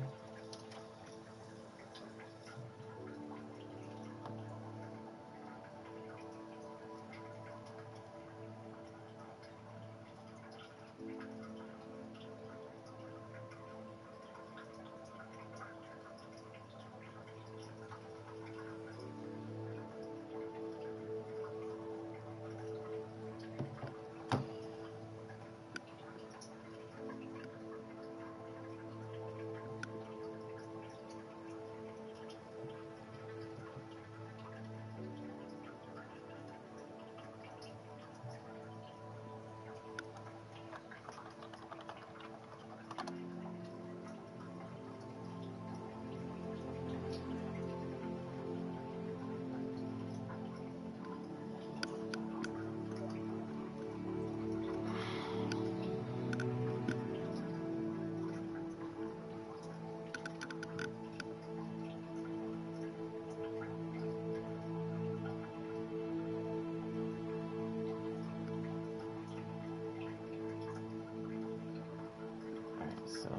So,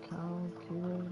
calculator.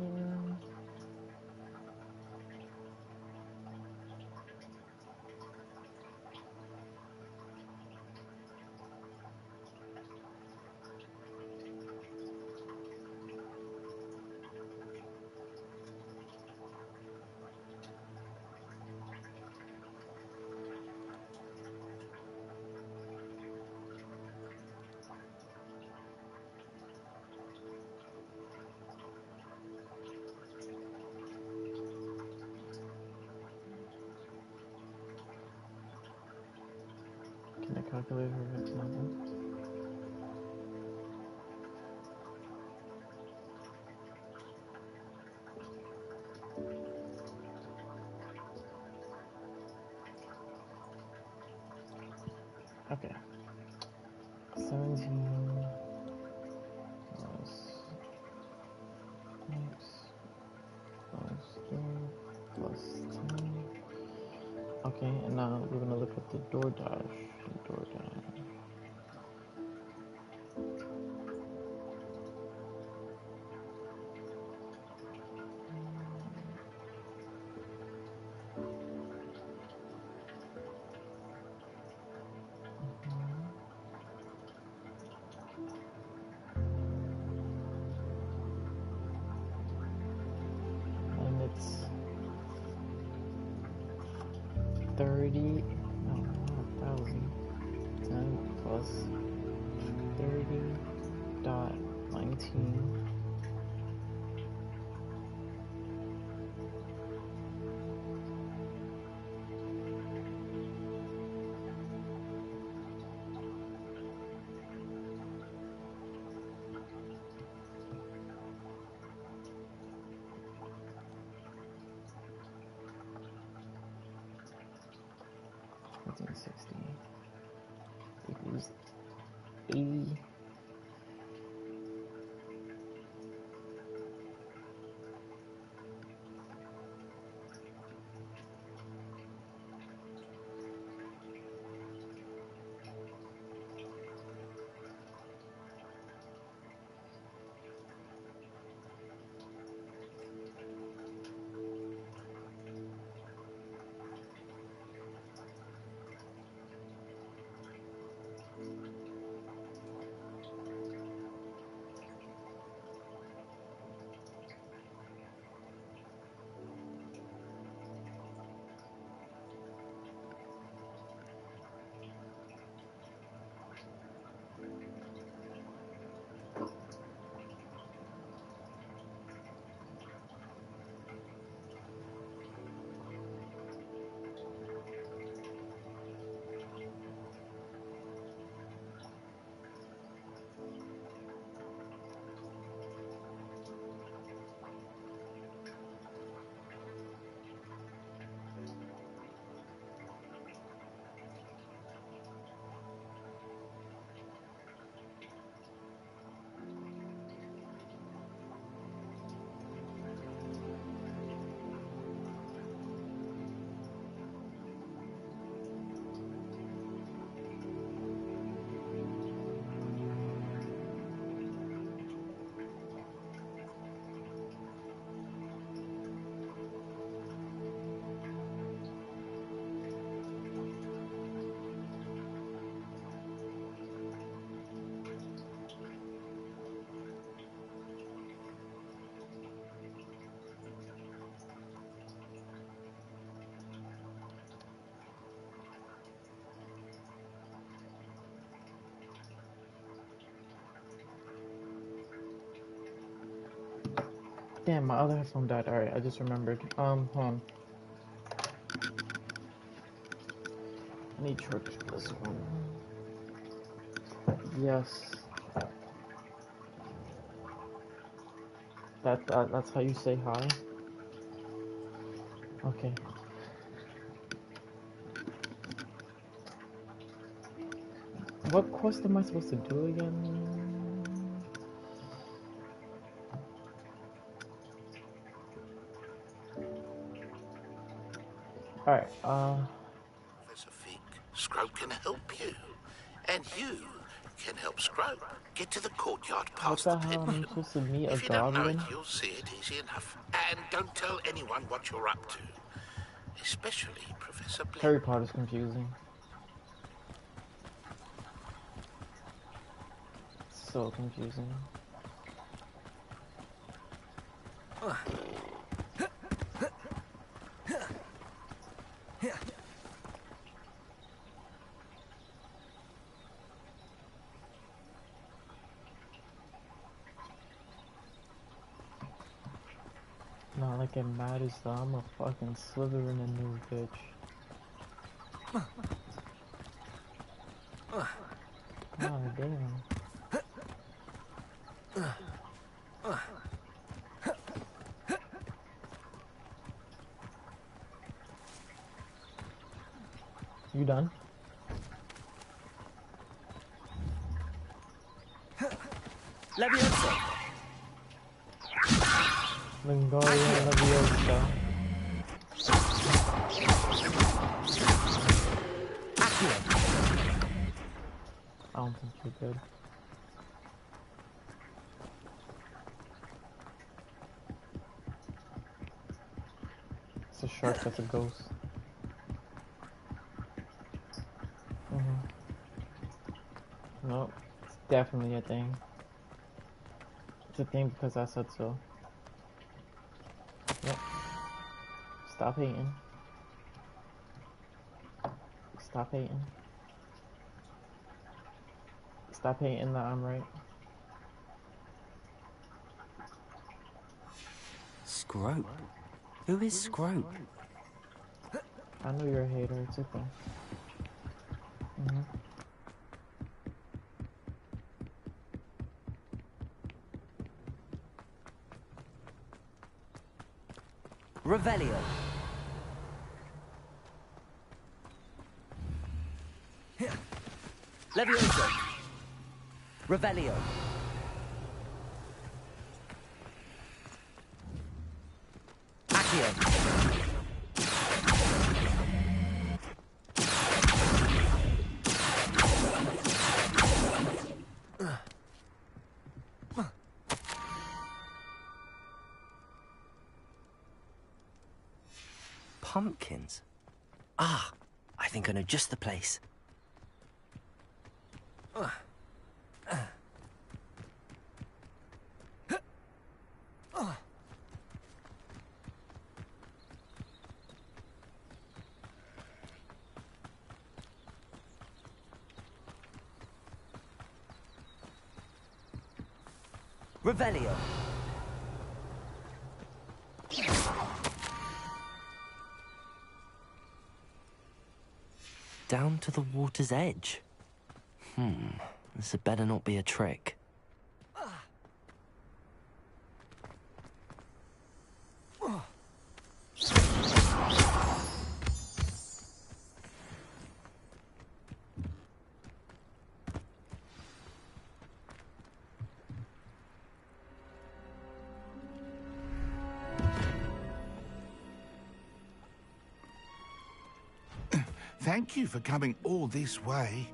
Can I calculate her next number? Okay. 17 plus X plus 3 plus 10. Okay, and now we're gonna look at the DoorDash. And it's 30, no, not 1,000. 10 plus 30.19. $14.60 equals 80. Damn, my other headphone died. Alright, I just remembered. Hold on. I need to charge this one. Yes. That's how you say hi? Okay. What quest am I supposed to do again? Alright, Professor Fig, Scrope can help you. And you can help Scrope get to the courtyard what past the the hell? I'm pension. supposed to meet a If you don't know it, goblin? you'll see it easy enough. And don't tell anyone what you're up to. Especially Professor Blake. Harry Potter's confusing. So confusing. Not like it matters though, I'm a fucking Slytherin in this bitch. God damn. You done? Leviosa. Wingardium Leviosa. I don't think you're good. It's a shark that's a ghost. Nope, it's definitely a thing. It's a thing because I said so. Yep. Stop hating. Stop hating. Stop hating that I'm right. Scrope? Who is Scrope? I know you're a hater, it's okay. Revelio. Leviosa. Revelio. Accio. Pumpkins? Ah, I think I know just the place. Revelio. Down to the water's edge. This had better not be a trick. Thank you for coming all this way.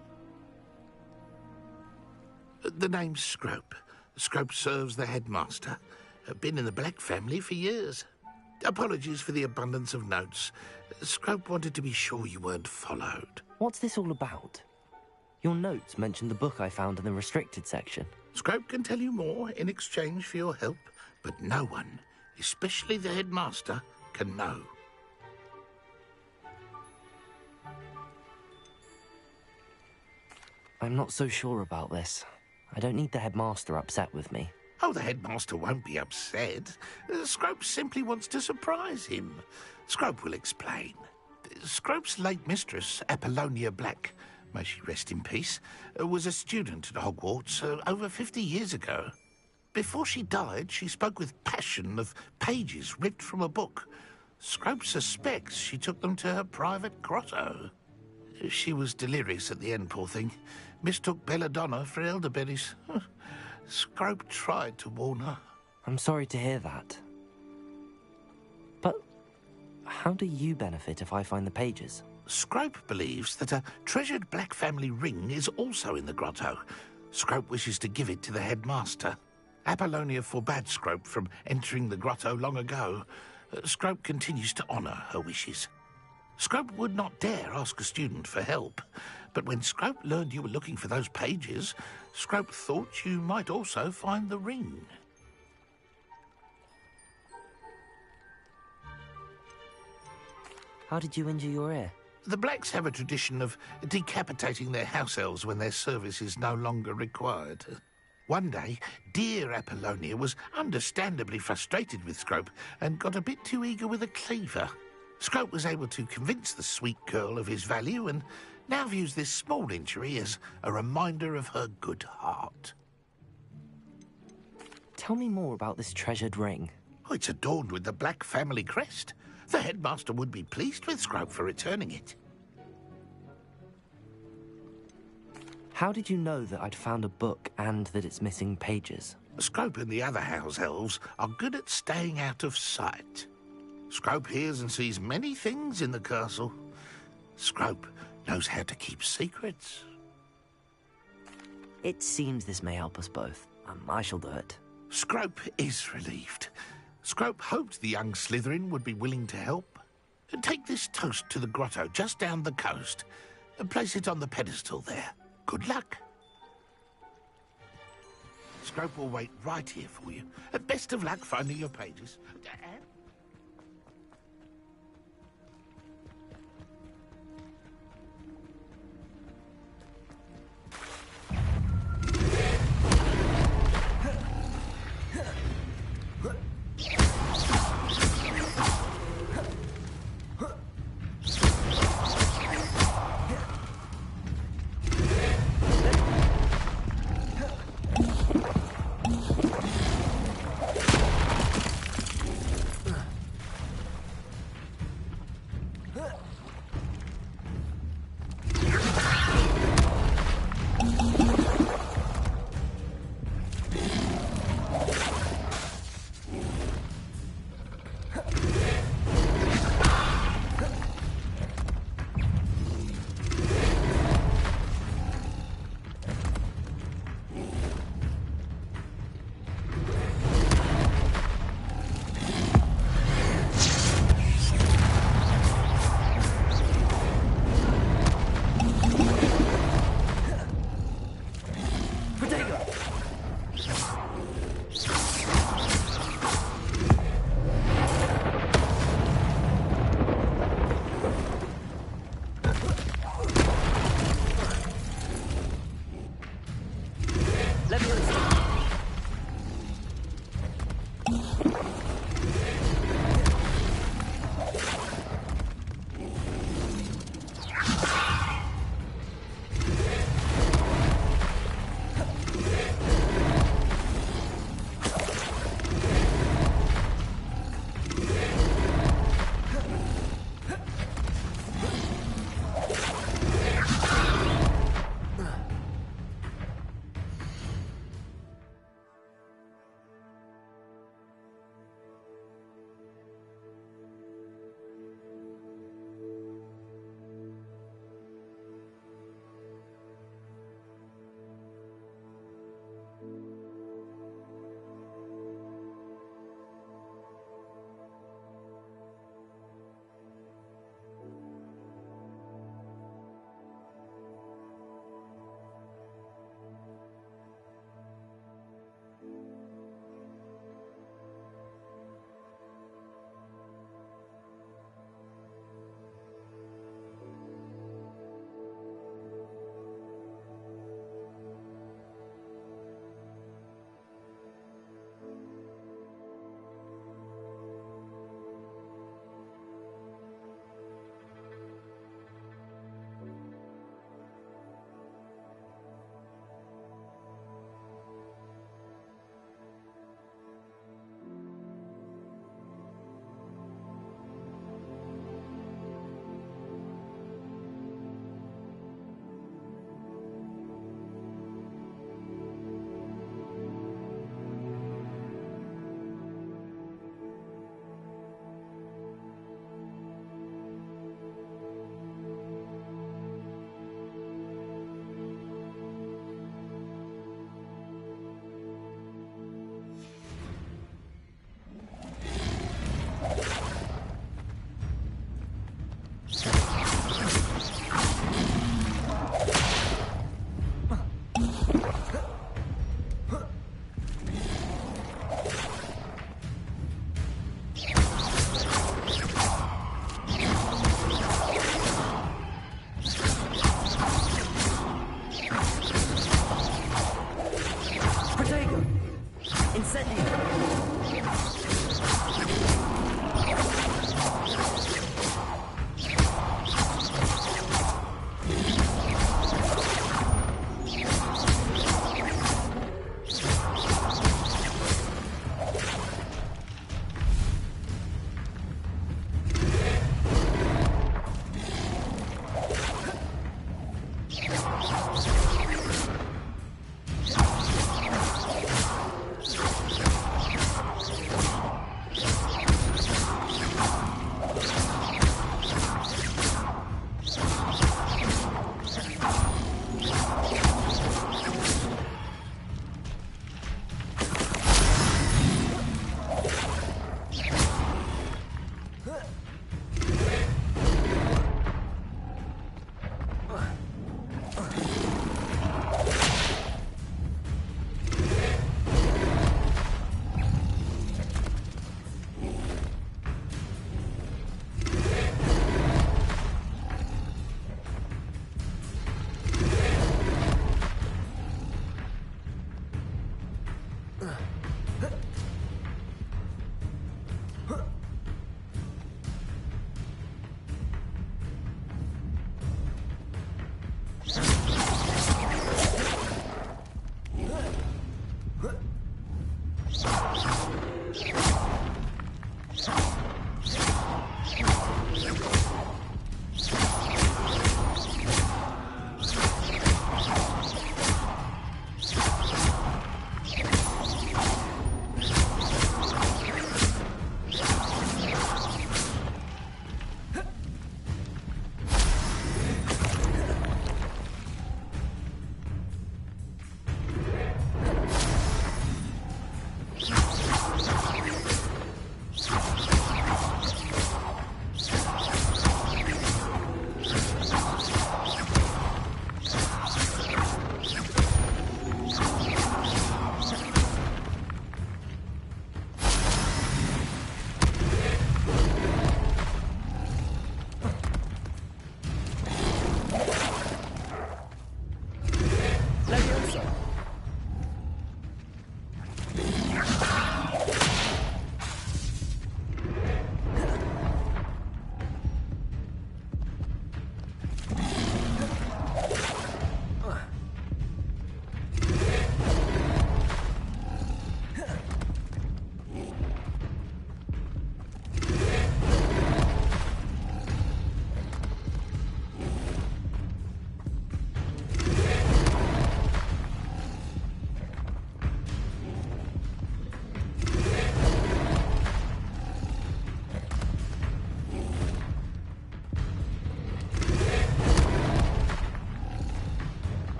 The name's Scrope. Scrope serves the headmaster. Been in the Black family for years. Apologies for the abundance of notes. Scrope wanted to be sure you weren't followed. What's this all about? Your notes mentioned the book I found in the restricted section. Scrope can tell you more in exchange for your help, but no one, especially the headmaster, can know. I'm not so sure about this. I don't need the headmaster upset with me. Oh, the headmaster won't be upset. Scrope simply wants to surprise him. Scrope will explain. Scrope's late mistress, Apollonia Black, may she rest in peace, was a student at Hogwarts over 50 years ago. Before she died, she spoke with passion of pages ripped from a book. Scrope suspects she took them to her private grotto. She was delirious at the end, poor thing. Mistook belladonna for elderberries. Scrope tried to warn her. I'm sorry to hear that. But how do you benefit if I find the pages? Scrope believes that a treasured Black family ring is also in the grotto. Scrope wishes to give it to the headmaster. Apollonia forbade Scrope from entering the grotto long ago. Scrope continues to honour her wishes. Scrope would not dare ask a student for help, but when Scrope learned you were looking for those pages, Scrope thought you might also find the ring. How did you injure your ear? The Blacks have a tradition of decapitating their house elves when their service is no longer required. One day, dear Apollonia was understandably frustrated with Scrope and got a bit too eager with a cleaver. Scrope was able to convince the sweet girl of his value and now views this small injury as a reminder of her good heart. Tell me more about this treasured ring. Oh, it's adorned with the Black family crest. The headmaster would be pleased with Scrope for returning it. How did you know that I'd found a book and that it's missing pages? Scrope and the other house elves are good at staying out of sight. Scrope hears and sees many things in the castle. Scrope knows how to keep secrets. It seems this may help us both. I shall do it. Scrope is relieved. Scrope hoped the young Slytherin would be willing to help. Take this toast to the grotto just down the coast and place it on the pedestal there. Good luck. Scrope will wait right here for you. Best of luck finding your pages.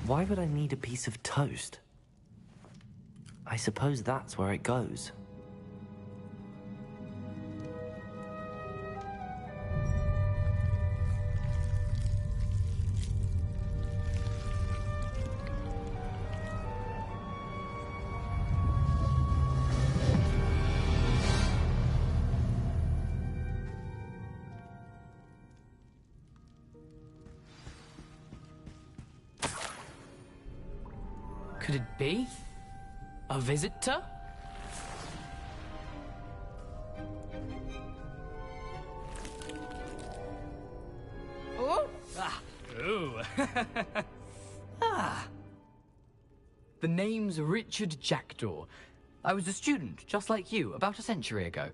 Why would I need a piece of toast? I suppose that's where it goes. Could it be? A visitor? Oh! Ah! Ooh! Ah! The name's Richard Jackdaw. I was a student, just like you, about a century ago.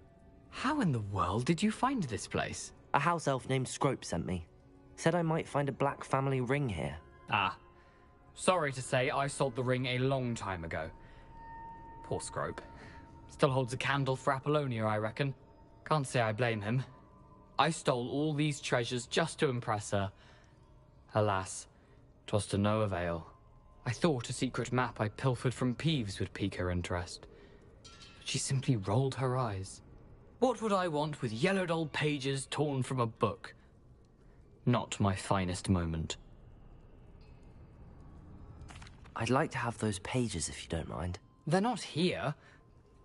How in the world did you find this place? A house elf named Scrope sent me. Said I might find a black family ring here. Ah. Sorry to say, I sold the ring a long time ago. Poor Scrope. Still holds a candle for Apollonia, I reckon. Can't say I blame him. I stole all these treasures just to impress her. Alas, 'twas to no avail. I thought a secret map I pilfered from Peeves would pique her interest. But she simply rolled her eyes. What would I want with yellowed old pages torn from a book? not my finest moment. I'd like to have those pages if you don't mind. They're not here.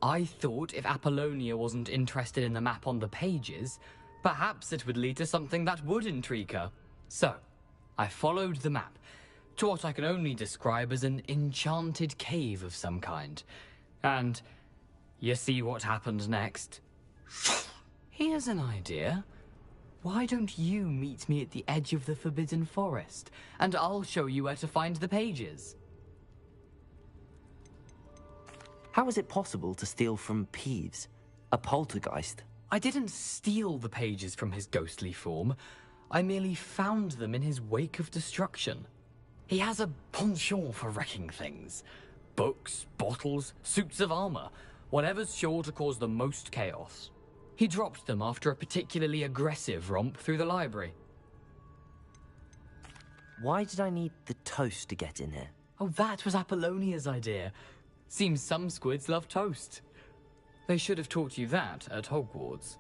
I thought if Apollonia wasn't interested in the map on the pages, perhaps it would lead to something that would intrigue her. So, I followed the map to what I can only describe as an enchanted cave of some kind. And you see what happened next? Here's an idea. Why don't you meet me at the edge of the Forbidden Forest, and I'll show you where to find the pages. How is it possible to steal from Peeves, a poltergeist? I didn't steal the pages from his ghostly form. I merely found them in his wake of destruction. He has a penchant for wrecking things. Books, bottles, suits of armor, whatever's sure to cause the most chaos. He dropped them after a particularly aggressive romp through the library. Why did I need the toast to get in here? Oh, that was Apollonia's idea. Seems some squids love toast. They should have taught you that at Hogwarts.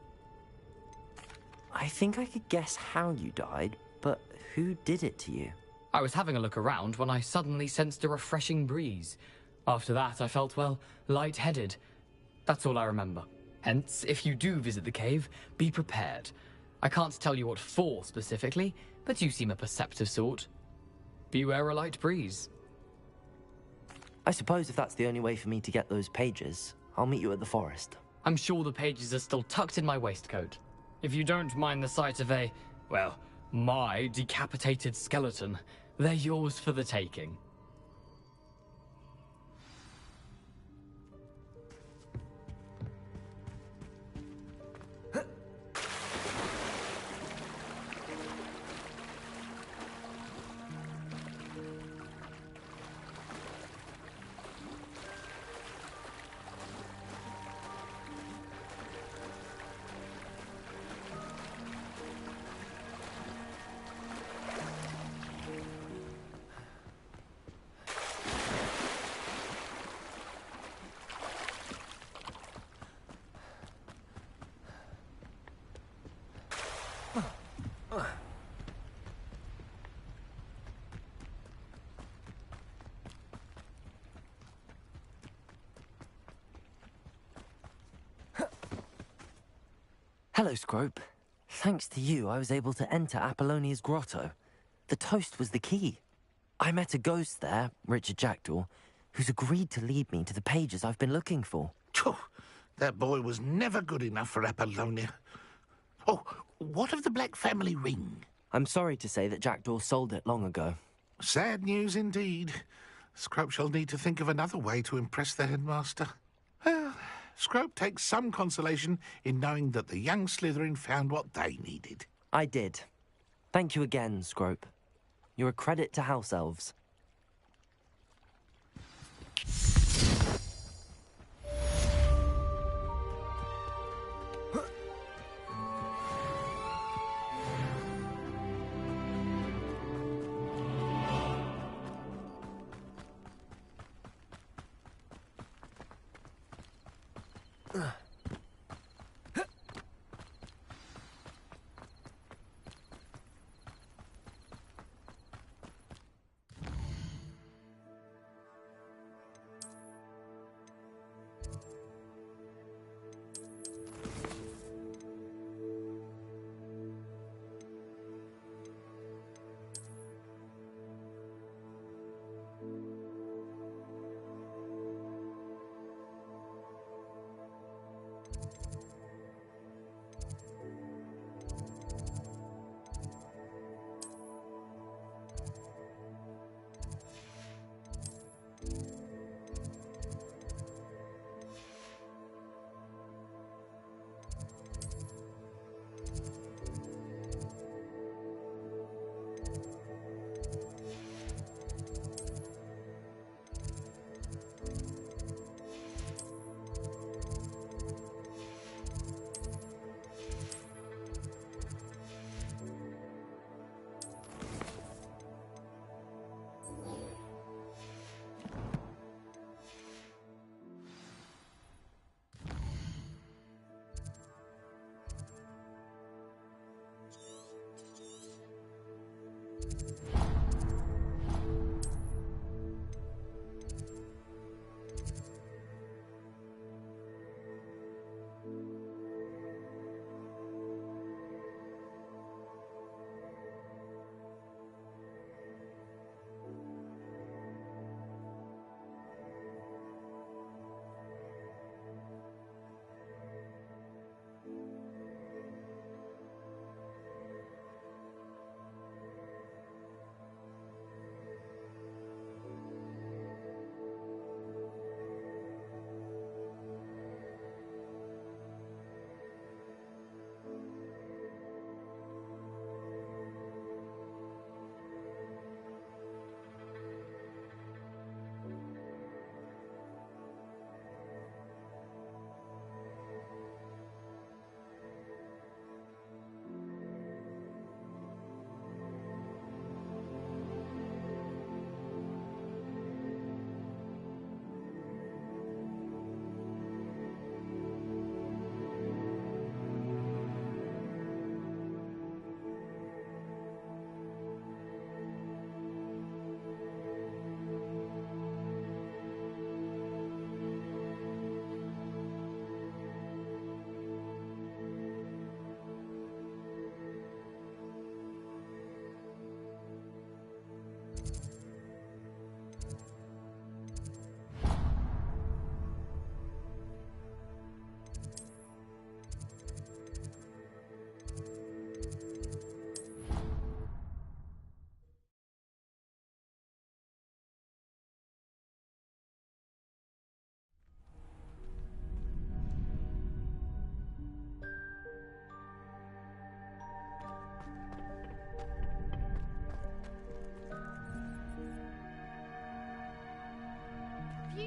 I think I could guess how you died, but who did it to you? I was having a look around when I suddenly sensed a refreshing breeze. After that, I felt, well, lightheaded. That's all I remember. Hence, if you do visit the cave, be prepared. I can't tell you what for specifically, but you seem a perceptive sort. Beware a light breeze. I suppose if that's the only way for me to get those pages, I'll meet you at the forest. I'm sure the pages are still tucked in my waistcoat. If you don't mind the sight of a, well, my decapitated skeleton, they're yours for the taking. Hello, Scrope. Thanks to you, I was able to enter Apollonia's grotto. The toast was the key. I met a ghost there, Richard Jackdaw, who's agreed to lead me to the pages I've been looking for. That boy was never good enough for Apollonia. Oh, what of the Black family ring? I'm sorry to say that Jackdaw sold it long ago. Sad news indeed. Scrope shall need to think of another way to impress the headmaster. Well, Scrope takes some consolation in knowing that the young Slytherin found what they needed. I did. Thank you again, Scrope. You're a credit to House Elves.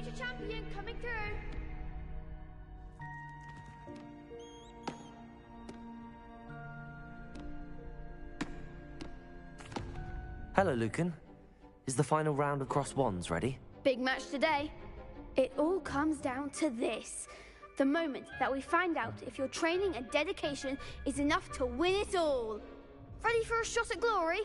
future champion coming through. Hello, Lucan. Is the final round of Cross Wands ready? Big match today. It all comes down to this. The moment that we find out if your training and dedication is enough to win it all. Ready for a shot at glory?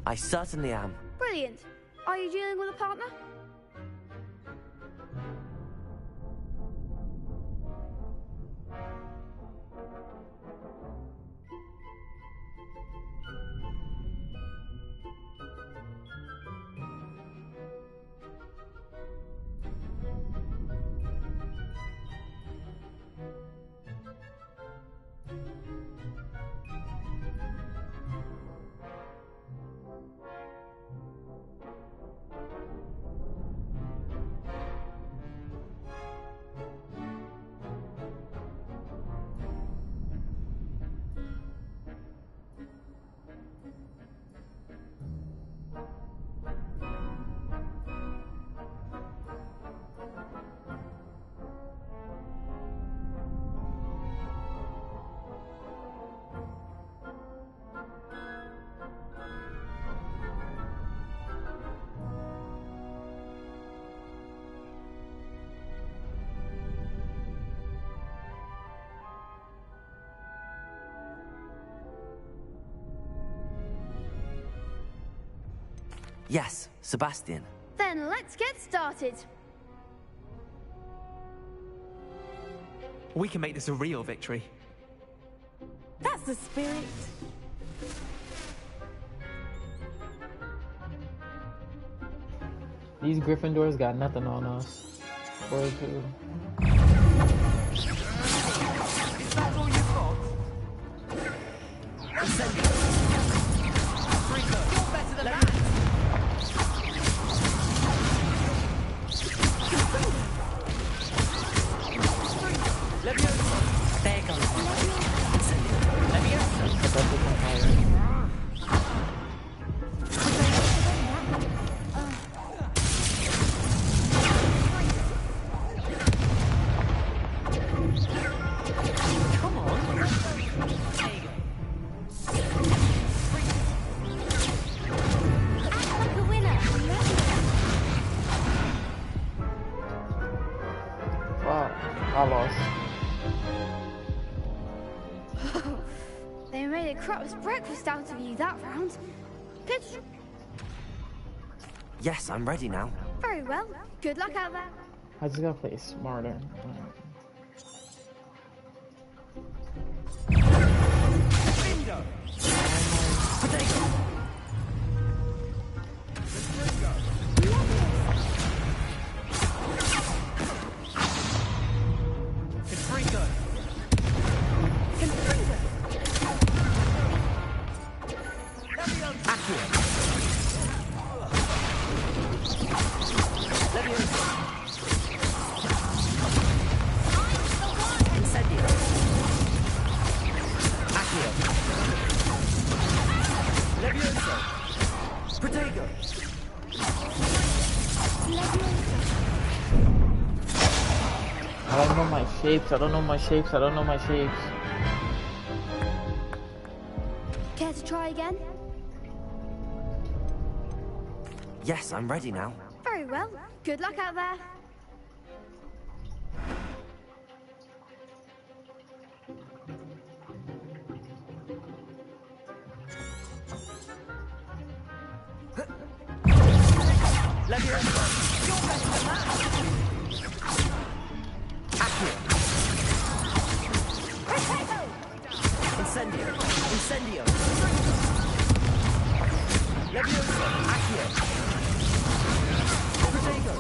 I certainly am. Brilliant. Are you dealing with a partner? Yes, Sebastian. Then let's get started. We can make this a real victory. That's the spirit. These Gryffindors got nothing on us. Or two. Is that all you've got? You're better than that! There goes Come on. There you go. Act like a winner. Wow, I lost. They made a crap's breakfast out of you that round. Pitch. Yes, I'm ready now. Very well. Good luck out there. I just gotta play smarter. Bingo! Confringo! I don't know my shapes. I don't know my shapes. I don't know my shapes. Care to try again? Yes, I'm ready now. Very well. Good luck out there. Incendio! Incendio! Levioso! Accio! Protego!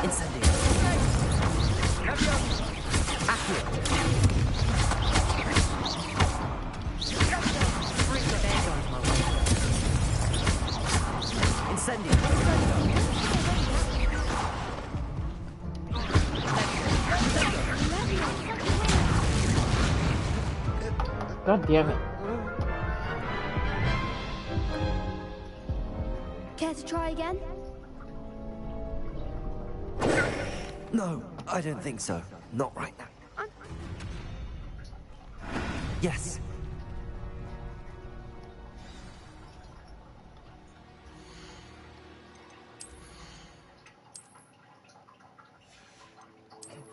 Incendio! Levioso! Accio! Incendio! God damn it. to try again? No, I don't think so. Not right now. Yes.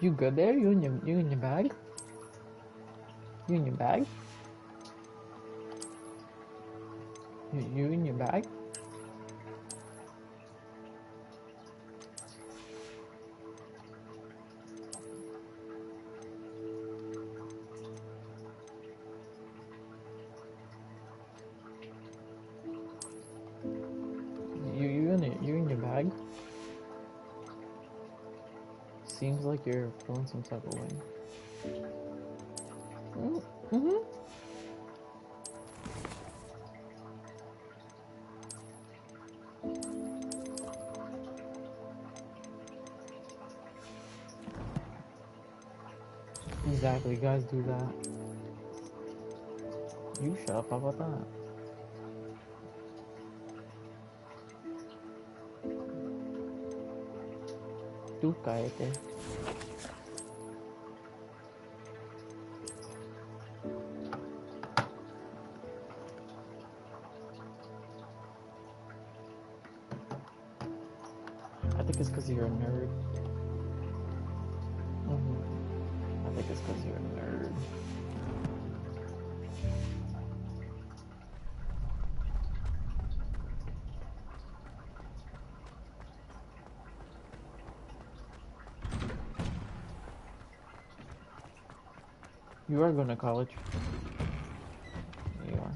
You good there? You in your bag? You in your bag? You in your bag? You in your bag? Seems like you're feeling some type of way. Mm-hmm. Exactly, guys do that. You shut up, how about that? Tú cállate. I think it's because you're a nerd. I think it's because you're a nerd. You are going to college. You are.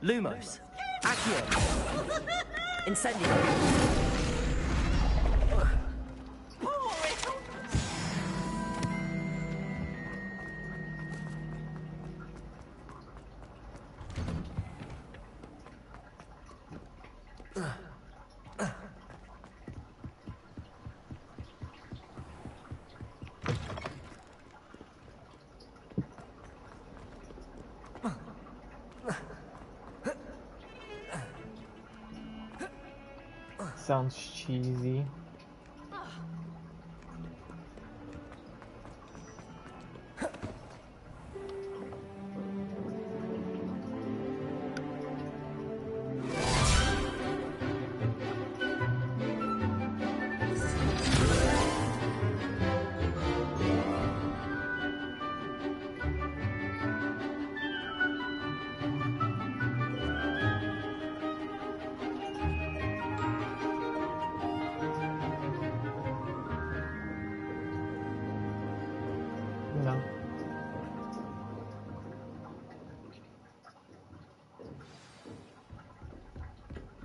Lumos. Accio. Incendio. Sounds cheesy. No.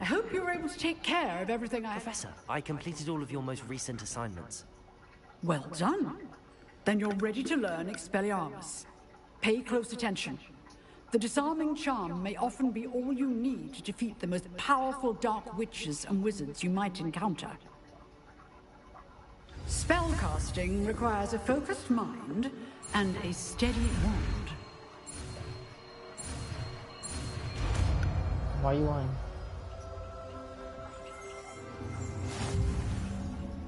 I hope you were able to take care of everything Professor, I completed all of your most recent assignments. Well done. Then you're ready to learn Expelliarmus. Pay close attention. The disarming charm may often be all you need to defeat the most powerful dark witches and wizards you might encounter. Spellcasting requires a focused mind and a steady wand. Why are you lying?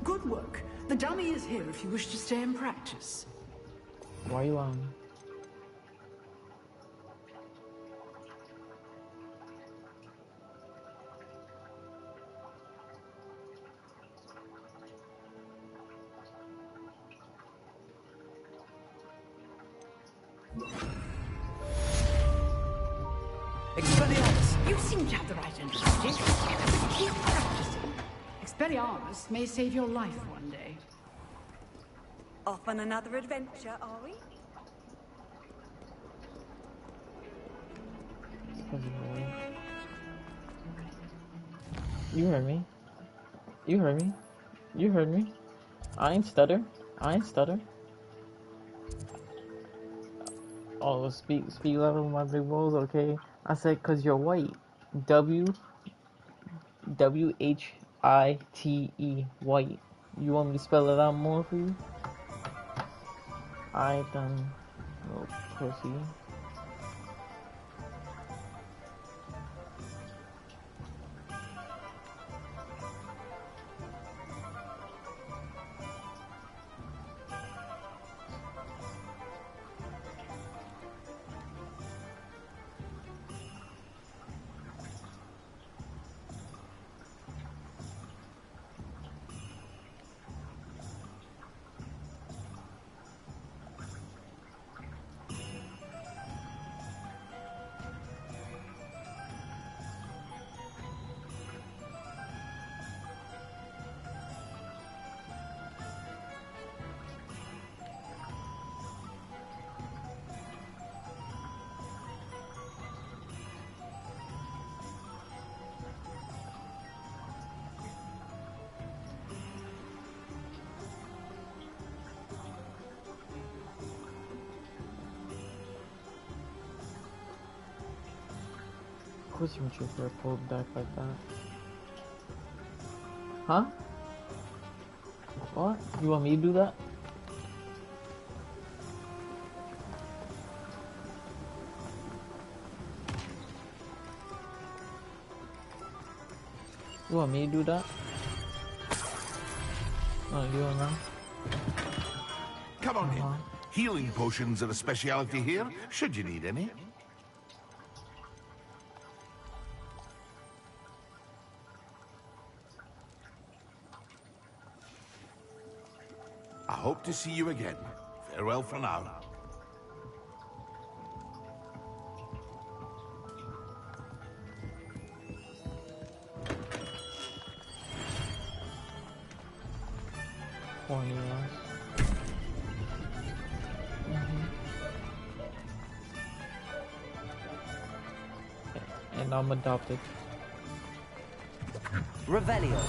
Good work. The dummy is here if you wish to stay and practice. Why are you lying? Expelliarmus, you seem to have the right understanding. Keep practicing. Expelliarmus may save your life one day. Off on another adventure, are we? You heard me. You heard me. You heard me. I ain't stutter. I ain't stutter. Oh, speak level with my big balls, okay? I said 'cause you're white. W-H-I-T-E, white. You want me to spell it out more for you? Alright then, little pussy. course you want your hair pulled back like that. Huh? What? You want me to do that? You want me to do that? Oh, you don't know? Come on in. Healing potions are a speciality here, should you need any. I hope to see you again. Farewell for now. Horny ass. And I'm adopted. Revelio.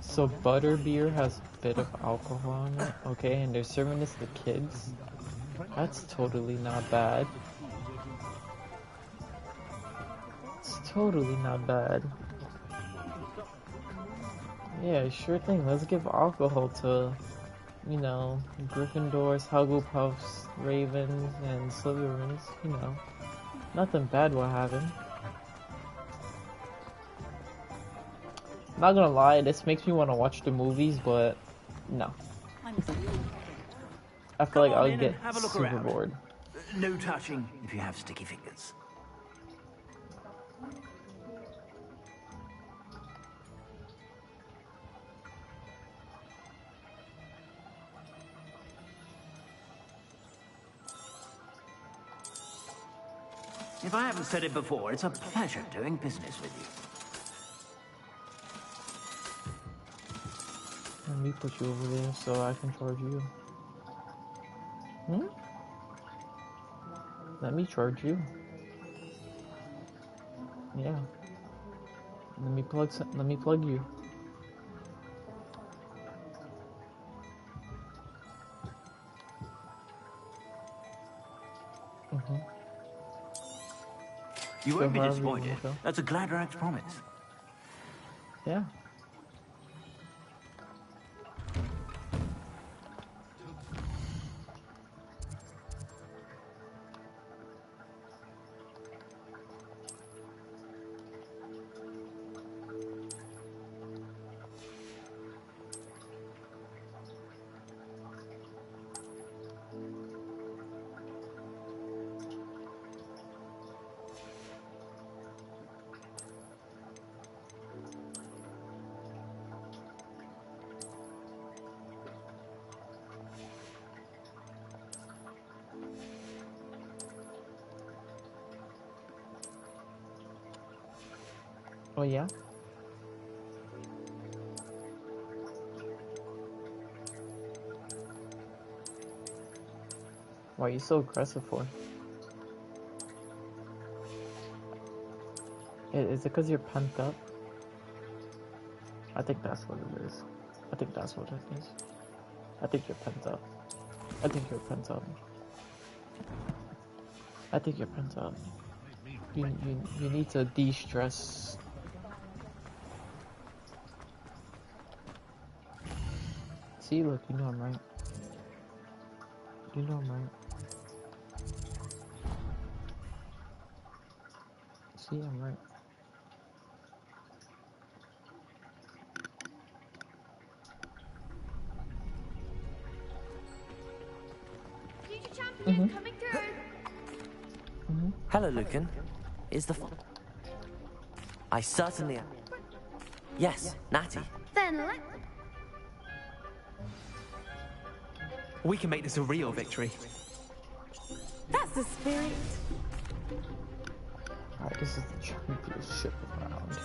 So butterbeer has a bit of alcohol in it, okay, and they're serving this to kids. That's totally not bad. It's totally not bad. Yeah, sure thing. Let's give alcohol to, you know, Gryffindors, Hugglepuffs, Ravens, and Slytherins. You know, nothing bad will happen. Not gonna lie, this makes me want to watch the movies, but no. I feel like I'll get super bored. No touching if you have sticky fingers. If I haven't said it before, it's a pleasure doing business with you. Let me put you over there so I can charge you. Hmm? Let me charge you. Yeah. Let me plug you. You won't be however you disappointed. want to go. That's a Gladrax promise. Yeah. Oh yeah? Why are you so aggressive for? Is it because you're pent up? I think that's what it is. I think that's what it is. I think you're pent up. I think you're pent up. I think you're pent up. You need to de-stress. See, look, you know I'm right. You know I'm right. See, I'm right. Future champion coming through. Hello, Lucan. Is the I certainly am. Yes, Natty. Then let We can make this a real victory. That's the spirit. Alright, this is the championship round.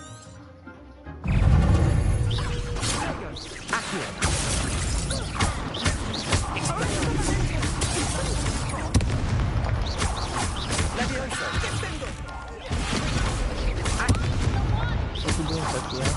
What's he doing, Sophia?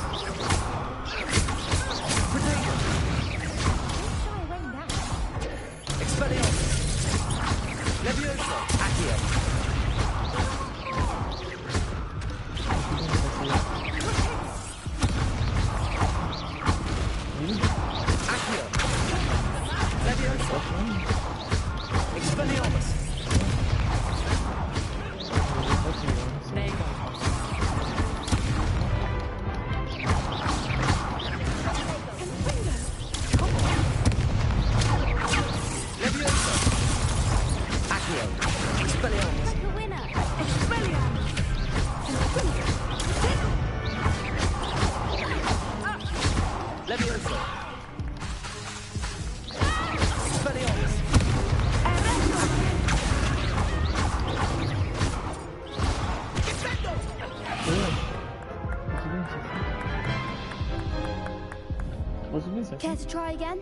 Care to try again?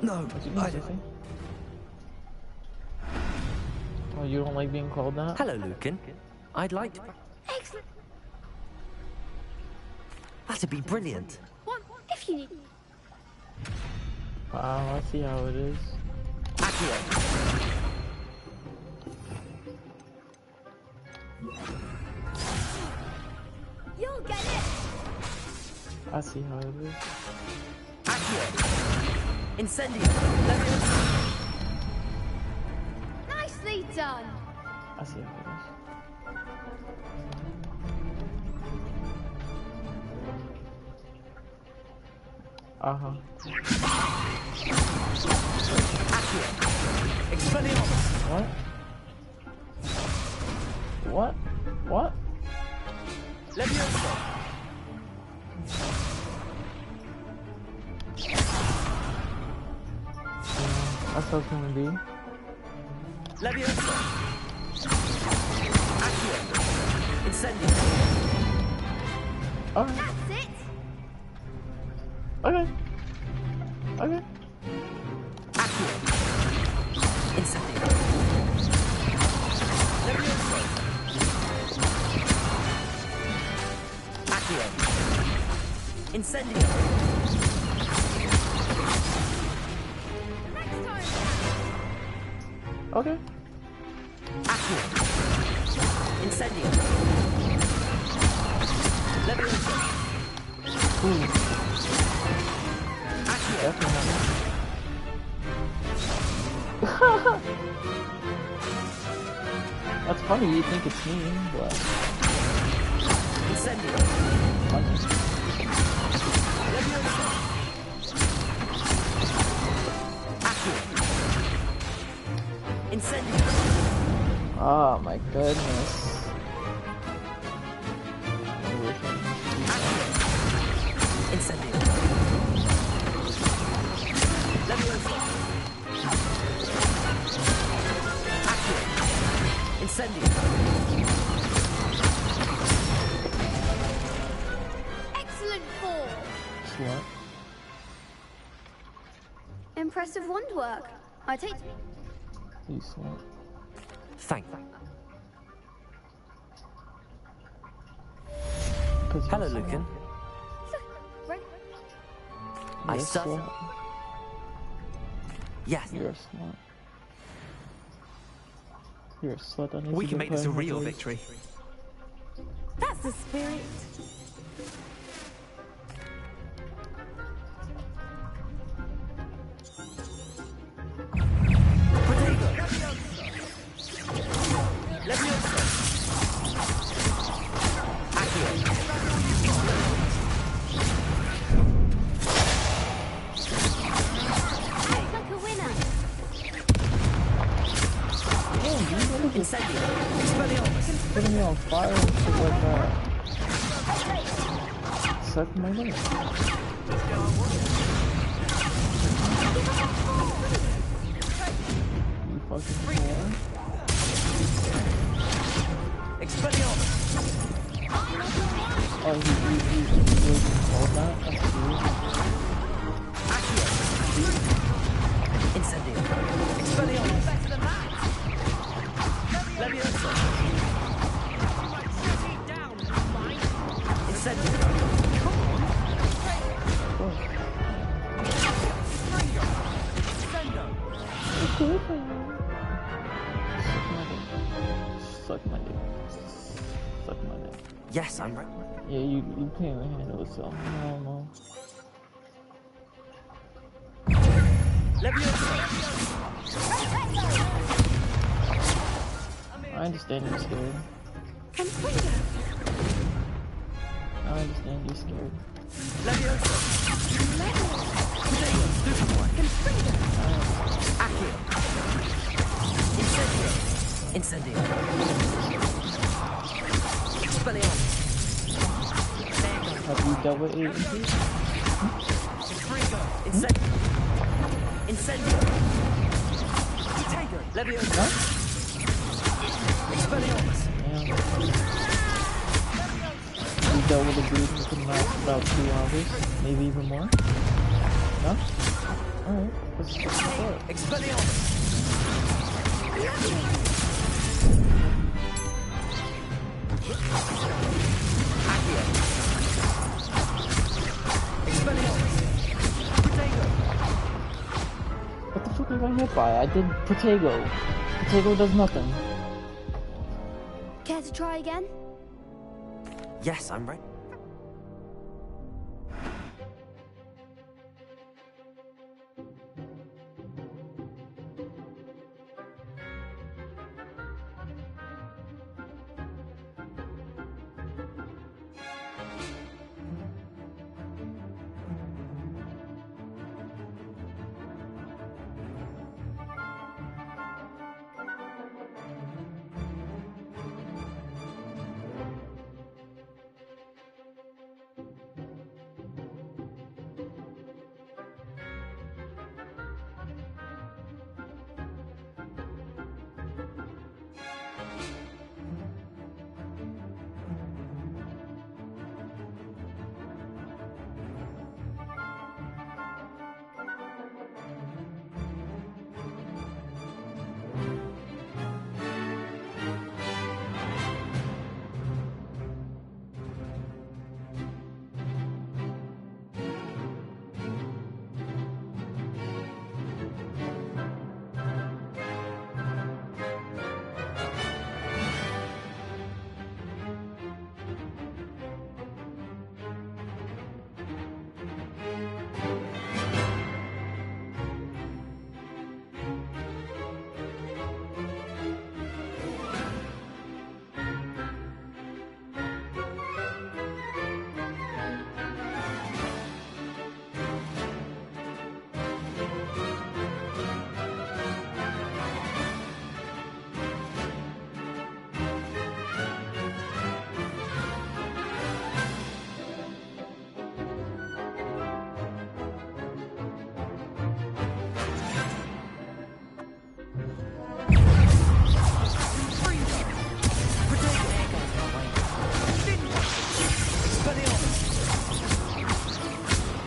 No, I don't. Oh, you don't like being called that? Hello, Lucan. I'd like to... Excellent. That'd be brilliant. One, if you need. Wow, I see how it is. You'll get it. I see how it is. Incendio. Nicely done. I see how it is. What? What? What? That's how it's gonna be. Incendio. Alright. That's it. Okay. Okay. Incendio. Incendio. Okay. Incendio. Ooh. Definitely. That's funny, you think it's me, but... Incendio. Incendio. Oh my goodness. Incendio. Incendio. Excellent ball. What? Impressive wand work. I take. You slut. Thank you. Hello, Lucan. I suffer. Yes. You're a slut. You're a slut. We can make this a real victory. That's the spirit. Putting me on fire and shit like that. Suck my name. You fucking whore. Expelliarmus. Oh, he called that? That's weird. Incendio. Expelliarmus. Better than that. Leviosa. Incendio. Yes, I'm ready. Yeah, you can't handle it, so I don't know. I understand you're scared. I understand you're scared. Incendio. Have you dealt with agencies? Incendio. Leviosa. Expelliarmus. You dealt with a dude who can last about 2 hours, maybe even more? No? Alright, let's start. Expelliarmus. What the fuck I got hit by? I did Protego. Protego does nothing. Care to try again? Yes, I'm ready.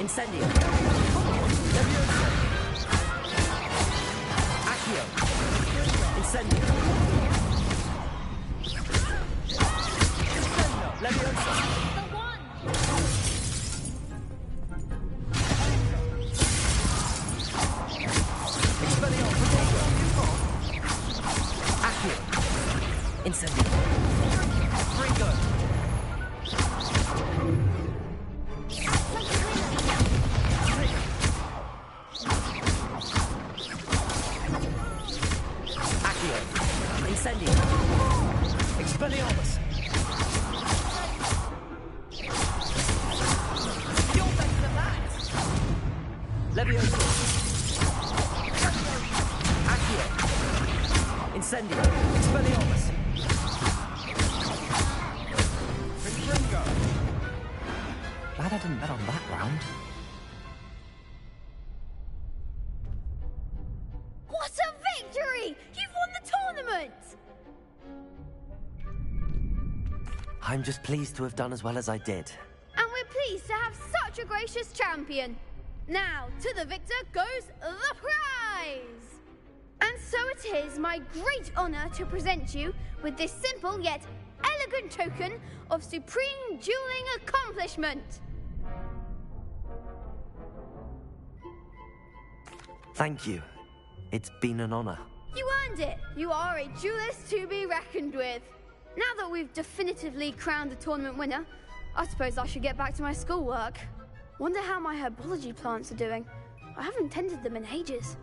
Incendio. Leviosa. Accio. Incendio. Leviosa. Expelliarmus. Accio. Incendio. Fringo. Incendio. Expelliarmus. You're better than that. Leviosa. Accio. Incendio. Expelliarmus. Fringo. Glad I didn't bet on that round. What a victory! You've won the tournament! I'm just pleased to have done as well as I did. And we're pleased to have such a gracious champion. Now, to the victor goes the prize! And so it is my great honor to present you with this simple yet elegant token of supreme dueling accomplishment. Thank you. It's been an honor. You earned it. You are a duelist to be reckoned with. Now that we've definitively crowned the tournament winner, I suppose I should get back to my schoolwork. Wonder how my herbology plants are doing. I haven't tended them in ages.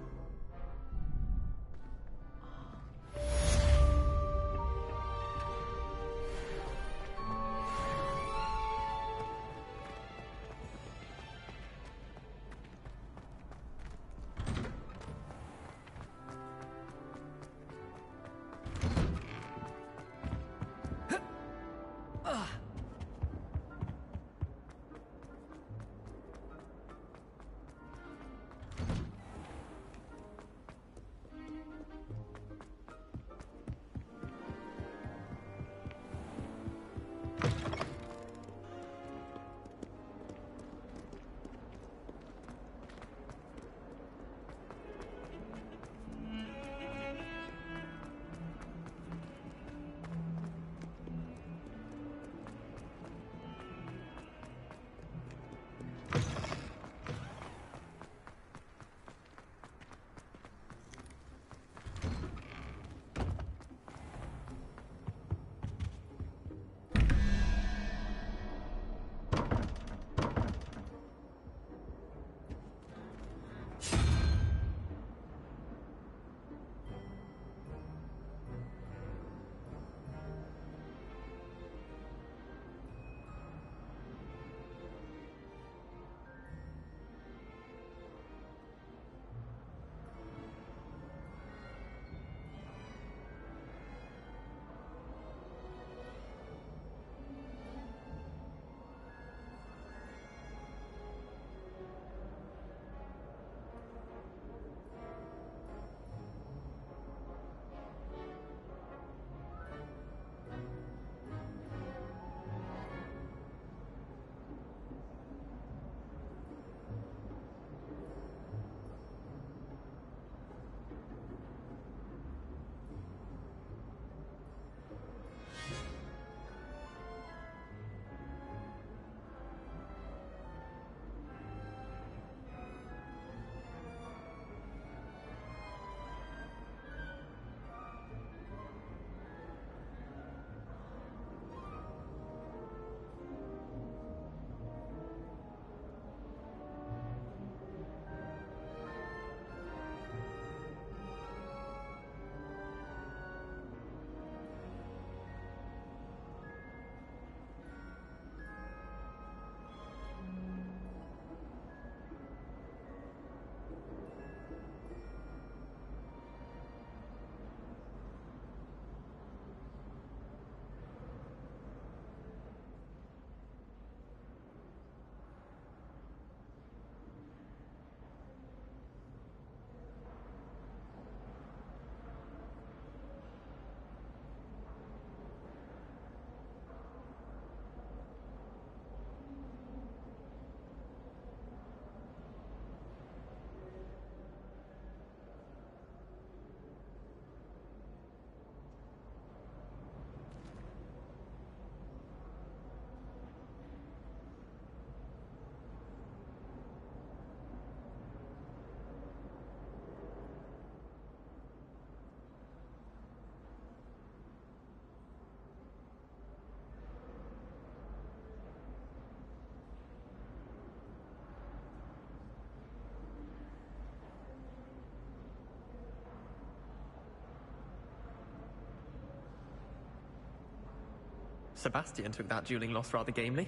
Sebastian took that dueling loss rather gamely.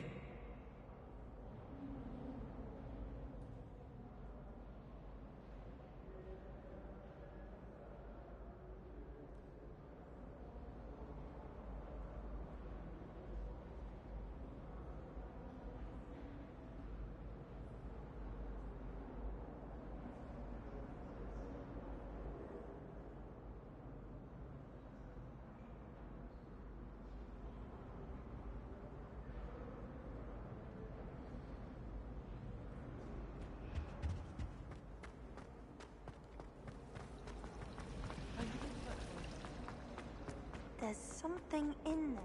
There's something in there.